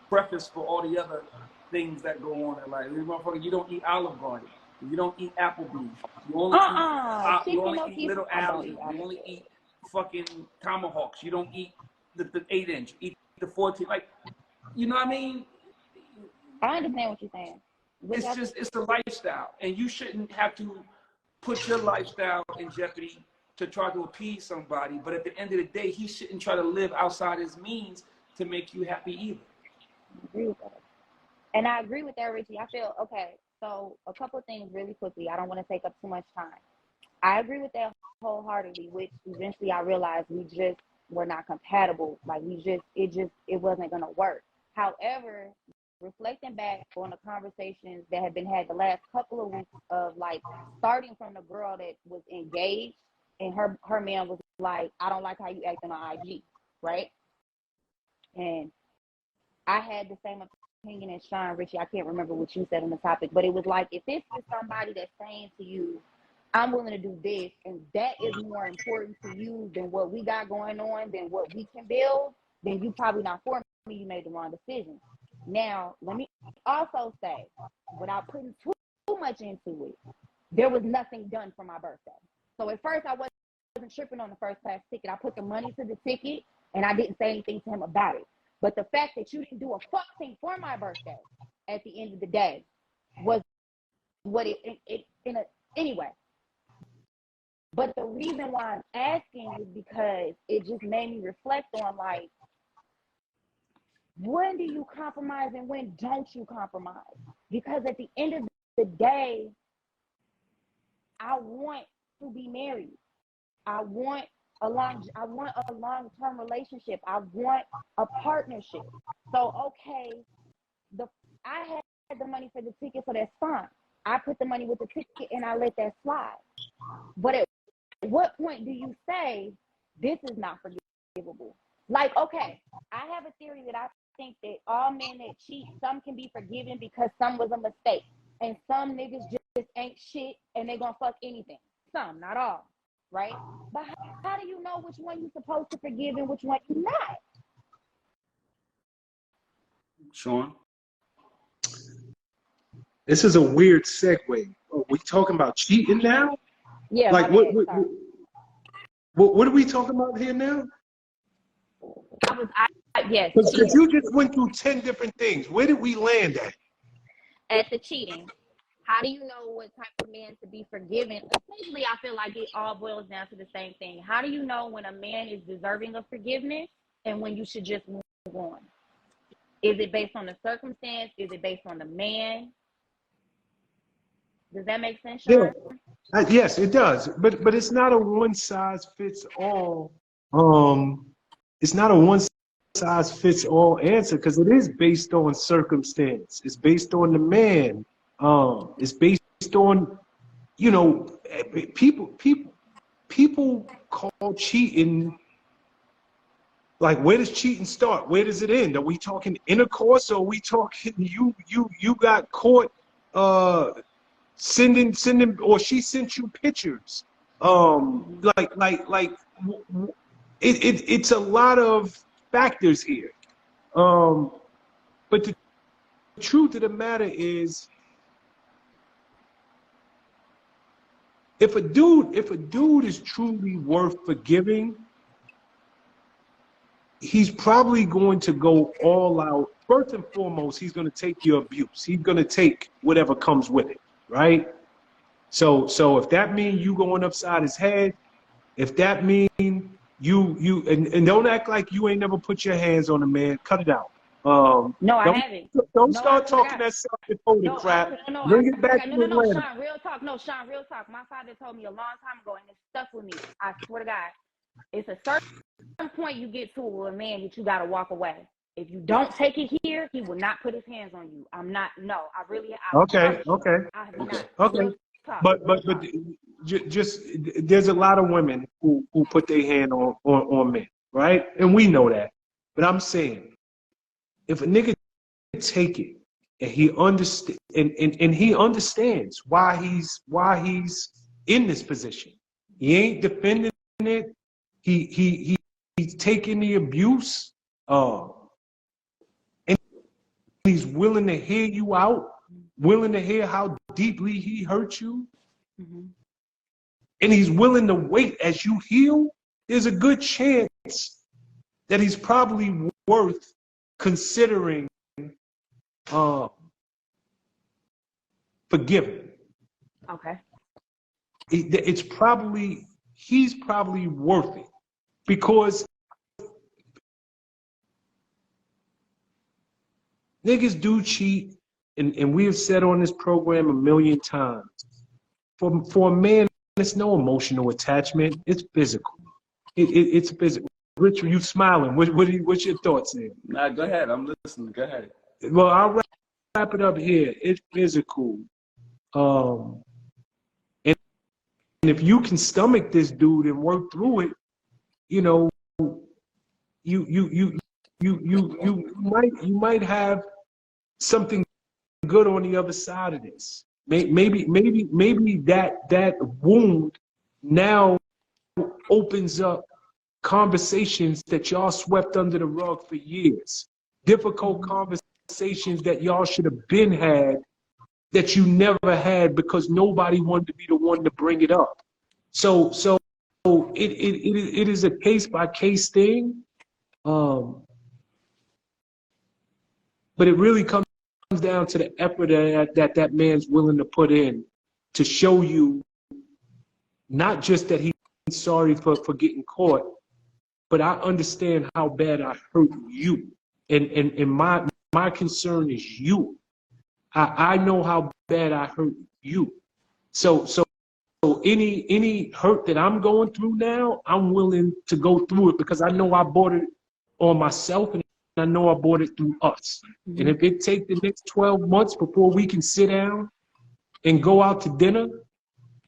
Speaker 1: preface for all the other things that go on in life. You don't eat Olive Garden. You don't eat Applebee's. You only eat Little Alley. You only eat fucking Tomahawks. You don't eat the 8-inch. Eat the 14. Like, you know what I mean?
Speaker 7: I understand what you're saying.
Speaker 1: It's a lifestyle, and you shouldn't have to put your lifestyle in jeopardy to try to appease somebody. But at the end of the day, he shouldn't try to live outside his means to make you happy either.
Speaker 7: I agree with that. And I agree with that, Richie. I feel, okay, so a couple of things really quickly. I don't want to take up too much time. I agree with that wholeheartedly, which eventually I realized we just were not compatible. Like it wasn't going to work. However, reflecting back on the conversations that have been had the last couple of weeks of like starting from the girl that was engaged and her man was like, I don't like how you acting on IG, right? And I had the same opinion as Sean, Richie. I can't remember what you said on the topic, but it was like, if this is somebody that's saying to you, I'm willing to do this, and that is more important to you than what we got going on, than what we can build, then you probably not for me. You made the wrong decision. Now, let me also say, without putting too much into it, there was nothing done for my birthday. So at first, I wasn't tripping on the first class ticket. I put the money to the ticket, and I didn't say anything to him about it. But the fact that you didn't do a fuck thing for my birthday at the end of the day was what anyway. But the reason why I'm asking is because it just made me reflect on, like, when do you compromise and when don't you compromise? Because at the end of the day, I want to be married. I want a long-term relationship. I want a partnership. So, okay, I had the money for the ticket, so that's fine. I put the money with the ticket and I let that slide. But at what point do you say this is not forgivable? Like, okay, I have a theory that I think that all men that cheat, some can be forgiven because some was a mistake. And some niggas just ain't shit and they gonna fuck anything. Some, not all, right? But how do you know which one you're supposed to forgive and which one you're not?
Speaker 1: Sean?
Speaker 2: This is a weird segue. Are we talking about cheating now?
Speaker 7: Yeah,
Speaker 2: like
Speaker 7: what
Speaker 2: are we talking about here now?
Speaker 7: Yes.
Speaker 2: Because you just went through 10 different things. Where did we land at?
Speaker 7: At the cheating. How do you know what type of man to be forgiven? Essentially, I feel like it all boils down to the same thing. How do you know when a man is deserving of forgiveness and when you should just move on? Is it based on the circumstance? Is it based on the man? Does that make sense, Sean?
Speaker 2: Yeah. Yes, it does. But it's not a one size fits all. It's not a one size fits all answer because it is based on circumstance. It's based on the man. It's based on, you know, people call cheating. Like, where does cheating start? Where does it end? Are we talking intercourse, or are we talking you got caught sending, or she sent you pictures? It's a lot of factors here. But the truth of the matter is, if a dude is truly worth forgiving, he's probably going to go all out. First and foremost, he's going to take your abuse. He's going to take whatever comes with it, right? So if that means you going upside his head, if that means and don't act like you ain't never put your hands on a man. Cut it out.
Speaker 7: No, I haven't.
Speaker 2: Don't
Speaker 7: No,
Speaker 2: start
Speaker 7: I
Speaker 2: talking
Speaker 7: forgot.
Speaker 2: that self-reported
Speaker 7: No,
Speaker 2: crap.
Speaker 7: no,
Speaker 2: Bring it back
Speaker 7: no,
Speaker 2: to Atlanta.
Speaker 7: Sean, real talk. No, Sean, real talk. My father told me a long time ago, and it stuck with me. I swear to God, it's a certain point you get to with a man that you got to walk away. If you don't take it here, he will not put his hands on you. I'm not. No, I really.
Speaker 2: Okay.
Speaker 7: I have not.
Speaker 2: Okay.
Speaker 7: Real talk,
Speaker 2: But
Speaker 7: real talk.
Speaker 2: just there's a lot of women who put their hand on men, right? And we know that. But I'm saying, if a nigga take it and he understand and he understands why he's in this position, he ain't defending it. He's taking the abuse. And he's willing to hear you out, willing to hear how deeply he hurt you.
Speaker 7: Mm-hmm.
Speaker 2: And he's willing to wait as you heal. There's a good chance that he's probably worth considering forgiving.
Speaker 7: Okay.
Speaker 2: He's probably worth it, because niggas do cheat, and we have said on this program a million times. For a man, it's no emotional attachment. It's physical. It's physical. Rich, you smiling? What's your thoughts there?
Speaker 1: Nah, go ahead. I'm listening. Go ahead.
Speaker 2: Well, I'll wrap it up here. It's physical. And if you can stomach this dude and work through it, you know, you might have something good on the other side of this. Maybe that wound now opens up conversations that y'all swept under the rug for years. Difficult conversations that y'all should have been had, that you never had because nobody wanted to be the one to bring it up. So it is a case by case thing. But it really comes down to the effort that man's willing to put in to show you not just that he's sorry for getting caught, but I understand how bad I hurt you. And my concern is you. I know how bad I hurt you. So any hurt that I'm going through now, I'm willing to go through it because I know I brought it on myself, and I know I brought it through us. And if it takes the next 12 months before we can sit down and go out to dinner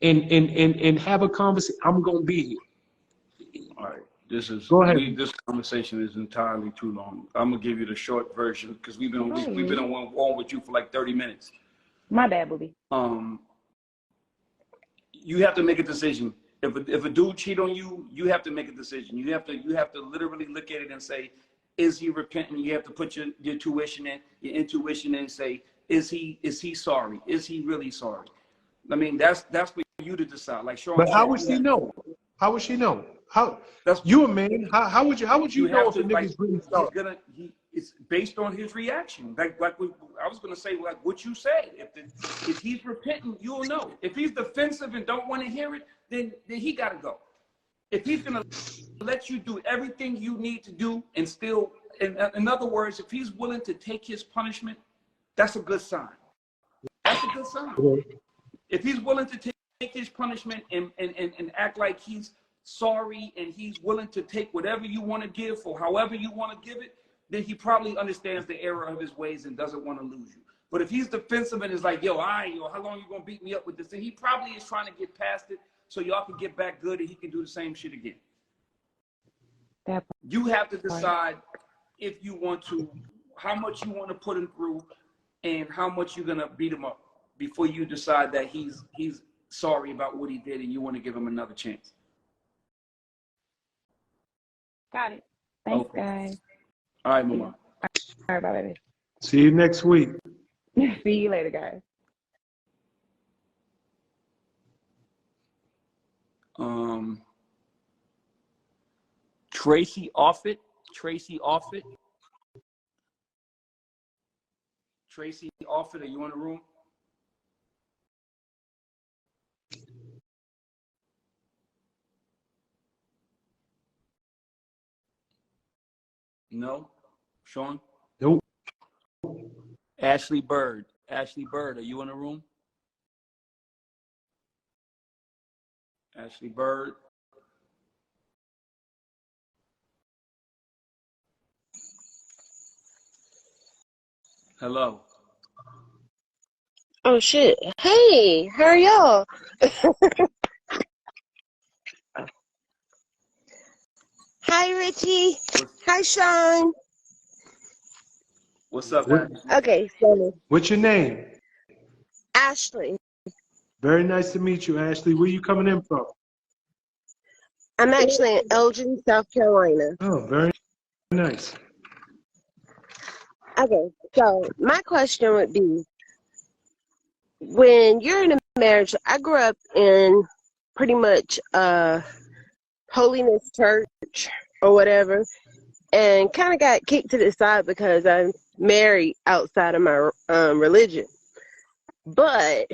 Speaker 2: and have a conversation, I'm gonna be here.
Speaker 1: All right.
Speaker 2: Go ahead.
Speaker 1: This conversation is entirely too long. I'm gonna give you the short version because we've been on one with you for like 30 minutes.
Speaker 7: My bad, booby.
Speaker 1: You have to make a decision. If a dude cheat on you, you have to make a decision. You have to literally look at it and say, is he repentant? You have to put your intuition in and say, is he sorry? Is he really sorry? I mean, that's for you to decide. Like Sean.
Speaker 2: But how would she know? How would she know? You a man? How would you know if a nigga's really sorry?
Speaker 1: It's based on his reaction. I was gonna say, like what you said. If he's repentant, you'll know. If he's defensive and don't want to hear it, then he gotta go. If he's gonna let you do everything you need to do and still, in other words, if he's willing to take his punishment, that's a good sign. That's a good sign. If he's willing to take his punishment and act like he's sorry and he's willing to take whatever you want to give for however you want to give it, then he probably understands the error of his ways and doesn't want to lose you. But if he's defensive and is like, yo, how long you gonna beat me up with this? Then he probably is trying to get past it so y'all can get back good and he can do the same shit again.
Speaker 7: That
Speaker 1: You have to decide if you want to, how much you want to put him through and how much you're gonna beat him up before you decide that he's sorry about what he did and you want to give him another chance.
Speaker 7: got it. Thanks,
Speaker 1: Okay.
Speaker 7: guys.
Speaker 1: All right, Mama.
Speaker 7: All right, bye, baby.
Speaker 2: See you next week.
Speaker 7: See you later, guys.
Speaker 1: Tracy Offit. Tracy Offit, are you in the room? No? Sean?
Speaker 2: Nope.
Speaker 1: Ashley Bird, are you in the room? Ashley Bird. Hello.
Speaker 8: Oh shit. Hey, how are y'all? Hi Richie. Hi Sean.
Speaker 1: What's up,
Speaker 2: What-
Speaker 1: Ashley?
Speaker 8: Okay, so
Speaker 2: What's your name?
Speaker 8: Ashley.
Speaker 2: Very nice to meet you, Ashley. Where you coming in from?
Speaker 8: I'm actually in Elgin, South Carolina.
Speaker 2: Oh, very nice.
Speaker 8: Okay, so my question would be, when you're in a marriage, I grew up in pretty much holiness church or whatever, and kind of got kicked to the side because I'm married outside of my religion. But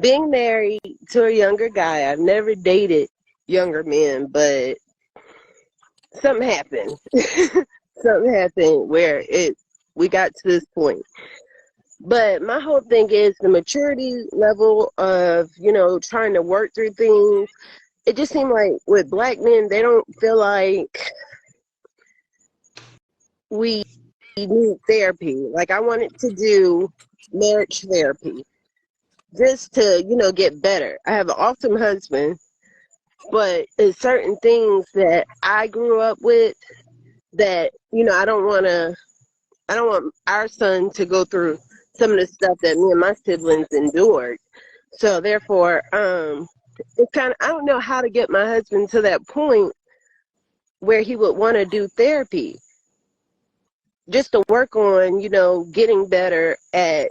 Speaker 8: being married to a younger guy, I've never dated younger men, but something happened. Something happened where we got to this point. But my whole thing is the maturity level of, trying to work through things. It just seemed like with black men, they don't feel like we need therapy. Like I wanted to do marriage therapy just to, get better. I have an awesome husband, but there's certain things that I grew up with that, I don't want our son to go through some of the stuff that me and my siblings endured. So therefore, it's kind of, I don't know how to get my husband to that point where he would want to do therapy just to work on, getting better at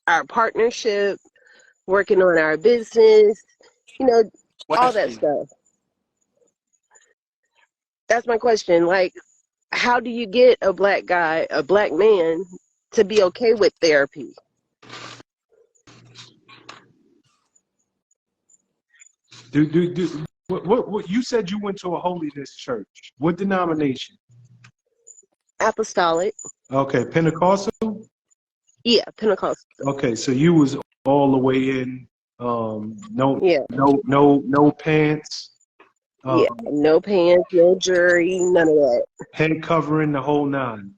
Speaker 8: our partnership, working on our business, all that
Speaker 1: Question.
Speaker 8: stuff. That's my question. Like, how do you get a black man to be okay with therapy?
Speaker 2: What you said you went to a holiness church. What denomination?
Speaker 8: Apostolic.
Speaker 2: Okay, Pentecostal?
Speaker 8: Yeah, Pentecostal.
Speaker 2: Okay, so you was all the way in no pants.
Speaker 8: Yeah, no pants, no jury, none of that.
Speaker 2: Head covering, the whole nine.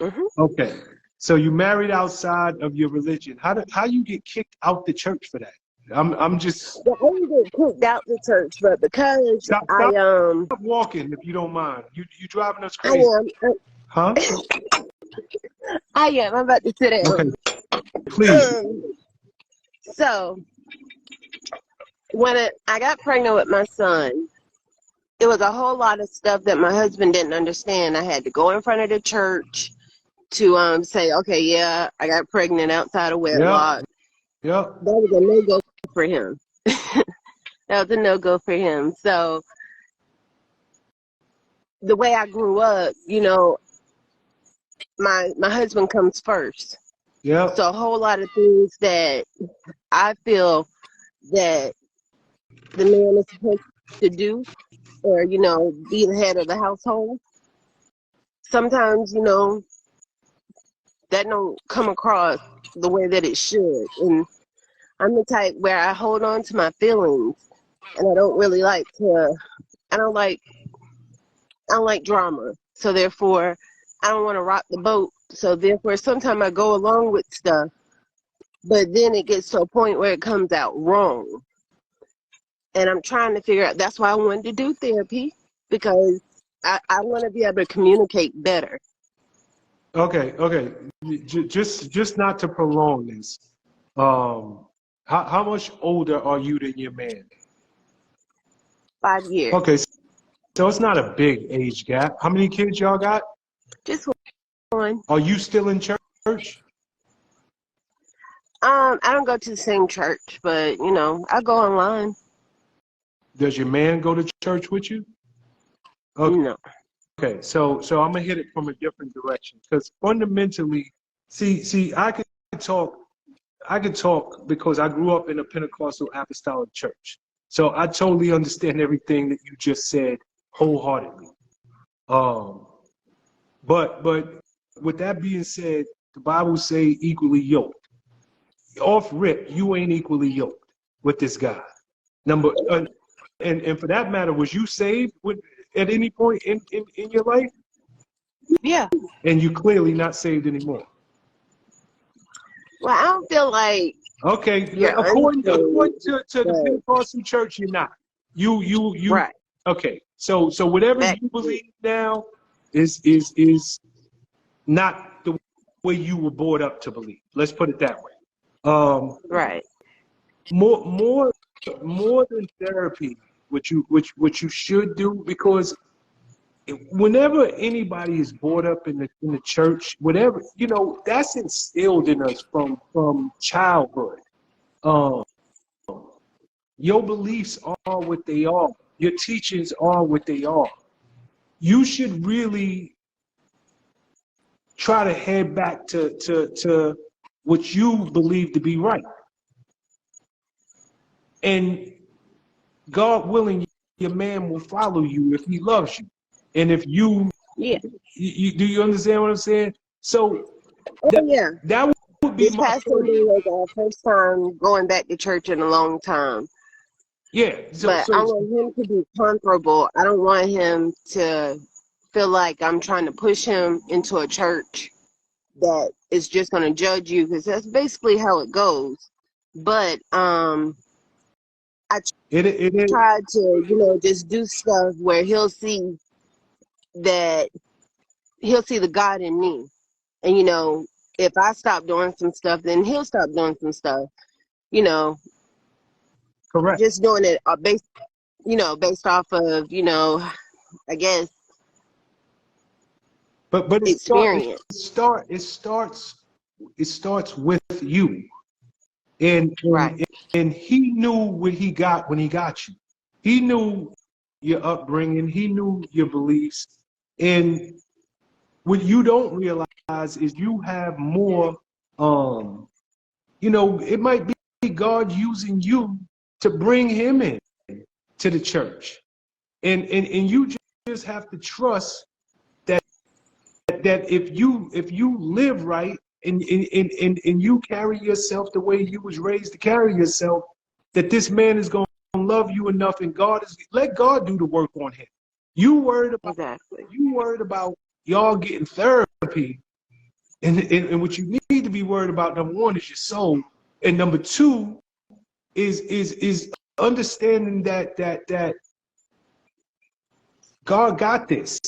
Speaker 8: Mm-hmm.
Speaker 2: Okay, so you married outside of your religion. How you get kicked out the church for that? I'm just
Speaker 8: Well, I didn't get kicked out the church, but because
Speaker 2: stop walking if you don't mind. You driving us
Speaker 8: I
Speaker 2: crazy.
Speaker 8: am.
Speaker 2: Huh?
Speaker 8: I am. I'm about to sit down.
Speaker 2: Okay, please.
Speaker 8: So when I got pregnant with my son, it was a whole lot of stuff that my husband didn't understand. I had to go in front of the church to say, okay, yeah, I got pregnant outside of wedlock.
Speaker 2: Yep.
Speaker 8: That was a no-go for him. That was a no-go for him. So the way I grew up, my husband comes first.
Speaker 2: Yep.
Speaker 8: So a whole lot of things that I feel that the man is supposed to do or, be the head of the household. Sometimes, that don't come across the way that it should. And I'm the type where I hold on to my feelings, and I don't really like to. I don't like. I don't like drama. So therefore, I don't want to rock the boat. So therefore, sometimes I go along with stuff, but then it gets to a point where it comes out wrong. And I'm trying to figure out. That's why I wanted to do therapy, because I want to be able to communicate better.
Speaker 2: Okay. Just not to prolong this. How much older are you than your man?
Speaker 8: 5 years.
Speaker 2: Okay, so it's not a big age gap. How many kids y'all got?
Speaker 8: Just one.
Speaker 2: Are you still in church?
Speaker 8: I don't go to the same church, but I go online.
Speaker 2: Does your man go to church with you? Okay.
Speaker 8: No.
Speaker 2: Okay, so I'm gonna hit it from a different direction, because fundamentally, see, I could talk because I grew up in a Pentecostal apostolic church, so I totally understand everything that you just said wholeheartedly. But with that being said, the Bible say equally yoked. Off rip, you ain't equally yoked with this guy. And for that matter, was you saved at any point in your life?
Speaker 8: Yeah.
Speaker 2: And you clearly not saved anymore.
Speaker 8: Well, I don't feel like.
Speaker 2: Okay,
Speaker 8: You're
Speaker 2: according to
Speaker 8: unsaved,
Speaker 2: the Pentecostal church, you're not. You.
Speaker 8: Right.
Speaker 2: Okay, so whatever
Speaker 8: Back
Speaker 2: you
Speaker 8: to
Speaker 2: believe now is not the way you were brought up to believe. Let's put it that way.
Speaker 8: Right.
Speaker 2: More than therapy, which you should do, because whenever anybody is brought up in the church, whatever, that's instilled in us from childhood. Your beliefs are what they are. Your teachings are what they are. You should really try to head back to what you believe to be right. And God willing, your man will follow you if he loves you. And if you,
Speaker 8: Yeah.
Speaker 2: do you understand what I'm saying? So
Speaker 8: Yeah.
Speaker 2: that would be
Speaker 8: This
Speaker 2: my
Speaker 8: past Sunday was our first time going back to church in a long time.
Speaker 2: yeah.
Speaker 8: But I want him to be comfortable. I don't want him to feel like I'm trying to push him into a church that is just going to judge you, because that's basically how it goes. But I
Speaker 2: it
Speaker 8: tried to, just do stuff where he'll see the God in me. And, if I stop doing some stuff, then he'll stop doing some stuff.
Speaker 2: correct.
Speaker 8: Just doing it based off of, I guess,
Speaker 2: But it
Speaker 8: experience.
Speaker 2: starts with you. And
Speaker 8: Right.
Speaker 2: and he knew what he got when he got you. He knew your upbringing. He knew your beliefs. And what you don't realize is you have more. It might be God using you to bring him in to the church, and you just have to trust that if you live right, and you carry yourself the way you was raised to carry yourself, that this man is going to love you enough, and let God do the work on him. You worried about y'all getting therapy, and what you need to be worried about, number one, is your soul, and number two is understanding that God got this.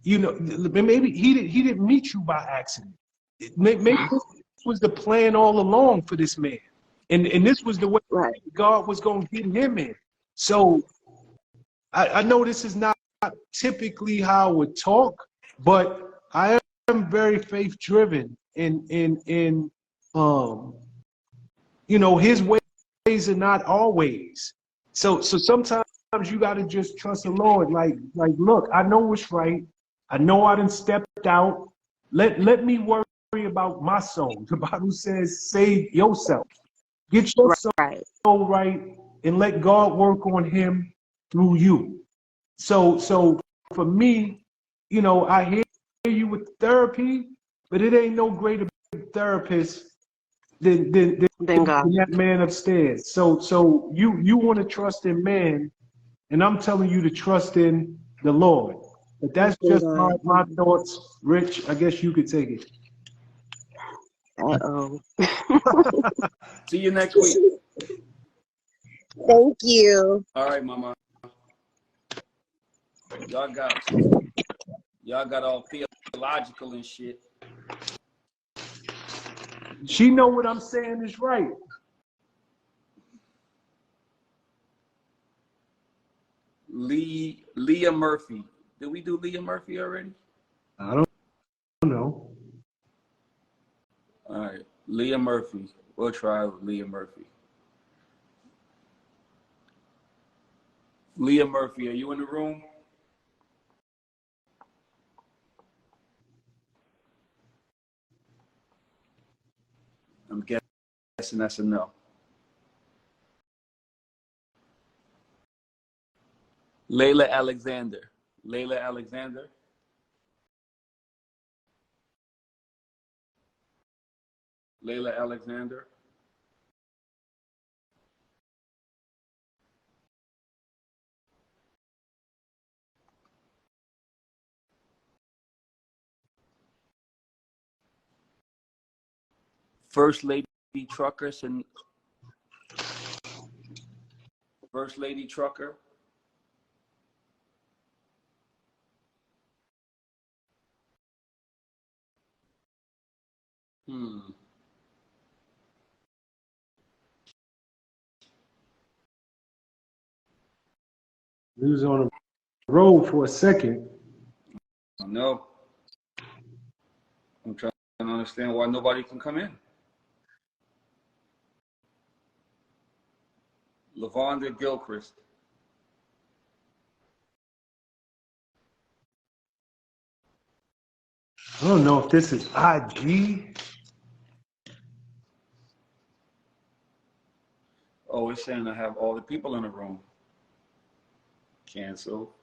Speaker 2: Maybe he didn't meet you by accident. Maybe this was the plan all along for this man, and this was the way God was going to get him in. So I know this is not typically how I would talk, but I am very faith driven, and his ways are not always. So sometimes you got to just trust the Lord. Like look, I know what's right. I know I done stepped out. Let me worry about my soul. The Bible says, save yourself. Get your soul right, and let God work on him through you. So for me, I hear you with therapy, but it ain't no greater therapist
Speaker 8: Than God.
Speaker 2: that man upstairs. So you want to trust in man, and I'm telling you to trust in the Lord. But that's
Speaker 8: Than
Speaker 2: just
Speaker 8: God.
Speaker 2: my thoughts. Rich, I guess you could take it.
Speaker 8: Uh-oh.
Speaker 1: See you next week.
Speaker 8: Thank you.
Speaker 1: All right, mama. Y'all got all theological and shit.
Speaker 2: She know what I'm saying is right.
Speaker 1: Leah Murphy. Did we do Leah Murphy already?
Speaker 2: I don't know.
Speaker 1: All right, Leah Murphy. We'll try with Leah Murphy. Leah Murphy, are you in the room? I'm guessing that's a no. Layla Alexander. Layla Alexander. Layla Alexander. First Lady Trucker. First Lady Trucker.
Speaker 2: We was on the road for a second.
Speaker 1: No. I'm trying to understand why nobody can come in. Lavonda Gilchrist.
Speaker 2: I don't know if this is IG.
Speaker 1: Oh, it's saying I have all the people in the room. Cancel.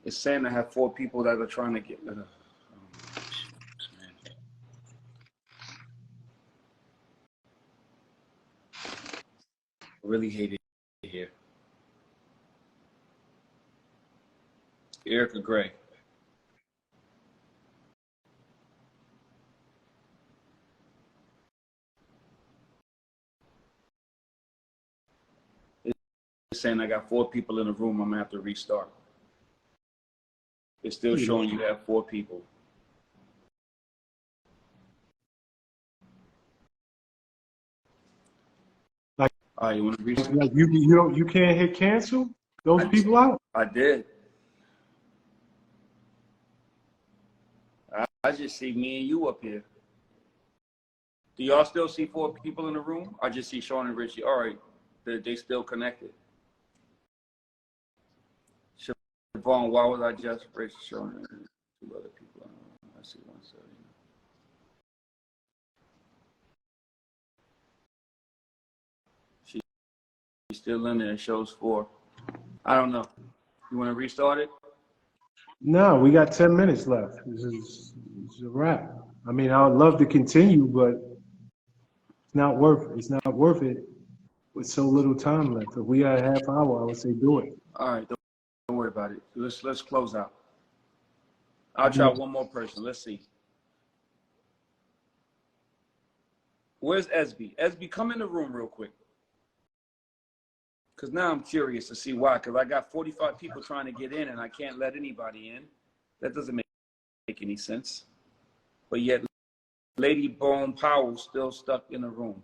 Speaker 1: It's saying I have 4 people that are trying to get. I really hate it here. Erica Gray. It's saying I got 4 people in the room. I'm gonna have to restart. It's still showing you have 4 people.
Speaker 2: Like,
Speaker 1: All right, you want to restart?
Speaker 2: like you can't hit cancel those people out.
Speaker 1: I did. I just see me and you up here. Do y'all still see 4 people in the room? I just see Sean and Richie. All right, they still connected. Siobhan, why was I just Rich, Sean, and 2 other people? I see 170. She's still in there. It shows 4. I don't know. You want to restart it?
Speaker 2: No, we got 10 minutes left. This is a wrap. I mean, I would love to continue, but it's not worth it with so little time left. If we had a half hour, I would say do it.
Speaker 1: All right, don't worry about it. Let's close out. I'll try one more person. Let's see. Where's Esby? Esby, come in the room real quick. Because now I'm curious to see why. Because I got 45 people trying to get in, and I can't let anybody in. That doesn't make any sense. But yet, Lady Bone Powell's still stuck in the room.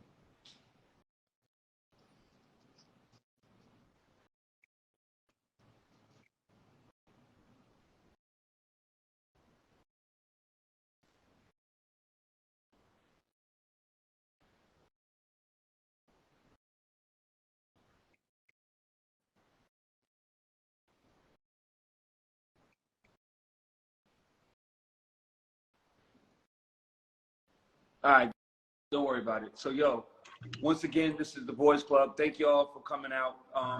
Speaker 1: All right, Don't worry about it. So, yo, once again, this is the Boys Club. Thank you all for coming out.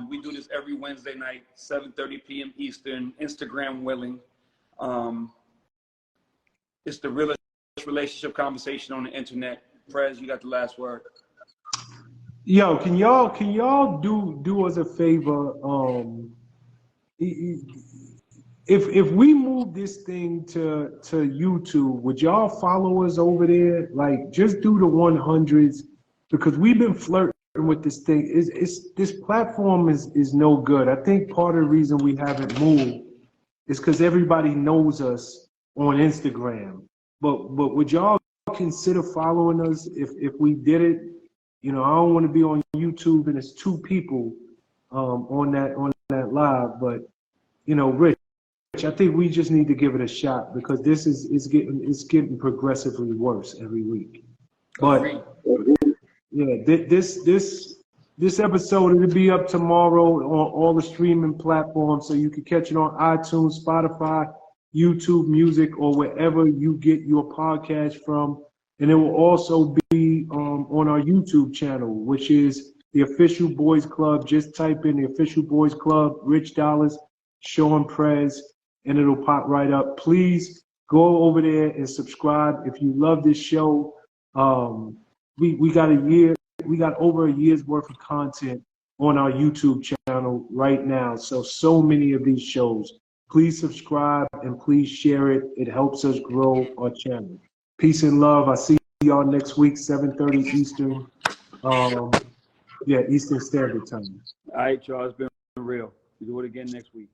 Speaker 1: We do this every Wednesday night, 7:30 p.m. Eastern, Instagram willing. It's the realest relationship conversation on the internet. Prez, you got the last word.
Speaker 2: Yo, can y'all do us a favor? If we move this thing to YouTube, would y'all follow us over there? Like, just do the 100s, because we've been flirting with this thing. This platform is no good. I think part of the reason we haven't moved is because everybody knows us on Instagram. But would y'all consider following us if we did it? You know, I don't want to be on YouTube and it's 2 people on that live, but you know, Rich, I think we just need to give it a shot, because this is getting progressively worse every week. But yeah, this episode will be up tomorrow on all the streaming platforms, so you can catch it on iTunes, Spotify, YouTube Music, or wherever you get your podcast from. And it will also be on our YouTube channel, which is the Official Boys Club. Just type in the Official Boys Club, Rich Dollars, Sean Prez, and it'll pop right up. Please go over there and subscribe if you love this show. We got over a year's worth of content on our YouTube channel right now. So many of these shows. Please subscribe and please share it. It helps us grow our channel. Peace and love. I'll see y'all next week, 7:30 Eastern. Eastern Standard Time.
Speaker 1: All right, y'all. It's been real. We do it again next week.